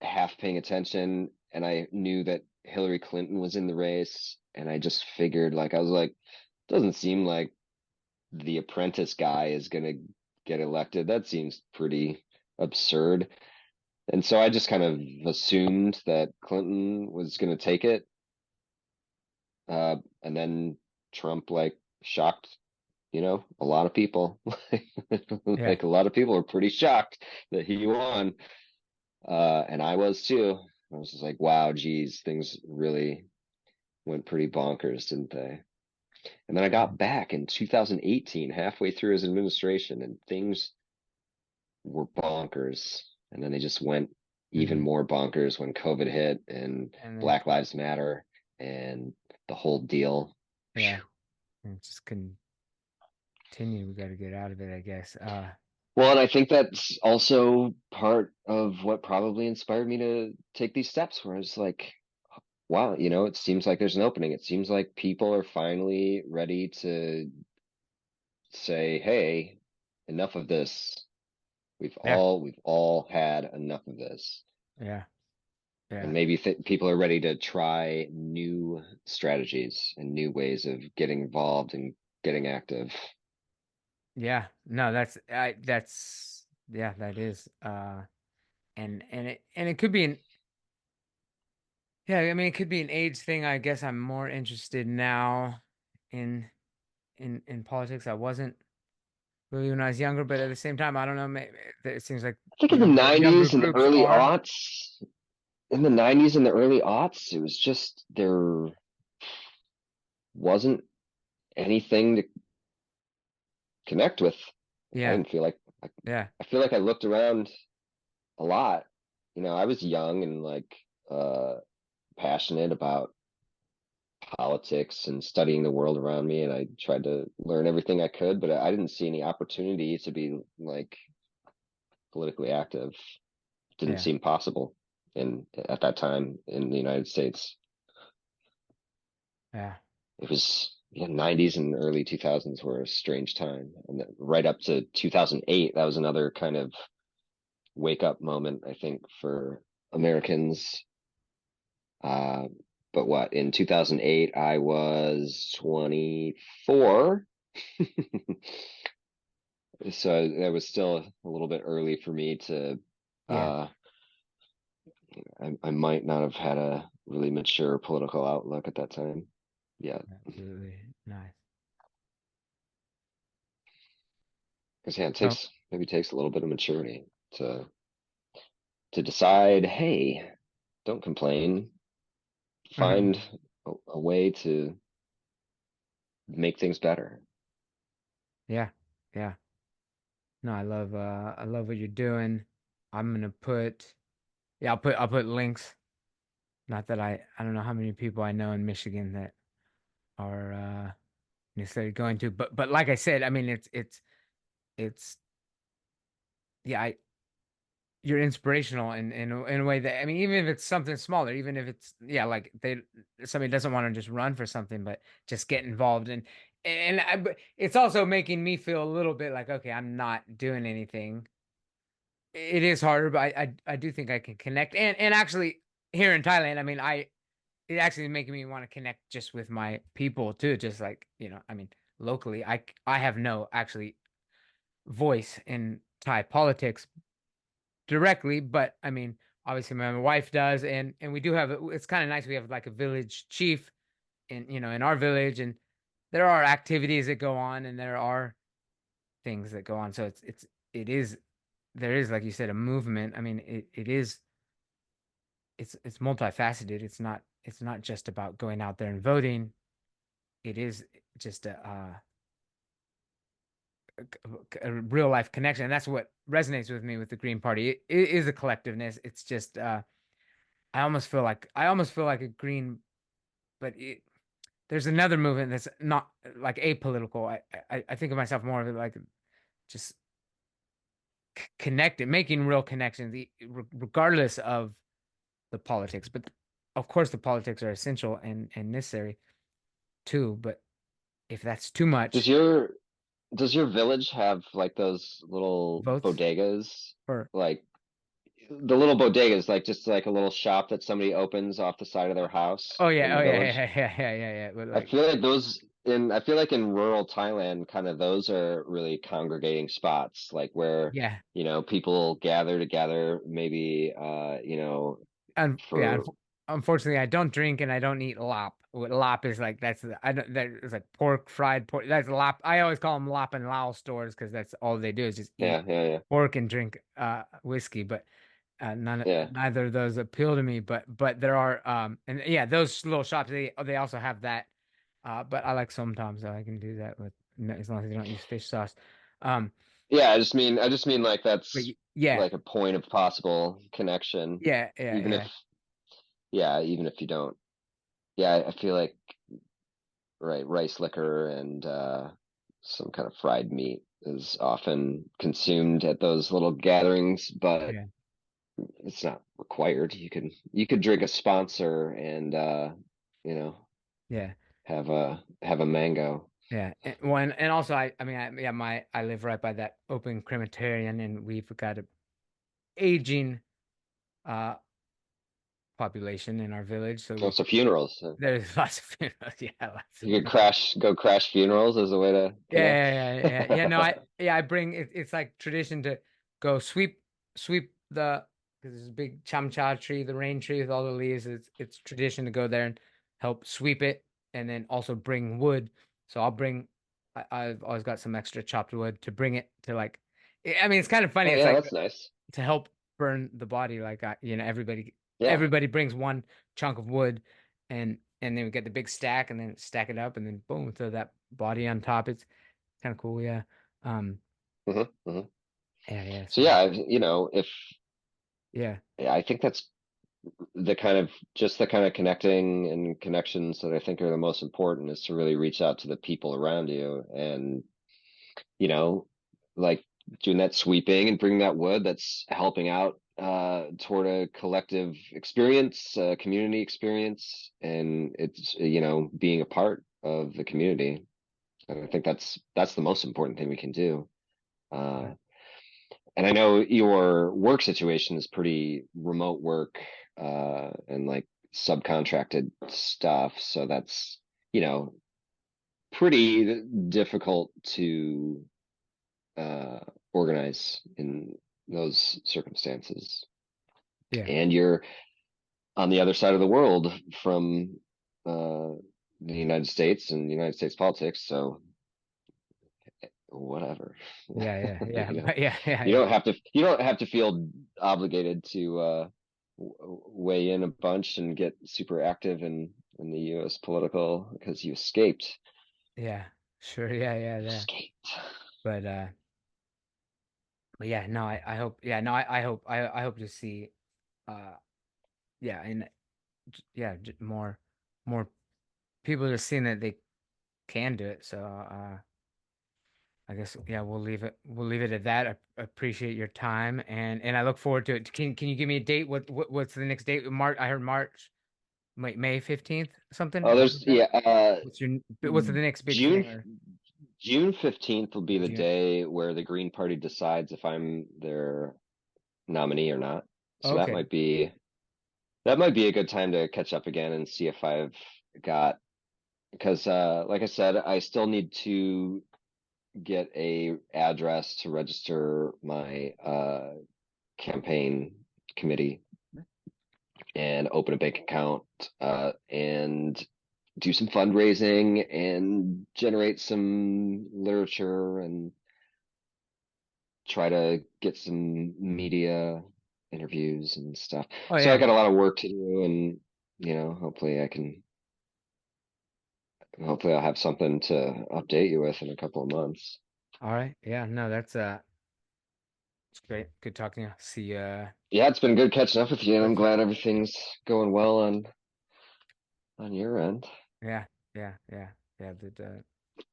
Speaker 2: half paying attention, and I knew that Hillary Clinton was in the race, and I just figured, like, I was like, doesn't seem like the apprentice guy is gonna get elected. That seems pretty absurd. And so I just kind of assumed that Clinton was gonna take it. And then Trump like shocked, a lot of people.
Speaker 1: yeah.
Speaker 2: Like a lot of people were pretty shocked that he won. And I was too. I was just like, wow, geez, things really went pretty bonkers, didn't they? And then I got back in 2018, halfway through his administration, and things were bonkers. And then they just went even
Speaker 1: Hmm.
Speaker 2: more bonkers when COVID hit and
Speaker 1: And then
Speaker 2: Black Lives Matter and the whole deal.
Speaker 1: yeah, and just continue. We got to get out of it, I guess.
Speaker 2: Well, and I think that's also part of what probably inspired me to take these steps, where it's like, wow, it seems like there's an opening. It seems like people are finally ready to say, hey, enough of this.
Speaker 1: Yeah.
Speaker 2: We've all had enough of this.
Speaker 1: Yeah.
Speaker 2: And
Speaker 1: Yeah.
Speaker 2: maybe people are ready to try new strategies and new ways of getting involved and getting active.
Speaker 1: Yeah. No, that's yeah, that is and it could be an yeah, I mean it could be an age thing. I guess I'm more interested now in in politics. I wasn't really when I was younger, but at the same time, I don't know, maybe it seems like,
Speaker 2: I think in the
Speaker 1: younger
Speaker 2: 90s and the
Speaker 1: groups
Speaker 2: early
Speaker 1: are.
Speaker 2: aughts, in the 90s and the early aughts, it was just there wasn't anything to connect with. I
Speaker 1: Yeah.
Speaker 2: didn't feel like I,
Speaker 1: Yeah.
Speaker 2: I feel like I looked around a lot. I was young and like passionate about politics and studying the world around me, and I tried to learn everything I could, but I didn't see any opportunity to be like politically active. Didn't
Speaker 1: Yeah.
Speaker 2: seem possible in at that time in the United States.
Speaker 1: Yeah.
Speaker 2: It was, yeah, 90s and early 2000s were a strange time. And right up to 2008, that was another kind of wake up moment, I think, for Americans. Uh, but what, in 2008, I was 24. So that was still a little bit early for me to,
Speaker 1: Yeah.
Speaker 2: uh, I might not have had a really mature political outlook at that time. Yeah.
Speaker 1: Absolutely. Nice.
Speaker 2: Because yeah,
Speaker 1: Oh.
Speaker 2: maybe takes a little bit of maturity to decide, hey, don't complain.
Speaker 1: Hmm.
Speaker 2: Find a way to make things better.
Speaker 1: Yeah. Yeah. No, I love what you're doing. I'm gonna put yeah, I'll put links. Not that I don't know how many people I know in Michigan that are necessarily going to, but like I said, I mean it's yeah, you're inspirational in a way that I mean, even if it's something smaller, even if it's yeah, like somebody doesn't want to just run for something, but just get involved but it's also making me feel a little bit like okay, I'm not doing anything. It is harder, but I do think I can connect and actually here in Thailand, I mean it actually is making me want to connect just with my people too, just like I mean locally, I have no actually voice in Thai politics directly, but I mean, obviously my wife does, and we do have it's kind of nice. We have like a village chief, in our village, and there are activities that go on, and there are things that go on. So it is there is, like you said, a movement. I mean, it is it's multifaceted. It's not just about going out there and voting. It is just a real life connection. And that's what resonates with me with the Green Party. It is a collectiveness. It's just I almost feel like a green, but there's another movement that's not like apolitical. I think of myself more of it like just connected, making real connections, regardless of the politics. But of course, the politics are essential and necessary too. But if that's too
Speaker 2: Does
Speaker 1: much,
Speaker 2: your does your village have like those little
Speaker 1: votes
Speaker 2: bodegas?
Speaker 1: for
Speaker 2: Like the little bodegas, like just like a little shop that somebody opens off the side of their house
Speaker 1: oh
Speaker 2: in
Speaker 1: yeah,
Speaker 2: the
Speaker 1: oh yeah,
Speaker 2: village?
Speaker 1: yeah, yeah, yeah, yeah, yeah. But
Speaker 2: I
Speaker 1: like,
Speaker 2: feel like I feel like in rural Thailand, kind of those are really congregating spots, like where,
Speaker 1: yeah,
Speaker 2: people gather together, maybe,
Speaker 1: and yeah.
Speaker 2: for,
Speaker 1: Unfortunately, I don't drink and I don't eat lop. What lop is like, I don't, that is like pork, fried pork. That's lop. I always call them lop and lao stores because that's all they do is just eat
Speaker 2: yeah, yeah, yeah,
Speaker 1: pork and drink whiskey. But
Speaker 2: yeah.
Speaker 1: neither of those appeal to me. But there are and yeah, those little shops they also have that. But I like sometimes so I can do that with, as long as they don't use fish sauce. Um,
Speaker 2: Yeah, I just mean like
Speaker 1: but
Speaker 2: that's
Speaker 1: yeah,
Speaker 2: like a point of possible connection,
Speaker 1: yeah, yeah,
Speaker 2: even if,
Speaker 1: yeah,
Speaker 2: yeah, even if you don't. Yeah, I feel like, right, rice liquor and some kind of fried meat is often consumed at those little gatherings, but
Speaker 1: yeah,
Speaker 2: it's not required. You could drink a sponsor and you know,
Speaker 1: yeah.
Speaker 2: have a mango.
Speaker 1: Yeah, and also I mean yeah, I live right by that open crematorium, and we've got a aging uh population in our village, so
Speaker 2: Oh, so funerals.
Speaker 1: there's lots of funerals. Yeah, lots of
Speaker 2: You could
Speaker 1: funerals.
Speaker 2: go crash funerals as a way to
Speaker 1: Yeah,
Speaker 2: connect.
Speaker 1: yeah, yeah, yeah, yeah. No, I bring it. It's like tradition to go sweep the because there's a big chamcha tree, the rain tree with all the leaves. It's tradition to go there and help sweep it, and then also bring wood. So I'll bring. I've always got some extra chopped wood to bring it to like. I mean, it's kind of funny.
Speaker 2: Oh
Speaker 1: It's
Speaker 2: yeah,
Speaker 1: like
Speaker 2: that's nice.
Speaker 1: to help burn the body. Like everybody
Speaker 2: Yeah.
Speaker 1: everybody brings one chunk of wood, and then we get the big stack, and then stack it up, and then boom, throw that body on top. It's kind of cool, yeah. Um,
Speaker 2: Hmm.
Speaker 1: yeah, yeah.
Speaker 2: So
Speaker 1: So
Speaker 2: yeah, if
Speaker 1: yeah,
Speaker 2: yeah, I think that's the kind of connecting and connections that I think are the most important is to really reach out to the people around you and, you know, like doing that sweeping and bringing that wood that's helping out toward a collective experience, community experience, and it's, being a part of the community. And I think that's the most important thing we can do.
Speaker 1: yeah,
Speaker 2: Uh, and I know your work situation is pretty remote work, and like subcontracted stuff. So that's, you know, pretty difficult to uh, organize in those circumstances.
Speaker 1: yeah,
Speaker 2: And you're on the other side of the world from uh, the United States and United States politics. So whatever.
Speaker 1: yeah, yeah,
Speaker 2: You know,
Speaker 1: yeah, yeah,
Speaker 2: you
Speaker 1: yeah,
Speaker 2: don't have to you don't have to feel obligated to weigh in a bunch and get super active in the US political because you escaped.
Speaker 1: yeah. Sure, yeah, yeah,
Speaker 2: You
Speaker 1: yeah.
Speaker 2: escaped.
Speaker 1: But yeah, no, I hope, yeah, no, I hope to see, uh, yeah, and yeah, more people just seeing that they can do it. So I guess yeah, we'll leave it at that. I appreciate your time, and I look forward to it. Can you give me a date? What's the next date? March. I heard March, May 15th, something.
Speaker 2: Oh,
Speaker 1: What was
Speaker 2: there's
Speaker 1: that?
Speaker 2: yeah,
Speaker 1: What's the next big
Speaker 2: June
Speaker 1: thing or
Speaker 2: June 15th will be the
Speaker 1: June?
Speaker 2: day where the Green Party decides if I'm their nominee or not. So
Speaker 1: Okay.
Speaker 2: that might be a good time to catch up again and see if I've got, because like I said, I still need to get a address to register my campaign committee and open a bank account, and do some fundraising and generate some literature and try to get some media interviews and stuff.
Speaker 1: Oh
Speaker 2: So I
Speaker 1: yeah.
Speaker 2: got a lot of work to do, and hopefully I'll have something to update you with in a couple of months.
Speaker 1: All right. Yeah, no, it's great. Good talking to you. See
Speaker 2: Yeah, it's been good catching up with you, and I'm
Speaker 1: that's it.
Speaker 2: glad everything's going well on your end.
Speaker 1: Yeah, yeah.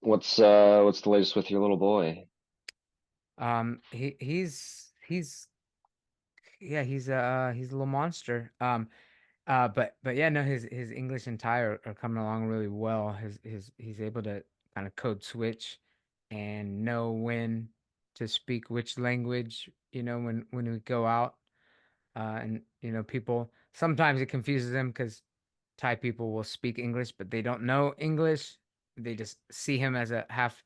Speaker 2: What's the latest with your little boy?
Speaker 1: He's yeah, he's a little monster. But yeah, no, his English and Thai are coming along really well. He's able to kind of code switch and know when to speak which language, when we go out. And people sometimes it confuses them because Thai people will speak English, but they don't know English. They just see him as a half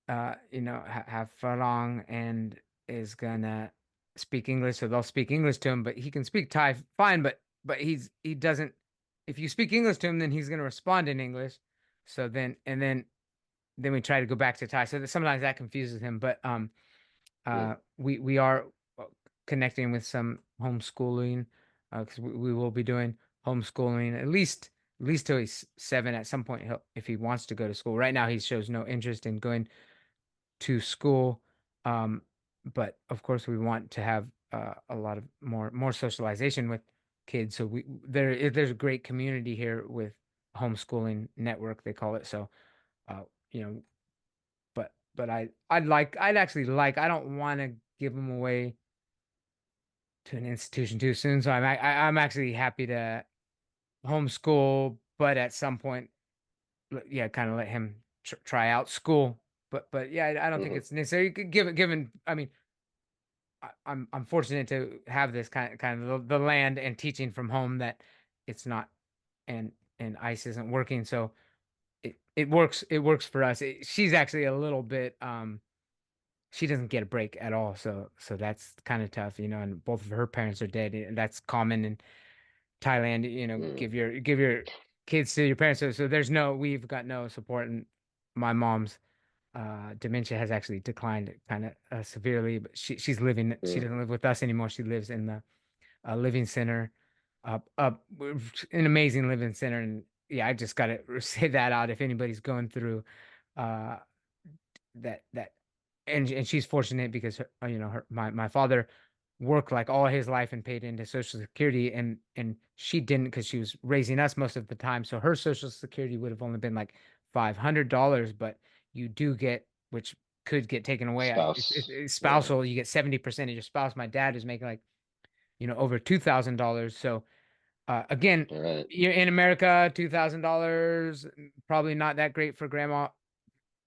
Speaker 1: Farang and is gonna speak English, so they'll speak English to him, but he can speak Thai fine, but he doesn't. If you speak English to him, then he's gonna respond in English. So then we try to go back to Thai. So that sometimes that confuses him, but
Speaker 2: Hmm.
Speaker 1: we are connecting with some homeschooling because we will be doing homeschooling at least till he's 7. At some point, if he wants to go to school. Right now, he shows no interest in going to school. Um, but of course, we want to have a lot of more socialization with kids. So there's a great community here with homeschooling network they call it. So uh, you know, but I'd actually like I don't want to give them away to an institution too soon. So I'm actually happy to homeschool, but at some point, yeah, kind of let him try out school. But yeah, I don't think
Speaker 2: Hmm.
Speaker 1: it's necessary. Given, I mean, I'm fortunate to have this kind of the land and teaching from home that it's not and ICE isn't working, so it works for us. She's actually a little bit she doesn't get a break at all, so that's kind of tough, and both of her parents are dead, and that's common in Thailand.
Speaker 2: Hmm.
Speaker 1: Give your kids to your parents. So we've got no support, and my mom's dementia has actually declined kind of severely, but she
Speaker 2: Hmm.
Speaker 1: doesn't live with us anymore. She lives in the living center, up an amazing living center. And yeah, I just got to say that out if anybody's going through uh, that and she's fortunate because my father worked like all his life and paid into Social Security, and she didn't because she was raising us most of the time. So her Social Security would have only been like $500, but you do get, which could get taken away. It's
Speaker 2: Spouse. Yeah.
Speaker 1: spousal. You get 70% of your spouse. My dad is making like over $2,000. So again,
Speaker 2: All right.
Speaker 1: you're in America, $2,000 probably not that great for grandma.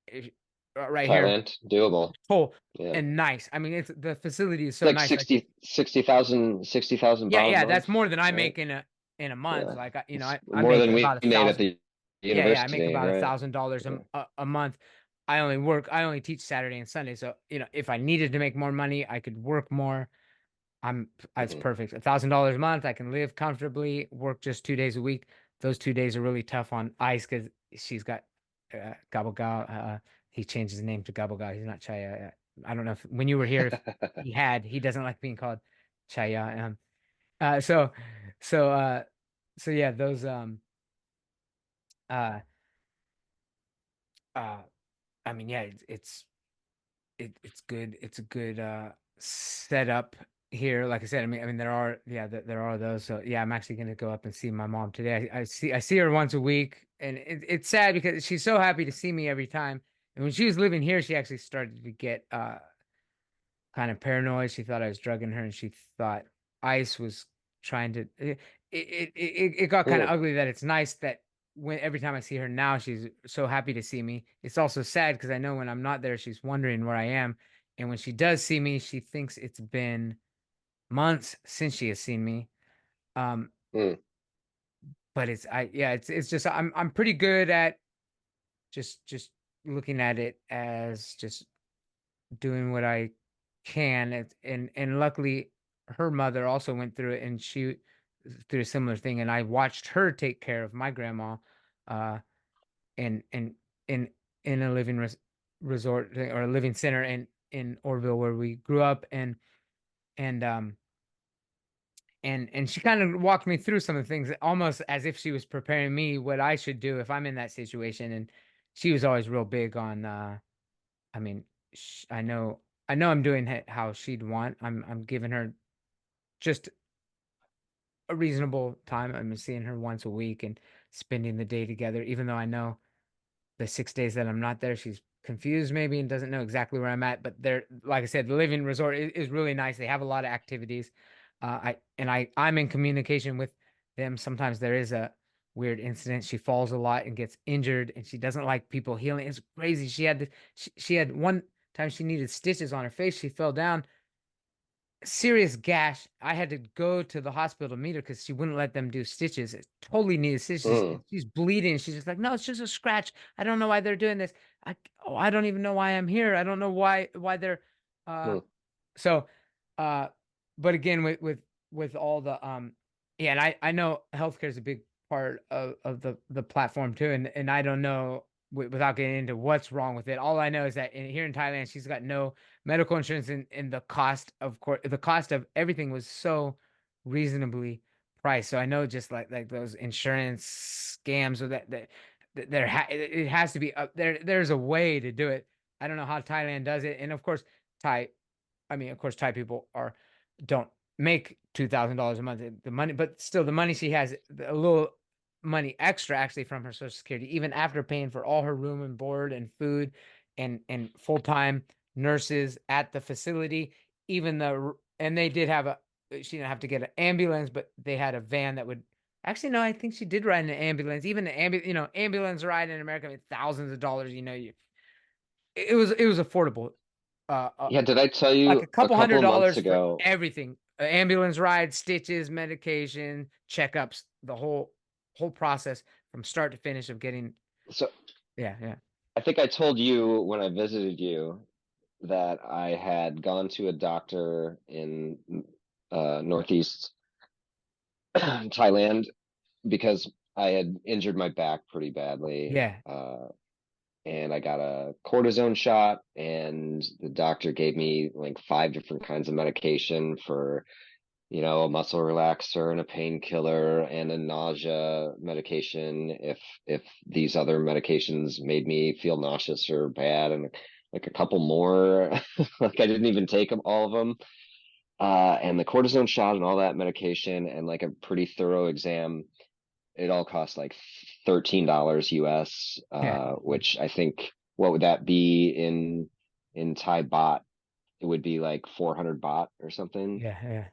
Speaker 1: If, right here,
Speaker 2: Thailand, doable.
Speaker 1: full
Speaker 2: Yeah.
Speaker 1: and nice. I mean, it's the facility is
Speaker 2: It's
Speaker 1: so
Speaker 2: like
Speaker 1: nice. Like,
Speaker 2: 60,000
Speaker 1: yeah,
Speaker 2: baht a
Speaker 1: yeah, that's
Speaker 2: month,
Speaker 1: more than I
Speaker 2: right?
Speaker 1: make in a month.
Speaker 2: Yeah.
Speaker 1: Like,
Speaker 2: It's
Speaker 1: I
Speaker 2: more
Speaker 1: make
Speaker 2: than we
Speaker 1: about a
Speaker 2: made at
Speaker 1: thousand.
Speaker 2: the
Speaker 1: Yeah, I make
Speaker 2: university,
Speaker 1: about a
Speaker 2: right?
Speaker 1: thousand dollars
Speaker 2: Yeah.
Speaker 1: a month. I only teach Saturday and Sunday. So, if I needed to make more money, I could work more. It's
Speaker 2: Hmm.
Speaker 1: perfect. $1,000 a month. I can live comfortably, work just 2 days a week. Those 2 days are really tough on Ice because she's got Gabble Gal. He changed his name to Gabble Gal. He's not Chaya. I don't know if when you were here, if he doesn't like being called Chaya. Uh, so, so, uh, so yeah, those, uh, uh, I mean, yeah, it's good. It's a good setup here. Like I said, I mean there are those. So yeah, I'm actually gonna go up and see my mom today. I see her once a week, and it's sad because she's so happy to see me every time. And when she was living here, she actually started to get kind of paranoid. She thought I was drugging her, and she thought ICE was trying to. It got kind of
Speaker 2: Hmm.
Speaker 1: ugly that it's nice that when every time I see her now, she's so happy to see me. It's also sad because I know when I'm not there, she's wondering where I am, and when she does see me, she thinks it's been months since she has seen me. Um,
Speaker 2: Hmm.
Speaker 1: but it's just I'm pretty good at just looking at it as just doing what I can. And luckily her mother also went through it and she through a similar thing. And I watched her take care of my grandma uh, in in in a resort or a living center in Orville where we grew up, and and she kind of walked me through some of the things almost as if she was preparing me what I should do if I'm in that situation. And she was always real big on I mean, I know I'm doing it how she'd want. I'm giving her just a reasonable time. I'm seeing her once a week and spending the day together, even though I know the 6 days that I'm not there, she's confused maybe and doesn't know exactly where I'm at. But they're, like I said, the living resort is really nice. They have a lot of activities. I'm in communication with them. Sometimes there is a weird incident. She falls a lot and gets injured, and she doesn't like people healing. It's crazy. She had one time she needed stitches on her face. She fell down, serious gash. I had to go to the hospital to meet her because she wouldn't let them do stitches. It totally needed stitches.
Speaker 2: Mm,
Speaker 1: She's bleeding. She's just like, no, it's just a scratch. I don't know why they're doing this. I don't even know why I'm here. I don't know why they're uh
Speaker 2: mm.
Speaker 1: so uh but again with all the yeah, and I know healthcare is a big part of the platform too, and I don't know without getting into what's wrong with it. All I know is that here in Thailand, she's got no medical insurance, and the cost of course the cost of everything was so reasonably priced. So I know just like those insurance scams or that it has to be up there. There's a way to do it. I don't know how Thailand does it, and of course Thai I mean, of course, Thai people are don't make $2,000 a month. The money, but still, the money she has, a little money extra actually from her Social Security, even after paying for all her room and board and food, and full time nurses at the facility. Even and they did have a she didn't have to get an ambulance, but they had a van that would. Actually, no, I think she did ride in an ambulance. Even an ambulance ride in America, I mean, thousands of dollars. It was affordable. Uh, uh,
Speaker 2: Yeah, did I tell
Speaker 1: like
Speaker 2: you
Speaker 1: a
Speaker 2: a
Speaker 1: couple
Speaker 2: couple
Speaker 1: hundred
Speaker 2: of months
Speaker 1: dollars for
Speaker 2: ago?
Speaker 1: everything. Ambulance ride, stitches, medication, checkups, the whole process from start to finish of getting
Speaker 2: So
Speaker 1: yeah, yeah.
Speaker 2: I think I told you when I visited you that I had gone to a doctor in Northeast Thailand because I had injured my back pretty badly.
Speaker 1: Yeah.
Speaker 2: And I got a cortisone shot, and the doctor gave me like five different kinds of medication for, a muscle relaxer and a painkiller and a nausea medication if these other medications made me feel nauseous or bad, and like a couple more. Like I didn't even take them, all of them. And the cortisone shot and all that medication and like a pretty thorough exam, it all cost like $13 US,
Speaker 1: Yeah.
Speaker 2: which I think, what would that be in Thai baht? It would be like 400 baht or something,
Speaker 1: Yeah. Yeah.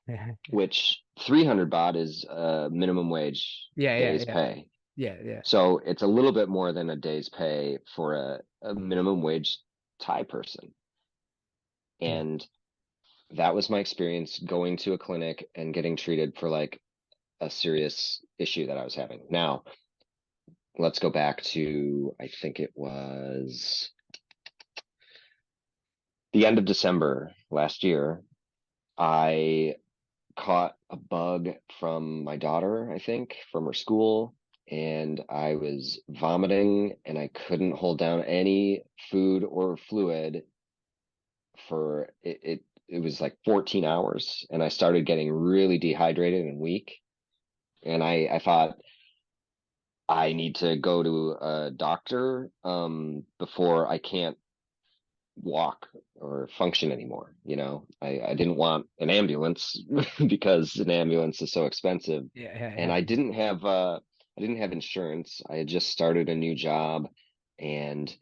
Speaker 1: Yeah.
Speaker 2: which 300 baht is minimum wage
Speaker 1: Yeah. Yeah.
Speaker 2: day's
Speaker 1: Yeah.
Speaker 2: pay.
Speaker 1: Yeah. Yeah.
Speaker 2: So it's a little bit more than a day's pay for a minimum wage Thai person.
Speaker 1: Yeah.
Speaker 2: And that was my experience going to a clinic and getting treated for like a serious issue that I was having. Now, let's go back to, I think it was the end of December last year. I caught a bug from my daughter, I think, from her school, and I was vomiting and I couldn't hold down any food or fluid for it was like 14 hours, and I started getting really dehydrated and weak. And I thought I need to go to a doctor before I can't walk or function anymore. I didn't want an ambulance because an ambulance is so expensive.
Speaker 1: Yeah. Yeah.
Speaker 2: And
Speaker 1: Yeah.
Speaker 2: I didn't have insurance. I had just started a new job, and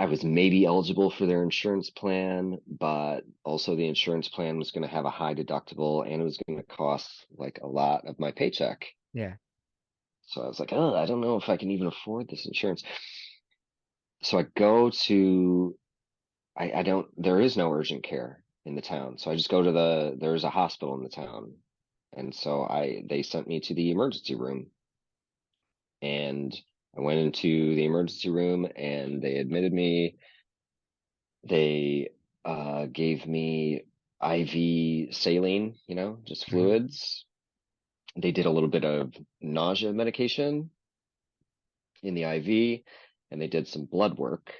Speaker 2: I was maybe eligible for their insurance plan, but also the insurance plan was going to have a high deductible and it was going to cost like a lot of my paycheck.
Speaker 1: Yeah.
Speaker 2: So I was like, oh, I don't know if I can even afford this insurance. So I go to I don't, there is no urgent care in the town. So I just go to there's a hospital in the town. And so they sent me to the emergency room, and I went into the emergency room and they admitted me. They, gave me IV saline, just
Speaker 1: Mhm.
Speaker 2: fluids. They did a little bit of nausea medication, in the IV, and they did some blood work,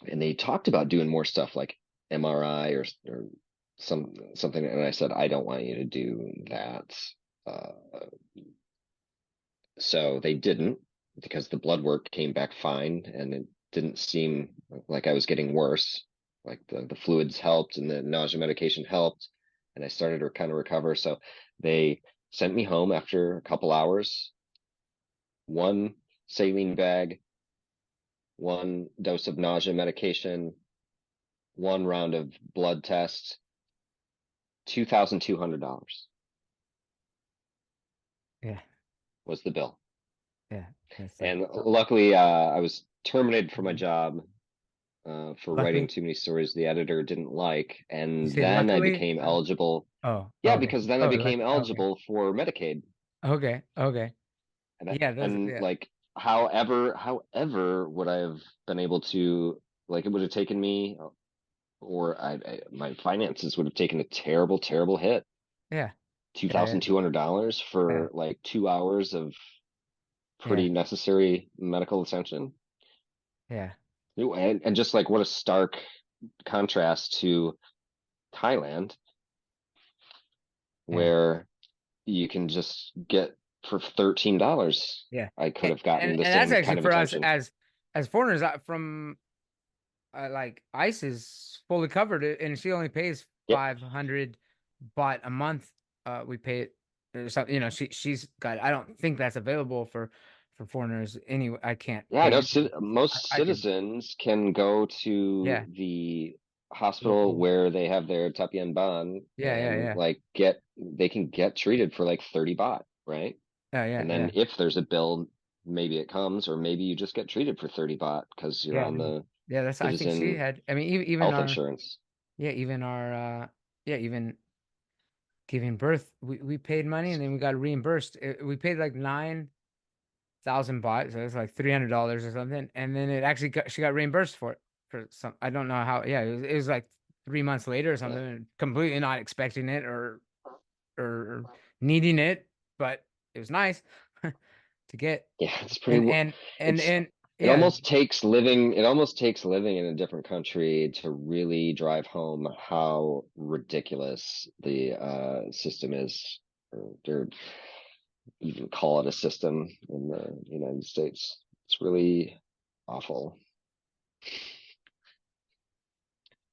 Speaker 2: and they talked about doing more stuff like MRI or something. And I said, I don't want you to do that. Uh, so they didn't, because the blood work came back fine, and it didn't seem like I was getting worse. Like the fluids helped and the nausea medication helped, and I started to kind of recover. So they sent me home after a couple hours, one saline bag, one dose of nausea medication, one round of blood tests, $2,200
Speaker 1: Yeah.
Speaker 2: was the bill.
Speaker 1: Yeah. That's like,
Speaker 2: And luckily, I was terminated from my job for writing
Speaker 1: luckily,
Speaker 2: too many stories the editor didn't like,
Speaker 1: you
Speaker 2: and
Speaker 1: say
Speaker 2: then I
Speaker 1: luckily?
Speaker 2: became eligible.
Speaker 1: Oh,
Speaker 2: Yeah,
Speaker 1: okay.
Speaker 2: because then I
Speaker 1: Oh,
Speaker 2: became
Speaker 1: okay.
Speaker 2: eligible for Medicaid,
Speaker 1: Okay. Okay.
Speaker 2: and
Speaker 1: Yeah. Those,
Speaker 2: and
Speaker 1: yeah.
Speaker 2: like, however would I have been able to, like, it would have taken me, or my finances would have taken a terrible, terrible hit.
Speaker 1: Yeah.
Speaker 2: Two
Speaker 1: Yeah. Yeah.
Speaker 2: thousand two hundred dollars
Speaker 1: Yeah.
Speaker 2: for like 2 hours of
Speaker 1: Yeah.
Speaker 2: pretty necessary medical attention.
Speaker 1: Yeah.
Speaker 2: And just like, what a stark contrast to Thailand,
Speaker 1: Yeah.
Speaker 2: where you can just get for $13.
Speaker 1: Yeah.
Speaker 2: I could
Speaker 1: And,
Speaker 2: have gotten the
Speaker 1: and that's
Speaker 2: same
Speaker 1: actually
Speaker 2: kind of
Speaker 1: for us
Speaker 2: attention.
Speaker 1: as foreigners from like ICE is fully covered and she only pays
Speaker 2: Yep.
Speaker 1: 500 baht a month. We pay it or something, she's got, I don't think that's available for foreigners anyway. I can't
Speaker 2: Yeah,
Speaker 1: pay
Speaker 2: no,
Speaker 1: anything.
Speaker 2: most
Speaker 1: I can,
Speaker 2: citizens can go to
Speaker 1: yeah,
Speaker 2: the hospital
Speaker 1: local.
Speaker 2: where they have their Tapian Ban
Speaker 1: Yeah, yeah,
Speaker 2: and
Speaker 1: yeah.
Speaker 2: like they can get treated for like 30 baht, right?
Speaker 1: Yeah, yeah,
Speaker 2: And then
Speaker 1: yeah.
Speaker 2: if there's a bill, maybe it comes, or maybe you just get treated for 30 baht because you're
Speaker 1: Yeah.
Speaker 2: on the
Speaker 1: Yeah, that's, I think she
Speaker 2: citizen
Speaker 1: had, I mean, even
Speaker 2: health
Speaker 1: our,
Speaker 2: insurance.
Speaker 1: yeah, even our yeah, even giving birth, we paid money and then we got reimbursed. We paid like 9,000 baht, so it's like $300 or something. And then it actually got, she got reimbursed for it for some, I don't know how. Yeah, it was like 3 months later or
Speaker 2: Uh,
Speaker 1: something, and completely not expecting it or needing it, but it was nice to get.
Speaker 2: yeah, it's
Speaker 1: And
Speaker 2: pretty.
Speaker 1: and and
Speaker 2: It's
Speaker 1: and yeah,
Speaker 2: It almost takes living in a different country to really drive home how ridiculous the system is, or even call it a system in the United States. It's really awful.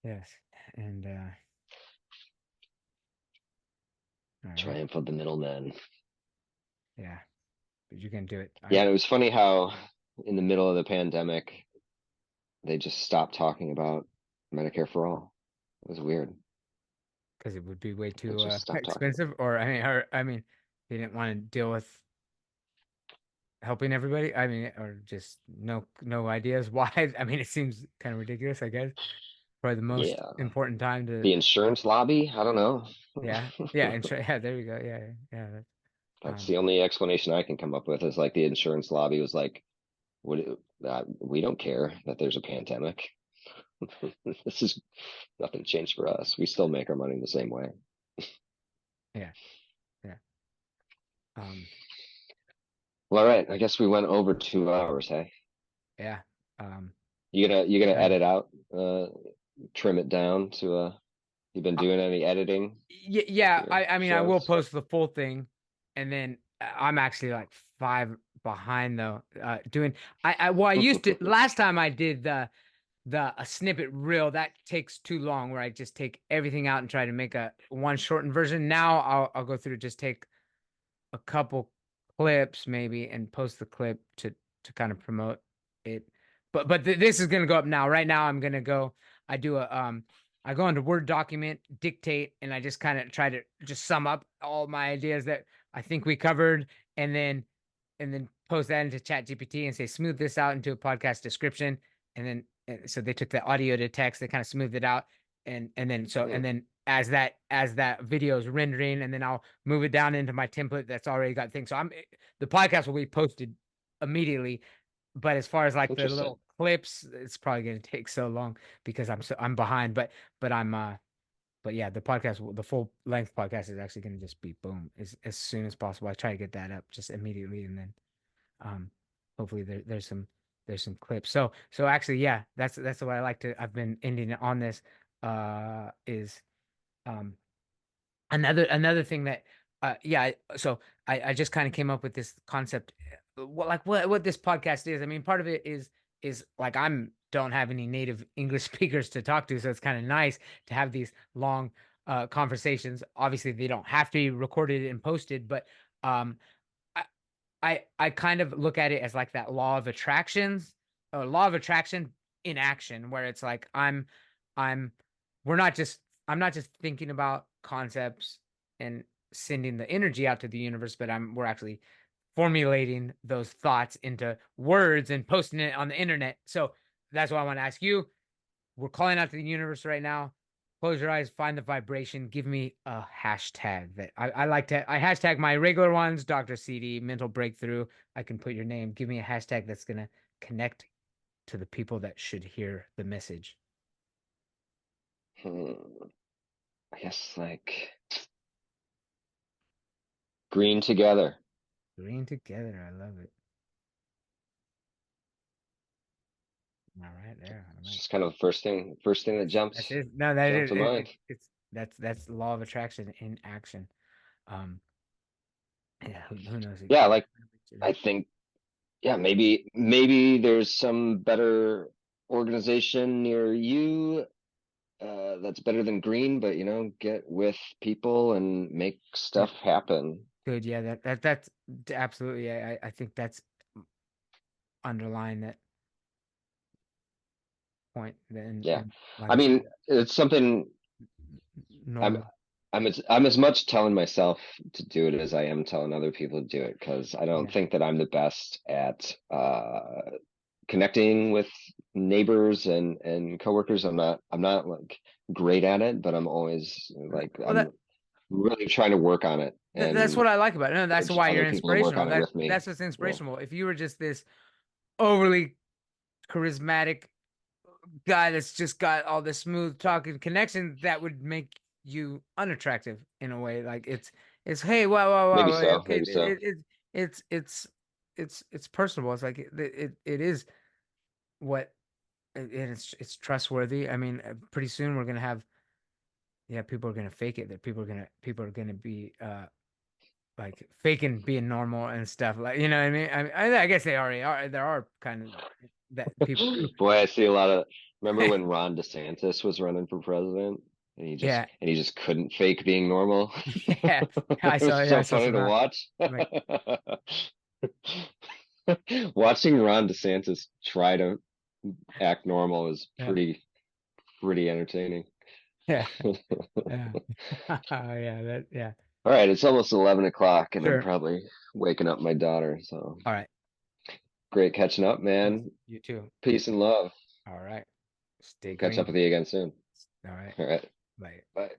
Speaker 1: yes, and all right,
Speaker 2: Triumph of the middlemen.
Speaker 1: yeah, but you can do it.
Speaker 2: Yeah,
Speaker 1: I
Speaker 2: and it was funny how in the middle of the pandemic they just stopped talking about Medicare for all. It was weird.
Speaker 1: Because it would be way
Speaker 2: They
Speaker 1: too
Speaker 2: just stopped talking.
Speaker 1: expensive, or I mean, they didn't want to deal with helping everybody. I mean, or just no ideas why. I mean, it seems kind of ridiculous, I guess. Probably the most
Speaker 2: Yeah,
Speaker 1: important time to,
Speaker 2: the insurance lobby. I don't know.
Speaker 1: yeah, yeah, and yeah, there you go, yeah, yeah.
Speaker 2: That's
Speaker 1: Um,
Speaker 2: the only explanation I can come up with, is like the insurance lobby was like, "What? We don't care that there's a pandemic. This is nothing changed for us. We still make our money the same way."
Speaker 1: yeah, yeah, um,
Speaker 2: Well, all right. I guess we went over 2 hours. Hey,
Speaker 1: yeah. Um,
Speaker 2: you gonna
Speaker 1: uh,
Speaker 2: edit out, trim it down to You been
Speaker 1: uh,
Speaker 2: doing any editing to
Speaker 1: yeah.
Speaker 2: your
Speaker 1: I mean, I will
Speaker 2: shows?
Speaker 1: post the full thing, and then I'm actually like 5 behind though. Doing well, I used to last time I did the a snippet reel that takes too long where I just take everything out and try to make a one shortened version. Now I'll go through, just take a couple clips maybe and post the clip to kind of promote it. But this is gonna go up now. Right now I'm gonna go. I do a I go into Word document, dictate, and I just kind of try to just sum up all my ideas that I think we covered, and then post that into Chat GPT and say smooth this out into a podcast description, and then so they took the audio to text, they kind of smoothed it out, and
Speaker 2: Hmm,
Speaker 1: then as that video is rendering, and then I'll move it down into my template that's already got things. So the podcast will be posted immediately, but as far as like the
Speaker 2: interesting.
Speaker 1: little clips, it's probably going to take so long because I'm behind. But I'm but yeah, the full length podcast is actually going to just be boom as soon as possible. I try to get that up just immediately, and then um hopefully there's some clips. So actually, yeah, that's what I like to. I've been ending it on this. Is um another thing that yeah. So I just kind of came up with this concept. What this podcast is. I mean, part of it is like I'm don't have any native English speakers to talk to, so it's kind of nice to have these long conversations. Obviously, they don't have to be recorded and posted, but um I I kind of look at it as like that law of attractions, or law of attraction in action, where it's like I'm we're not just I'm not just thinking about concepts and sending the energy out to the universe, but we're actually formulating those thoughts into words and posting it on the internet. So that's why I want to ask you. We're calling out to the universe right now. Close your eyes, find the vibration. Give me a hashtag that I like to. I hashtag my regular ones, Dr. CD, mental breakthrough. I can put your name. Give me a hashtag that's gonna connect to the people that should hear the message.
Speaker 2: Hmm, I guess like green together.
Speaker 1: Green together. I love it. All right, there. I
Speaker 2: It's
Speaker 1: might.
Speaker 2: just kind of the first thing that
Speaker 1: That's
Speaker 2: jumps
Speaker 1: it. No, that
Speaker 2: jumps
Speaker 1: is
Speaker 2: to mind.
Speaker 1: it's that's the law of attraction in action. Um, yeah. Who knows? It
Speaker 2: Yeah,
Speaker 1: could.
Speaker 2: like I think yeah, maybe there's some better organization near you that's better than green, but get with people and make
Speaker 1: Yeah.
Speaker 2: stuff happen.
Speaker 1: Good. Yeah. That's absolutely. I think that's underlying that point then
Speaker 2: Yeah.
Speaker 1: and like
Speaker 2: I
Speaker 1: I said,
Speaker 2: mean, it's something I'm
Speaker 1: normal.
Speaker 2: I'm as much telling myself to do it as I am telling other people to do it because I don't
Speaker 1: Yeah.
Speaker 2: think that I'm the best at connecting with neighbors and coworkers. I'm not like great at it, but I'm always like
Speaker 1: Well,
Speaker 2: I'm really trying to work on it
Speaker 1: that's
Speaker 2: and
Speaker 1: what I like about it. No, that's
Speaker 2: encourage
Speaker 1: why you're
Speaker 2: other people to work
Speaker 1: inspirational.
Speaker 2: on it with
Speaker 1: That's
Speaker 2: me.
Speaker 1: what's
Speaker 2: Yeah.
Speaker 1: inspirational. If you were just this overly charismatic guy that's just got all this smooth talking connection, that would make you unattractive in a way. Like it's hey,
Speaker 2: Maybe
Speaker 1: wow.
Speaker 2: so, maybe so.
Speaker 1: It's it's personable. It's like it is what and it's trustworthy. I mean, pretty soon we're gonna have yeah, people are gonna fake it. That people are gonna be like faking being normal and stuff. Like you know what I mean? I guess they already are. There are kind of that people do.
Speaker 2: Boy, I see a lot of. Remember when Ron DeSantis was running for president, and he just
Speaker 1: Yeah,
Speaker 2: and he just couldn't fake being normal.
Speaker 1: yeah.
Speaker 2: It was
Speaker 1: Yeah, I
Speaker 2: so
Speaker 1: saw
Speaker 2: funny
Speaker 1: some.
Speaker 2: to watch.
Speaker 1: I'm like
Speaker 2: Watching Ron DeSantis try to act normal is
Speaker 1: yeah,
Speaker 2: pretty entertaining.
Speaker 1: yeah, yeah. Yeah, yeah.
Speaker 2: All right, it's almost 11 o'clock, and I'm
Speaker 1: Sure.
Speaker 2: probably waking up my daughter. So
Speaker 1: All right.
Speaker 2: great catching up,
Speaker 1: Yes,
Speaker 2: man.
Speaker 1: you too.
Speaker 2: Peace and love.
Speaker 1: All right. Stay
Speaker 2: Catch up
Speaker 1: green.
Speaker 2: with you again soon.
Speaker 1: All right.
Speaker 2: All right,
Speaker 1: Bye.
Speaker 2: bye.